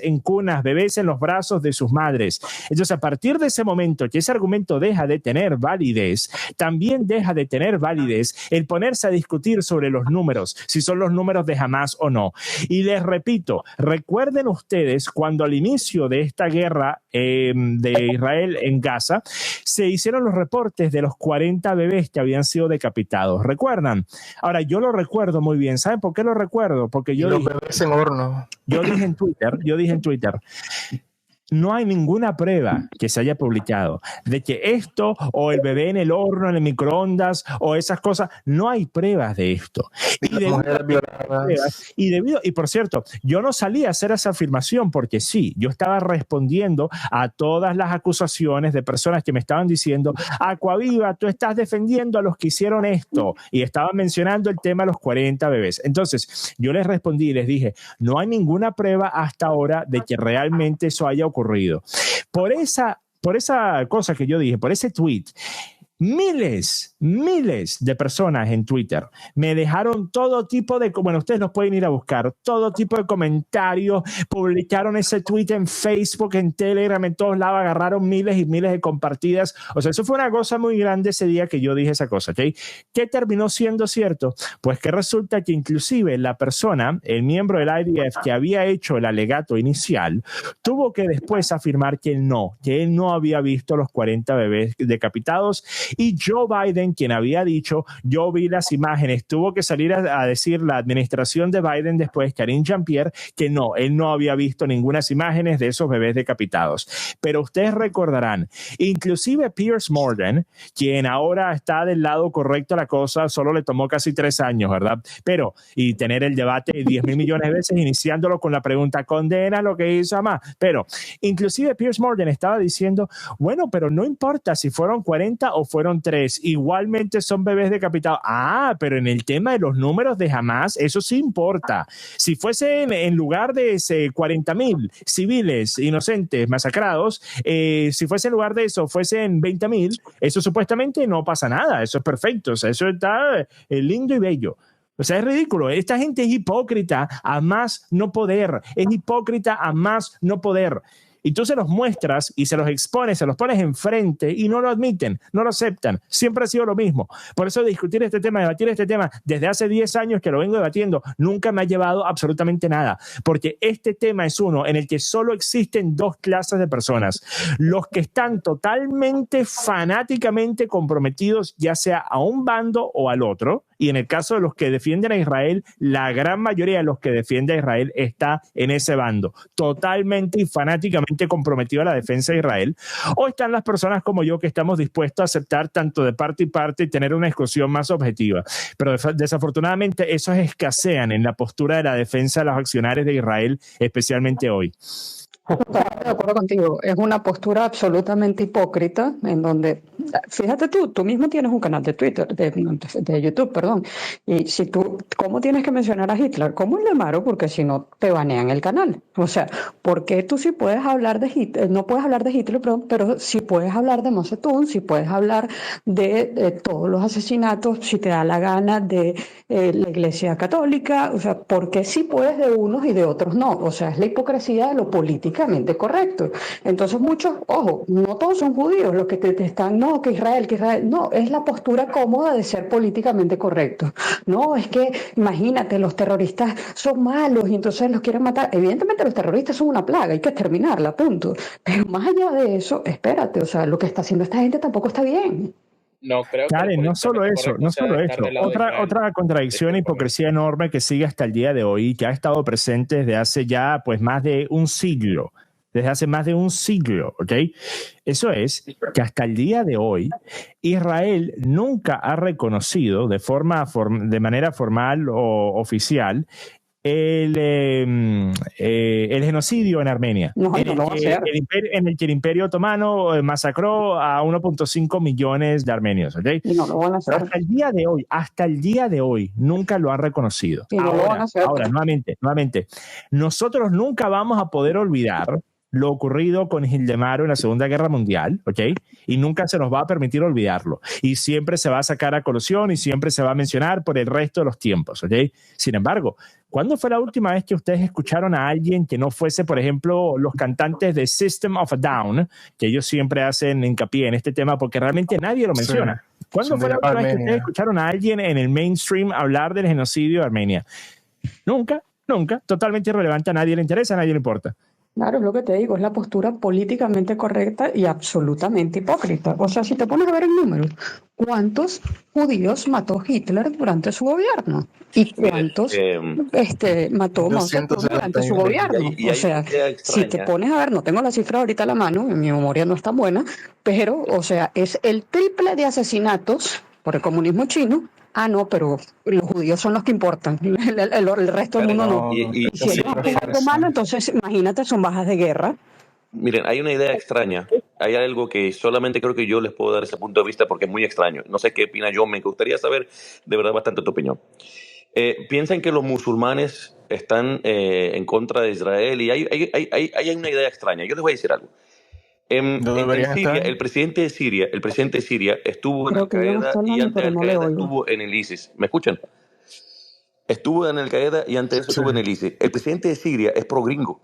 en cunas, bebés en los brazos de sus madres. Entonces, a partir de ese momento que ese argumento deja de tener validez, también deja de tener validez el ponerse a discutir sobre los números, si son los números de Hamas o no. Y les repito, recuerden ustedes cuando al inicio de esta guerra de Israel en Gaza, se hicieron los reportes de los 40 bebés que habían sido decapitados. ¿Recuerdan? Ahora, yo lo recuerdo muy bien. ¿Saben por qué lo recuerdo? Porque yo los bebés en horno. Yo dije en Twitter, no hay ninguna prueba que se haya publicado de que esto o el bebé en el horno, en el microondas o esas cosas, no hay pruebas de esto. Y por cierto, yo no salí a hacer esa afirmación porque sí, yo estaba respondiendo a todas las acusaciones de personas que me estaban diciendo, Aquaviva, tú estás defendiendo a los que hicieron esto, y estaban mencionando el tema de los 40 bebés. Entonces, yo les respondí y les dije, no hay ninguna prueba hasta ahora de que realmente eso haya ocurrido. Por esa cosa que yo dije, por ese tweet, miles de personas en Twitter me dejaron todo tipo de, bueno, ustedes los pueden ir a buscar, todo tipo de comentarios, publicaron ese tweet en Facebook, en Telegram, en todos lados, agarraron miles y miles de compartidas. O sea, eso fue una cosa muy grande ese día que yo dije esa cosa, ¿ok? ¿Qué terminó siendo cierto? Pues que resulta que inclusive la persona, el miembro del IDF que había hecho el alegato inicial, tuvo que después afirmar que él no había visto los 40 bebés decapitados Y Joe Biden, quien había dicho, yo vi las imágenes, tuvo que salir a decir la administración de Biden después, Karine Jean-Pierre, que no, él no había visto ninguna imágenes de esos bebés decapitados. Pero ustedes recordarán, inclusive Piers Morgan, quien ahora está del lado correcto de la cosa, solo le tomó casi 3 años, ¿verdad? Pero, y tener el debate 10,000 millones de veces, iniciándolo con la pregunta, ¿condena lo que hizo Hamas? Pero, inclusive Piers Morgan estaba diciendo, bueno, pero no importa si fueron 40 o fueron 3, igualmente son bebés decapitados. Ah, pero en el tema de los números de Hamas, eso sí importa. Si fuesen en lugar de 40,000 civiles inocentes masacrados, si fuese en lugar de eso, fuesen 20,000, eso supuestamente no pasa nada, eso es perfecto, o sea, eso está lindo y bello. O sea, es ridículo. Esta gente es hipócrita a más no poder. Es hipócrita a más no poder. Y tú se los muestras y se los expones, se los pones enfrente y no lo admiten, no lo aceptan. Siempre ha sido lo mismo. Por eso debatir este tema, desde hace 10 años que lo vengo debatiendo, nunca me ha llevado absolutamente nada. Porque este tema es uno en el que solo existen 2 clases de personas. Los que están totalmente, fanáticamente comprometidos, ya sea a un bando o al otro. Y en el caso de los que defienden a Israel, la gran mayoría de los que defienden a Israel está en ese bando, totalmente y fanáticamente comprometido a la defensa de Israel. O están las personas como yo que estamos dispuestos a aceptar tanto de parte y parte y tener una discusión más objetiva. Pero desafortunadamente esos escasean en la postura de la defensa de los accionarios de Israel, especialmente hoy. Totalmente de acuerdo contigo. Es una postura absolutamente hipócrita en donde, fíjate tú mismo tienes un canal de Twitter, de YouTube, perdón, y si tú, ¿cómo tienes que mencionar a Hitler? ¿Cómo el de Maro? Porque si no te banean el canal. O sea, ¿por qué tú sí puedes hablar de Hitler, no puedes hablar de Hitler, perdón, pero sí puedes hablar de Mao Zedong, sí puedes hablar de todos los asesinatos, si te da la gana de la Iglesia Católica? O sea, ¿por qué sí puedes de unos y de otros no? O sea, es la hipocresía de lo político correcto. Entonces muchos, ojo, no todos son judíos los que te están, no, que Israel, no, es la postura cómoda de ser políticamente correcto. No, es que imagínate, los terroristas son malos y entonces los quieren matar. Evidentemente los terroristas son una plaga, hay que exterminarla, punto. Pero más allá de eso, espérate, o sea, lo que está haciendo esta gente tampoco está bien. No creo Karen, no solo eso. Otra contradicción e hipocresía enorme que sigue hasta el día de hoy, que ha estado presente desde hace ya pues más de un siglo, ¿ok? Eso es que hasta el día de hoy Israel nunca ha reconocido de manera formal o oficial el genocidio en Armenia, en el que el Imperio Otomano masacró a 1.5 millones de armenios, ¿okay? Y no lo van a hacer. Hasta el día de hoy, nunca lo han reconocido. Y no lo van a hacer. Ahora, nuevamente, nosotros nunca vamos a poder olvidar lo ocurrido con Hildemaro en la Segunda Guerra Mundial, ¿ok? Y nunca se nos va a permitir olvidarlo. Y siempre se va a sacar a colación y siempre se va a mencionar por el resto de los tiempos, ¿ok? Sin embargo, ¿cuándo fue la última vez que ustedes escucharon a alguien que no fuese, por ejemplo, los cantantes de System of a Down, que ellos siempre hacen hincapié en este tema porque realmente nadie lo menciona? Sí. ¿Cuándo fue la última vez que ustedes escucharon a alguien en el mainstream hablar del genocidio de Armenia? Nunca. Totalmente irrelevante, a nadie le interesa, a nadie le importa. Claro, es lo que te digo, es la postura políticamente correcta y absolutamente hipócrita. O sea, si te pones a ver el número, ¿cuántos judíos mató Hitler durante su gobierno? ¿Y cuántos mató Mao Zedong durante su gobierno? O sea, si te pones a ver, no tengo la cifra ahorita a la mano, mi memoria no está buena, pero, o sea, es el triple de asesinatos por el comunismo chino. Ah, no, pero los judíos son los que importan, el resto del mundo no. Y si ellos han malo, entonces imagínate, son bajas de guerra. Miren, hay una idea extraña, hay algo que solamente creo que yo les puedo dar ese punto de vista porque es muy extraño. No sé qué opina John, me gustaría saber de verdad bastante tu opinión. Piensan que los musulmanes están en contra de Israel y hay una idea extraña. Yo les voy a decir algo. En Siria, el presidente de Siria estuvo en Al-Qaeda y antes de Al-Qaeda estuvo en el ISIS. ¿Me escuchan? Estuvo en Al-Qaeda y antes de eso estuvo en el ISIS. El presidente de Siria es pro-gringo.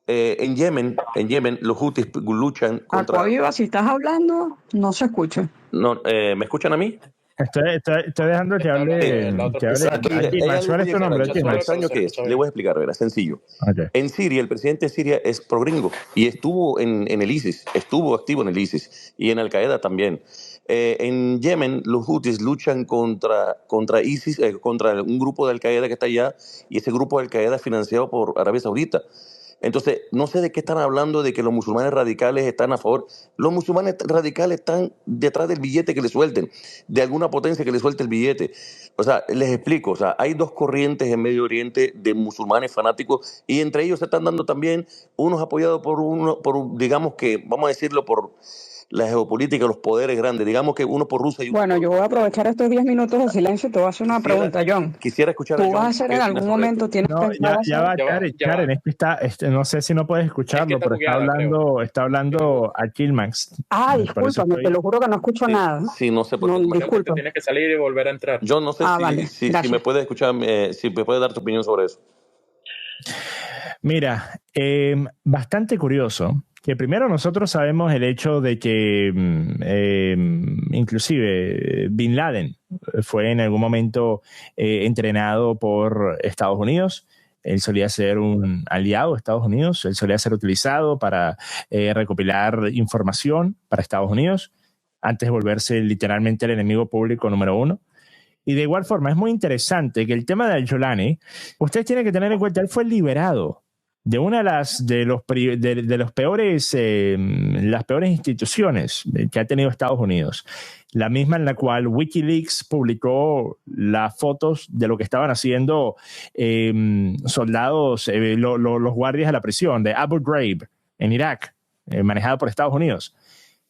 En Yemen, los Houthis luchan contra... Acuaviva, si estás hablando, no se escucha. No, ¿me escuchan a mí? Estoy dejando que hable. ¿Cuál es tu nombre? Le voy a explicar, era sencillo. Okay. En Siria, el presidente de Siria es pro-gringo y estuvo en el ISIS, estuvo activo en el ISIS y en Al-Qaeda también. En Yemen, los Houthis luchan contra ISIS, contra un grupo de Al-Qaeda que está allá, y ese grupo de Al-Qaeda es financiado por Arabia Saudita. Entonces, no sé de qué están hablando, de que los musulmanes radicales están a favor. Los musulmanes radicales están detrás del billete que le suelten, de alguna potencia que le suelte el billete. O sea, les explico, o sea, hay dos corrientes en Medio Oriente de musulmanes fanáticos, y entre ellos se están dando también unos apoyados por digamos que, vamos a decirlo, por la geopolítica, los poderes grandes, digamos que uno por Rusia y uno Bueno, yo voy a aprovechar estos 10 minutos de silencio y te voy a hacer una pregunta, John. Quisiera escuchar ¿Tú vas a hacer en algún momento, tienes pensado ya va, Karen, no sé si no puedes escucharlo, pero está hablando a Killmax. Discúlpame, te lo juro que no escucho nada. Sí, no sé por qué. Disculpa. Tienes que salir y volver a entrar. Yo no sé si me puedes escuchar, si me puedes dar tu opinión sobre eso. Mira, bastante curioso que primero nosotros sabemos el hecho de que inclusive Bin Laden fue en algún momento entrenado por Estados Unidos. Él solía ser un aliado de Estados Unidos, él solía ser utilizado para recopilar información para Estados Unidos antes de volverse literalmente el enemigo público número uno. Y de igual forma es muy interesante que el tema de Al-Jolani, ustedes tienen que tener en cuenta, él fue liberado de una de los peores, las peores instituciones que ha tenido Estados Unidos, la misma en la cual WikiLeaks publicó las fotos de lo que estaban haciendo soldados, los guardias de la prisión de Abu Ghraib en Irak, manejado por Estados Unidos,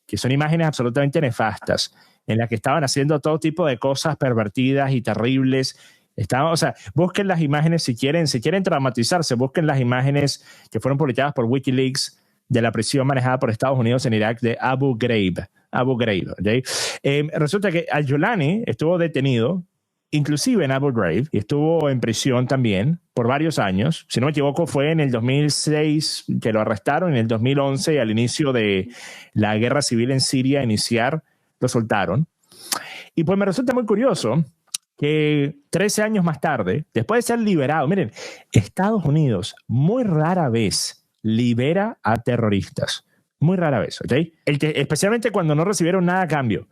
que son imágenes absolutamente nefastas, en las que estaban haciendo todo tipo de cosas pervertidas y terribles. O sea, busquen las imágenes si quieren traumatizarse, busquen las imágenes que fueron publicadas por WikiLeaks de la prisión manejada por Estados Unidos en Irak de Abu Ghraib, ¿okay? Resulta que Al-Jolani estuvo detenido, inclusive en Abu Ghraib, y estuvo en prisión también por varios años. Si no me equivoco, fue en el 2006 que lo arrestaron, en el 2011, al inicio de la guerra civil en Siria, lo soltaron. Y pues me resulta muy curioso que 13 años más tarde, después de ser liberado, miren, Estados Unidos muy rara vez libera a terroristas. Muy rara vez, ¿ok? Especialmente cuando no recibieron nada a cambio.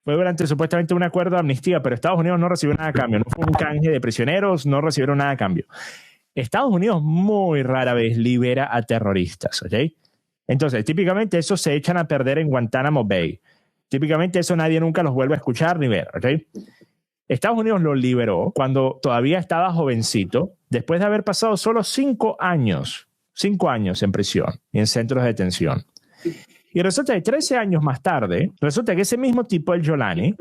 Fue durante supuestamente un acuerdo de amnistía, pero Estados Unidos no recibió nada a cambio. No fue un canje de prisioneros, no recibieron nada a cambio. Estados Unidos muy rara vez libera a terroristas, ¿ok? Entonces, típicamente eso se echan a perder en Guantánamo Bay. Típicamente eso nadie nunca los vuelve a escuchar ni ver, ¿ok? Estados Unidos lo liberó cuando todavía estaba jovencito, después de haber pasado solo 5 años en prisión y en centros de detención. Y resulta que 13 años más tarde, resulta que ese mismo tipo, el Jolani,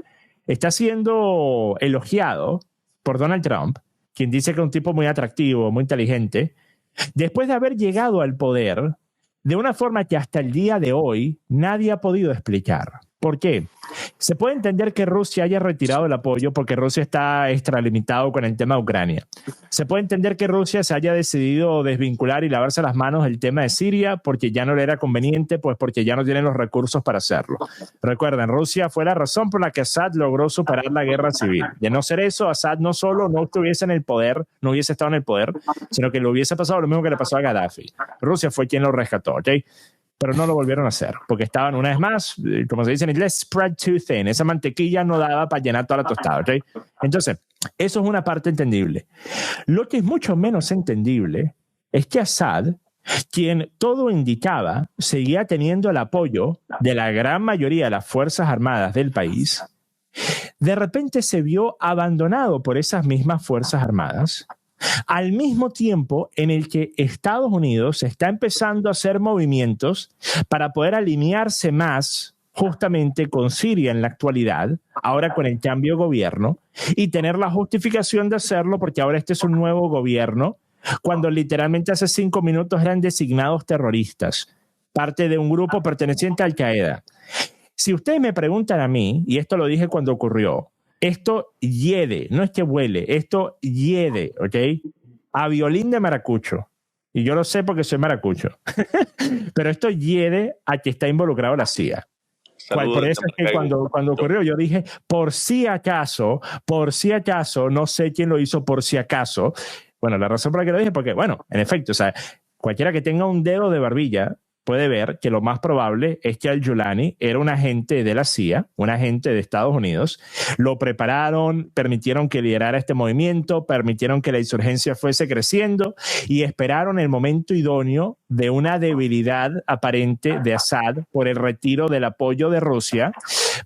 está siendo elogiado por Donald Trump, quien dice que es un tipo muy atractivo, muy inteligente, después de haber llegado al poder de una forma que hasta el día de hoy nadie ha podido explicar. ¿Por qué? Se puede entender que Rusia haya retirado el apoyo porque Rusia está extralimitado con el tema de Ucrania. Se puede entender que Rusia se haya decidido desvincular y lavarse las manos del tema de Siria porque ya no le era conveniente, pues porque ya no tienen los recursos para hacerlo. Recuerden, Rusia fue la razón por la que Assad logró superar la guerra civil. De no ser eso, Assad no solo no estuviese en el poder, no hubiese estado en el poder, sino que le hubiese pasado lo mismo que le pasó a Gaddafi. Rusia fue quien lo rescató, ¿ok? Pero no lo volvieron a hacer, porque estaban una vez más, como se dice en inglés, spread too thin. Esa mantequilla no daba para llenar toda la tostada, ¿ok? Entonces, eso es una parte entendible. Lo que es mucho menos entendible es que Assad, quien todo indicaba, seguía teniendo el apoyo de la gran mayoría de las Fuerzas Armadas del país, de repente se vio abandonado por esas mismas Fuerzas Armadas, al mismo tiempo en el que Estados Unidos está empezando a hacer movimientos para poder alinearse más justamente con Siria en la actualidad, ahora con el cambio de gobierno, y tener la justificación de hacerlo porque ahora este es un nuevo gobierno, cuando literalmente hace 5 minutos eran designados terroristas, parte de un grupo perteneciente a Al-Qaeda. Si ustedes me preguntan a mí, y esto lo dije cuando ocurrió, esto hiede, no es que huele, esto hiede, ¿ok? A violín de maracucho. Y yo lo sé porque soy maracucho. Pero esto hiede a que está involucrado la CIA. Por eso es que cuando ocurrió yo dije, por si acaso, no sé quién lo hizo por si acaso. Bueno, la razón por la que lo dije es porque, bueno, en efecto, o sea, cualquiera que tenga un dedo de barbilla puede ver que lo más probable es que al-Julani era un agente de la CIA, un agente de Estados Unidos. Lo prepararon, permitieron que liderara este movimiento, permitieron que la insurgencia fuese creciendo y esperaron el momento idóneo de una debilidad aparente de Assad por el retiro del apoyo de Rusia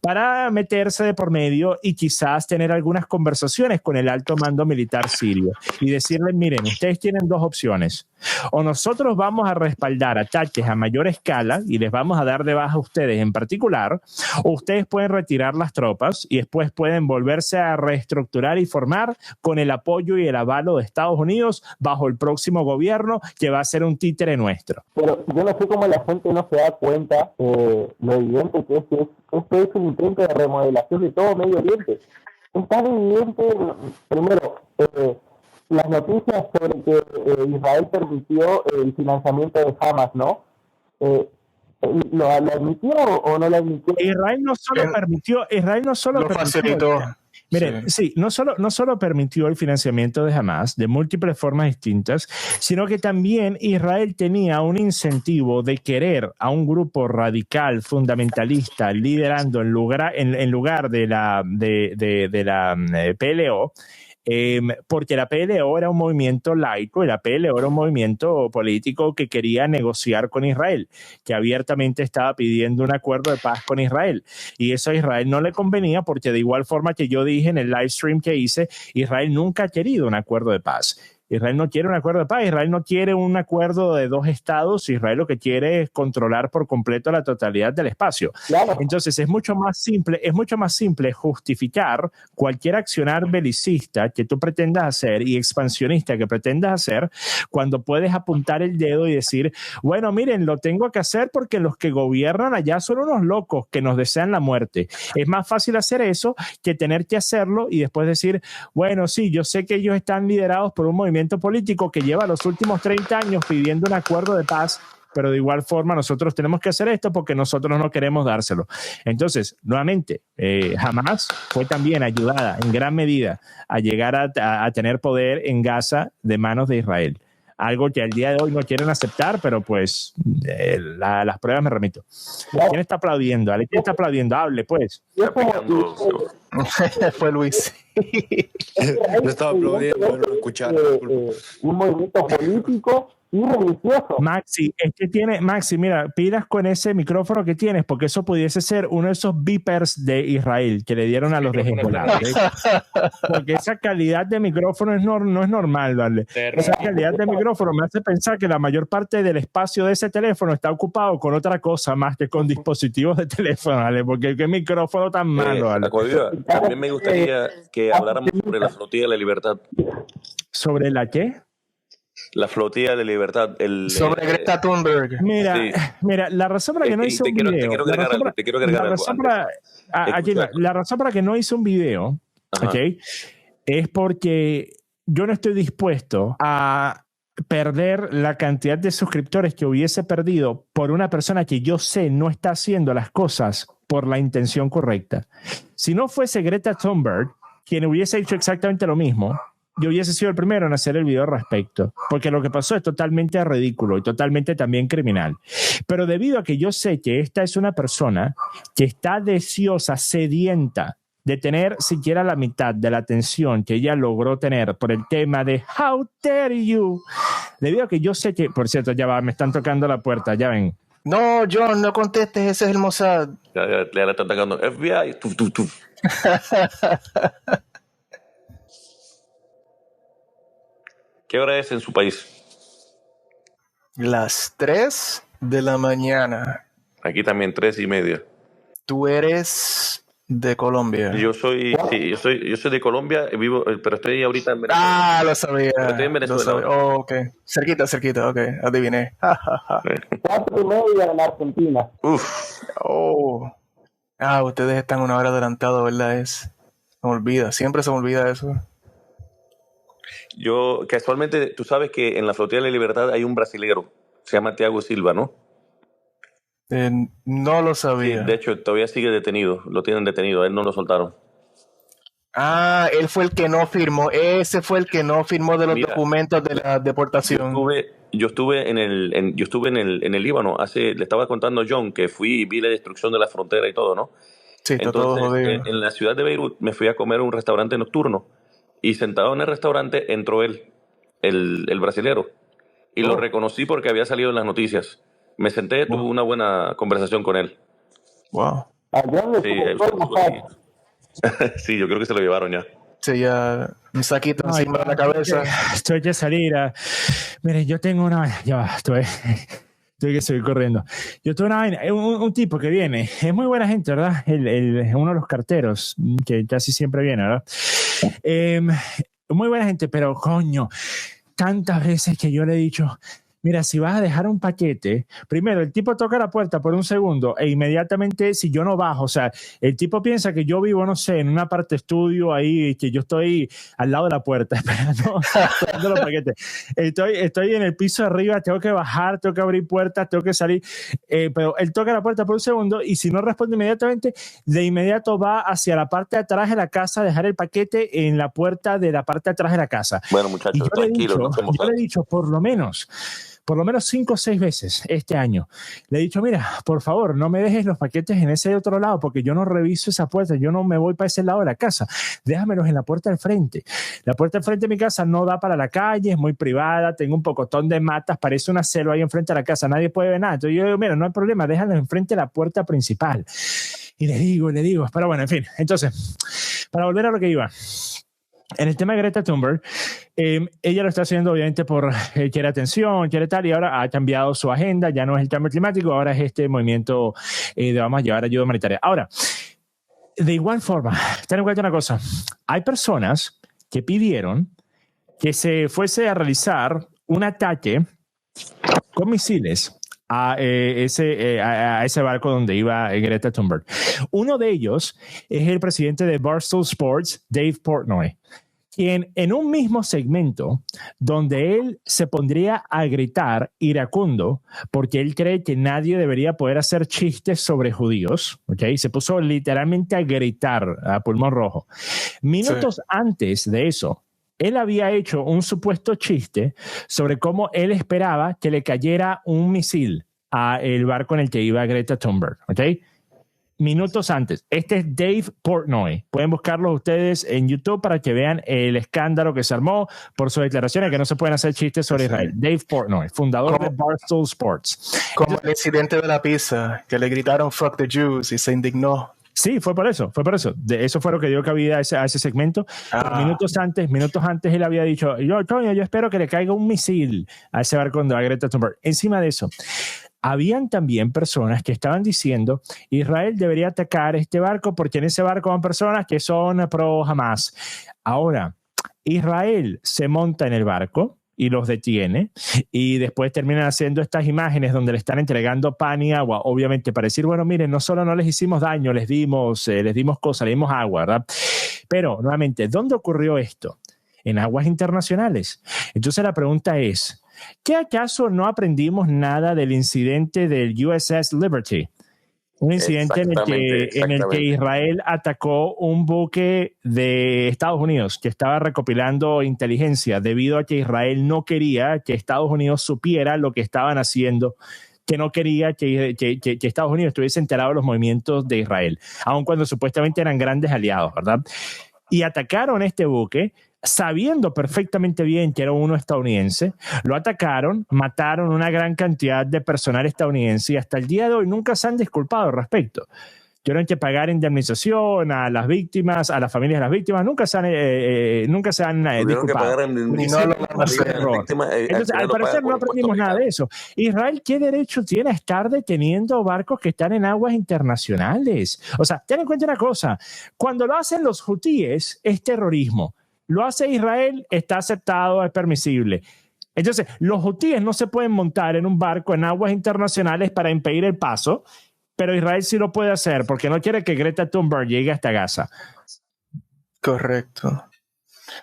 para meterse de por medio y quizás tener algunas conversaciones con el alto mando militar sirio y decirles, miren, ustedes tienen dos opciones. O nosotros vamos a respaldar ataques a mayor escala y les vamos a dar de baja a ustedes en particular, o ustedes pueden retirar las tropas y después pueden volverse a reestructurar y formar con el apoyo y el avalo de Estados Unidos bajo el próximo gobierno que va a ser un títere nuestro. Pero yo no sé cómo la gente no se da cuenta lo evidente que esto es un intento de remodelación de todo Medio Oriente. Es tan evidente, primero, las noticias sobre que Israel permitió el financiamiento de Hamas, ¿no? ¿Lo admitió o no lo admitió? Israel no solo permitió, facilitó. Miren, sí, no solo permitió el financiamiento de Hamas de múltiples formas distintas, sino que también Israel tenía un incentivo de querer a un grupo radical, fundamentalista, liderando en lugar de la PLO, porque la PLO era un movimiento laico y la PLO era un movimiento político que quería negociar con Israel, que abiertamente estaba pidiendo un acuerdo de paz con Israel, y eso a Israel no le convenía porque, de igual forma que yo dije en el live stream que hice, Israel nunca ha querido un acuerdo de paz. Israel no quiere un acuerdo de paz, Israel no quiere un acuerdo de dos estados, Israel lo que quiere es controlar por completo la totalidad del espacio. Claro. Entonces es mucho más simple justificar cualquier accionar belicista que tú pretendas hacer y expansionista que pretendas hacer cuando puedes apuntar el dedo y decir, bueno, miren, lo tengo que hacer porque los que gobiernan allá son unos locos que nos desean la muerte. Es más fácil hacer eso que tener que hacerlo y después decir, bueno, sí, yo sé que ellos están liderados por un movimiento político que lleva los últimos 30 años pidiendo un acuerdo de paz, pero de igual forma nosotros tenemos que hacer esto porque nosotros no queremos dárselo. Entonces, nuevamente, Hamas fue también ayudada en gran medida a llegar a tener poder en Gaza de manos de Israel. Algo que al día de hoy no quieren aceptar, pero pues las pruebas me remito. ¿Quién está aplaudiendo? ¿Quién está aplaudiendo? Hable, pues. Fue Luis. No estaba aplaudiendo, no escuchar. Un movimiento político y religioso. Maxi, mira, pilas con ese micrófono que tienes, porque eso pudiese ser uno de esos beepers de Israel que le dieron a los de Hezbollah. Porque esa calidad de micrófono no es normal, ¿vale? Esa calidad de micrófono me hace pensar que la mayor parte del espacio de ese teléfono está ocupado con otra cosa más que con dispositivos de teléfono, ¿vale? Porque qué micrófono tan malo, ¿vale? También me gustaría que habláramos sobre la flotilla de la libertad. ¿Sobre la qué? La flotilla de libertad. Sobre Greta Thunberg. Mira, la razón para que no hice un video. Te quiero agregar algo. La razón para que no hice un video, ¿okay? Es porque yo no estoy dispuesto a perder la cantidad de suscriptores que hubiese perdido por una persona que yo sé no está haciendo las cosas por la intención correcta. Si no fuese Greta Thunberg quien hubiese hecho exactamente lo mismo, yo hubiese sido el primero en hacer el video al respecto, porque lo que pasó es totalmente ridículo y totalmente también criminal. Pero debido a que yo sé que esta es una persona que está deseosa, sedienta de tener siquiera la mitad de la atención que ella logró tener por el tema de How dare you, debido a que yo sé que, por cierto, ya va, me están tocando la puerta, ya ven. No, John, no contestes, ese es el Mossad. Ya le están atacando. FBI, tú. ¿Qué hora es en su país? Las 3 de la mañana. Aquí también 3:30. Tú eres de Colombia. Yo soy de Colombia, vivo, pero estoy ahorita en Venezuela. Ah, lo sabía. Pero estoy en Venezuela. Oh, ok. Cerquita, ok. Adiviné. 4:30 en Argentina. Uf. Oh. Ustedes están una hora adelantados, ¿verdad? Se me olvida. Siempre se me olvida eso. Yo, casualmente, tú sabes que en la Flotilla de la Libertad hay un brasilero, se llama Thiago Silva, ¿no? No lo sabía. Sí, de hecho, todavía sigue detenido, lo tienen detenido, a él no lo soltaron. Él fue el que no firmó, ese fue el que no firmó de los documentos de la deportación. yo estuve en el Líbano. Le estaba contando a John que fui y vi la destrucción de la frontera y todo, ¿no? Sí, está todo jodido. En la ciudad de Beirut me fui a comer a un restaurante nocturno y sentado en el restaurante entró el brasilero, y lo reconocí porque había salido en las noticias. Me senté, tuve una buena conversación con él. Wow. Sí, yo creo que se lo llevaron ya. Sí, ya un saquito encima de la cabeza. Estoy que salir Mire, yo tengo una... Ya va, estoy que seguir corriendo. Yo tuve un tipo que viene, es muy buena gente, ¿verdad? Uno de los carteros, que casi siempre viene, ¿verdad? Muy buena gente, pero coño, tantas veces que yo le he dicho, mira, si vas a dejar un paquete, primero el tipo toca la puerta por un segundo e inmediatamente si yo no bajo, o sea, el tipo piensa que yo vivo, no sé, en una parte estudio ahí, que yo estoy al lado de la puerta esperando los paquetes. Estoy en el piso de arriba, tengo que bajar, tengo que abrir puertas, tengo que salir, pero él toca la puerta por un segundo y si no responde inmediatamente, de inmediato va hacia la parte de atrás de la casa a dejar el paquete en la puerta de la parte de atrás de la casa. Bueno, muchachos, tranquilos. Yo le he dicho, por lo menos 5 o 6 veces este año. Le he dicho, mira, por favor, no me dejes los paquetes en ese otro lado porque yo no reviso esa puerta, yo no me voy para ese lado de la casa. Déjamelos en la puerta del frente. La puerta del frente de mi casa no da para la calle, es muy privada, tengo un pocotón de matas, parece una selva ahí enfrente de la casa, nadie puede ver nada. Entonces yo digo, mira, no hay problema, déjalos enfrente de la puerta principal. Y le digo, pero bueno, en fin. Entonces, para volver a lo que iba. En el tema de Greta Thunberg, ella lo está haciendo obviamente por quiere atención, quiere tal, y ahora ha cambiado su agenda, ya no es el cambio climático, ahora es este movimiento de vamos a llevar ayuda humanitaria. Ahora, de igual forma, ten en cuenta una cosa, hay personas que pidieron que se fuese a realizar un ataque con misiles a ese barco donde iba Greta Thunberg. Uno de ellos es el presidente de Barstool Sports, Dave Portnoy, quien en un mismo segmento donde él se pondría a gritar iracundo porque él cree que nadie debería poder hacer chistes sobre judíos, ¿okay? Se puso literalmente a gritar a pulmón rojo. Minutos antes de eso, él había hecho un supuesto chiste sobre cómo él esperaba que le cayera un misil al barco en el que iba Greta Thunberg, ¿ok? Minutos antes. Este es Dave Portnoy. Pueden buscarlo ustedes en YouTube para que vean el escándalo que se armó por sus declaraciones que no se pueden hacer chistes sobre Israel. Dave Portnoy, fundador de Barstool Sports. Como el incidente de la pizza, que le gritaron "fuck the Jews" y se indignó. Sí, fue por eso. Eso fue lo que dio cabida a ese segmento. Pero minutos antes él había dicho, yo espero que le caiga un misil a ese barco donde va Greta Thunberg. Encima de eso, habían también personas que estaban diciendo Israel debería atacar este barco porque en ese barco van personas que son pro Hamas. Ahora, Israel se monta en el barco y los detiene y después terminan haciendo estas imágenes donde le están entregando pan y agua, obviamente para decir, bueno, miren, no solo no les hicimos daño, les dimos cosas, les dimos agua, ¿verdad? Pero, nuevamente, ¿dónde ocurrió esto? En aguas internacionales. Entonces la pregunta es, ¿qué acaso no aprendimos nada del incidente del USS Liberty? Un incidente en el que Israel atacó un buque de Estados Unidos que estaba recopilando inteligencia debido a que Israel no quería que Estados Unidos supiera lo que estaban haciendo, que no quería que Estados Unidos estuviese enterado de los movimientos de Israel, aun cuando supuestamente eran grandes aliados, ¿verdad? Y atacaron este buque sabiendo perfectamente bien que era uno estadounidense, lo atacaron, mataron una gran cantidad de personal estadounidense y hasta el día de hoy nunca se han disculpado al respecto. Tuvieron que pagar indemnización a las víctimas, a las familias de las víctimas, nunca se han disculpado. Entonces, al parecer no aprendimos nada de eso. Israel, ¿qué derecho tiene a estar deteniendo barcos que están en aguas internacionales? O sea, ten en cuenta una cosa, cuando lo hacen los hutíes es terrorismo. Lo hace Israel, está aceptado, es permisible. Entonces, los hutíes no se pueden montar en un barco en aguas internacionales para impedir el paso, pero Israel sí lo puede hacer porque no quiere que Greta Thunberg llegue hasta Gaza. Correcto.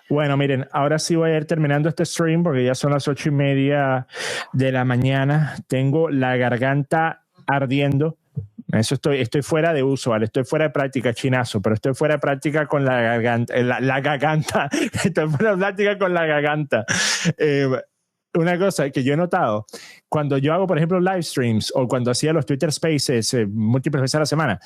Bueno, miren, ahora sí voy a ir terminando este stream porque ya son las 8:30 de la mañana. Tengo la garganta ardiendo. Eso estoy fuera de uso, ¿vale? Estoy fuera de práctica, chinazo, pero estoy fuera de práctica con la garganta. Estoy fuera de práctica con la garganta. una cosa que yo he notado, cuando yo hago, por ejemplo, live streams o cuando hacía los Twitter Spaces múltiples veces a la semana,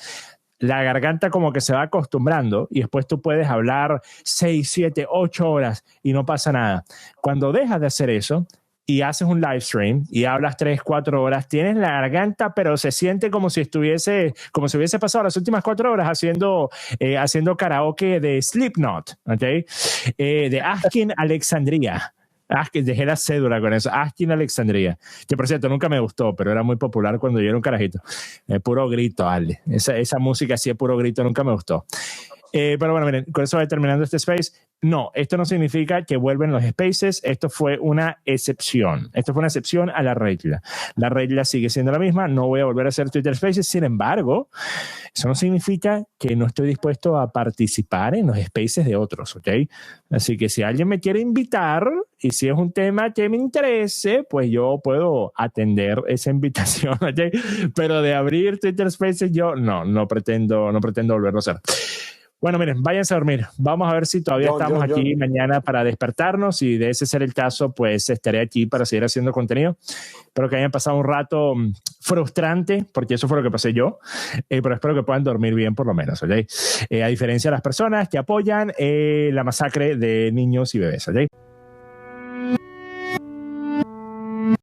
la garganta como que se va acostumbrando y después tú puedes hablar 6, 7, 8 horas y no pasa nada. Cuando dejas de hacer eso y haces un live stream y hablas 3, 4 horas, tienes la garganta, pero se siente como si hubiese pasado las últimas 4 horas haciendo karaoke de Slipknot, ¿okay? De Askin Alexandria. Dejé la cédula con eso. Askin Alexandria, que por cierto nunca me gustó, pero era muy popular cuando yo era un carajito. Puro grito, Ale. Esa música así de puro grito nunca me gustó. Pero bueno, miren, con eso voy terminando este space. No, esto no significa que vuelven los spaces. Esto fue una excepción. Esto fue una excepción a la regla. La regla sigue siendo la misma. No voy a volver a hacer Twitter Spaces. Sin embargo, eso no significa que no estoy dispuesto a participar en los spaces de otros, ¿ok? Así que si alguien me quiere invitar y si es un tema que me interese, pues yo puedo atender esa invitación, ¿ok? Pero de abrir Twitter Spaces yo no pretendo volverlo a hacer. Bueno, miren, váyanse a dormir. Vamos a ver si todavía estamos aquí mañana para despertarnos y de ese ser el caso, pues estaré aquí para seguir haciendo contenido. Espero que hayan pasado un rato frustrante, porque eso fue lo que pasé yo, pero espero que puedan dormir bien por lo menos, ¿ok? A diferencia de las personas que apoyan la masacre de niños y bebés, ¿ok?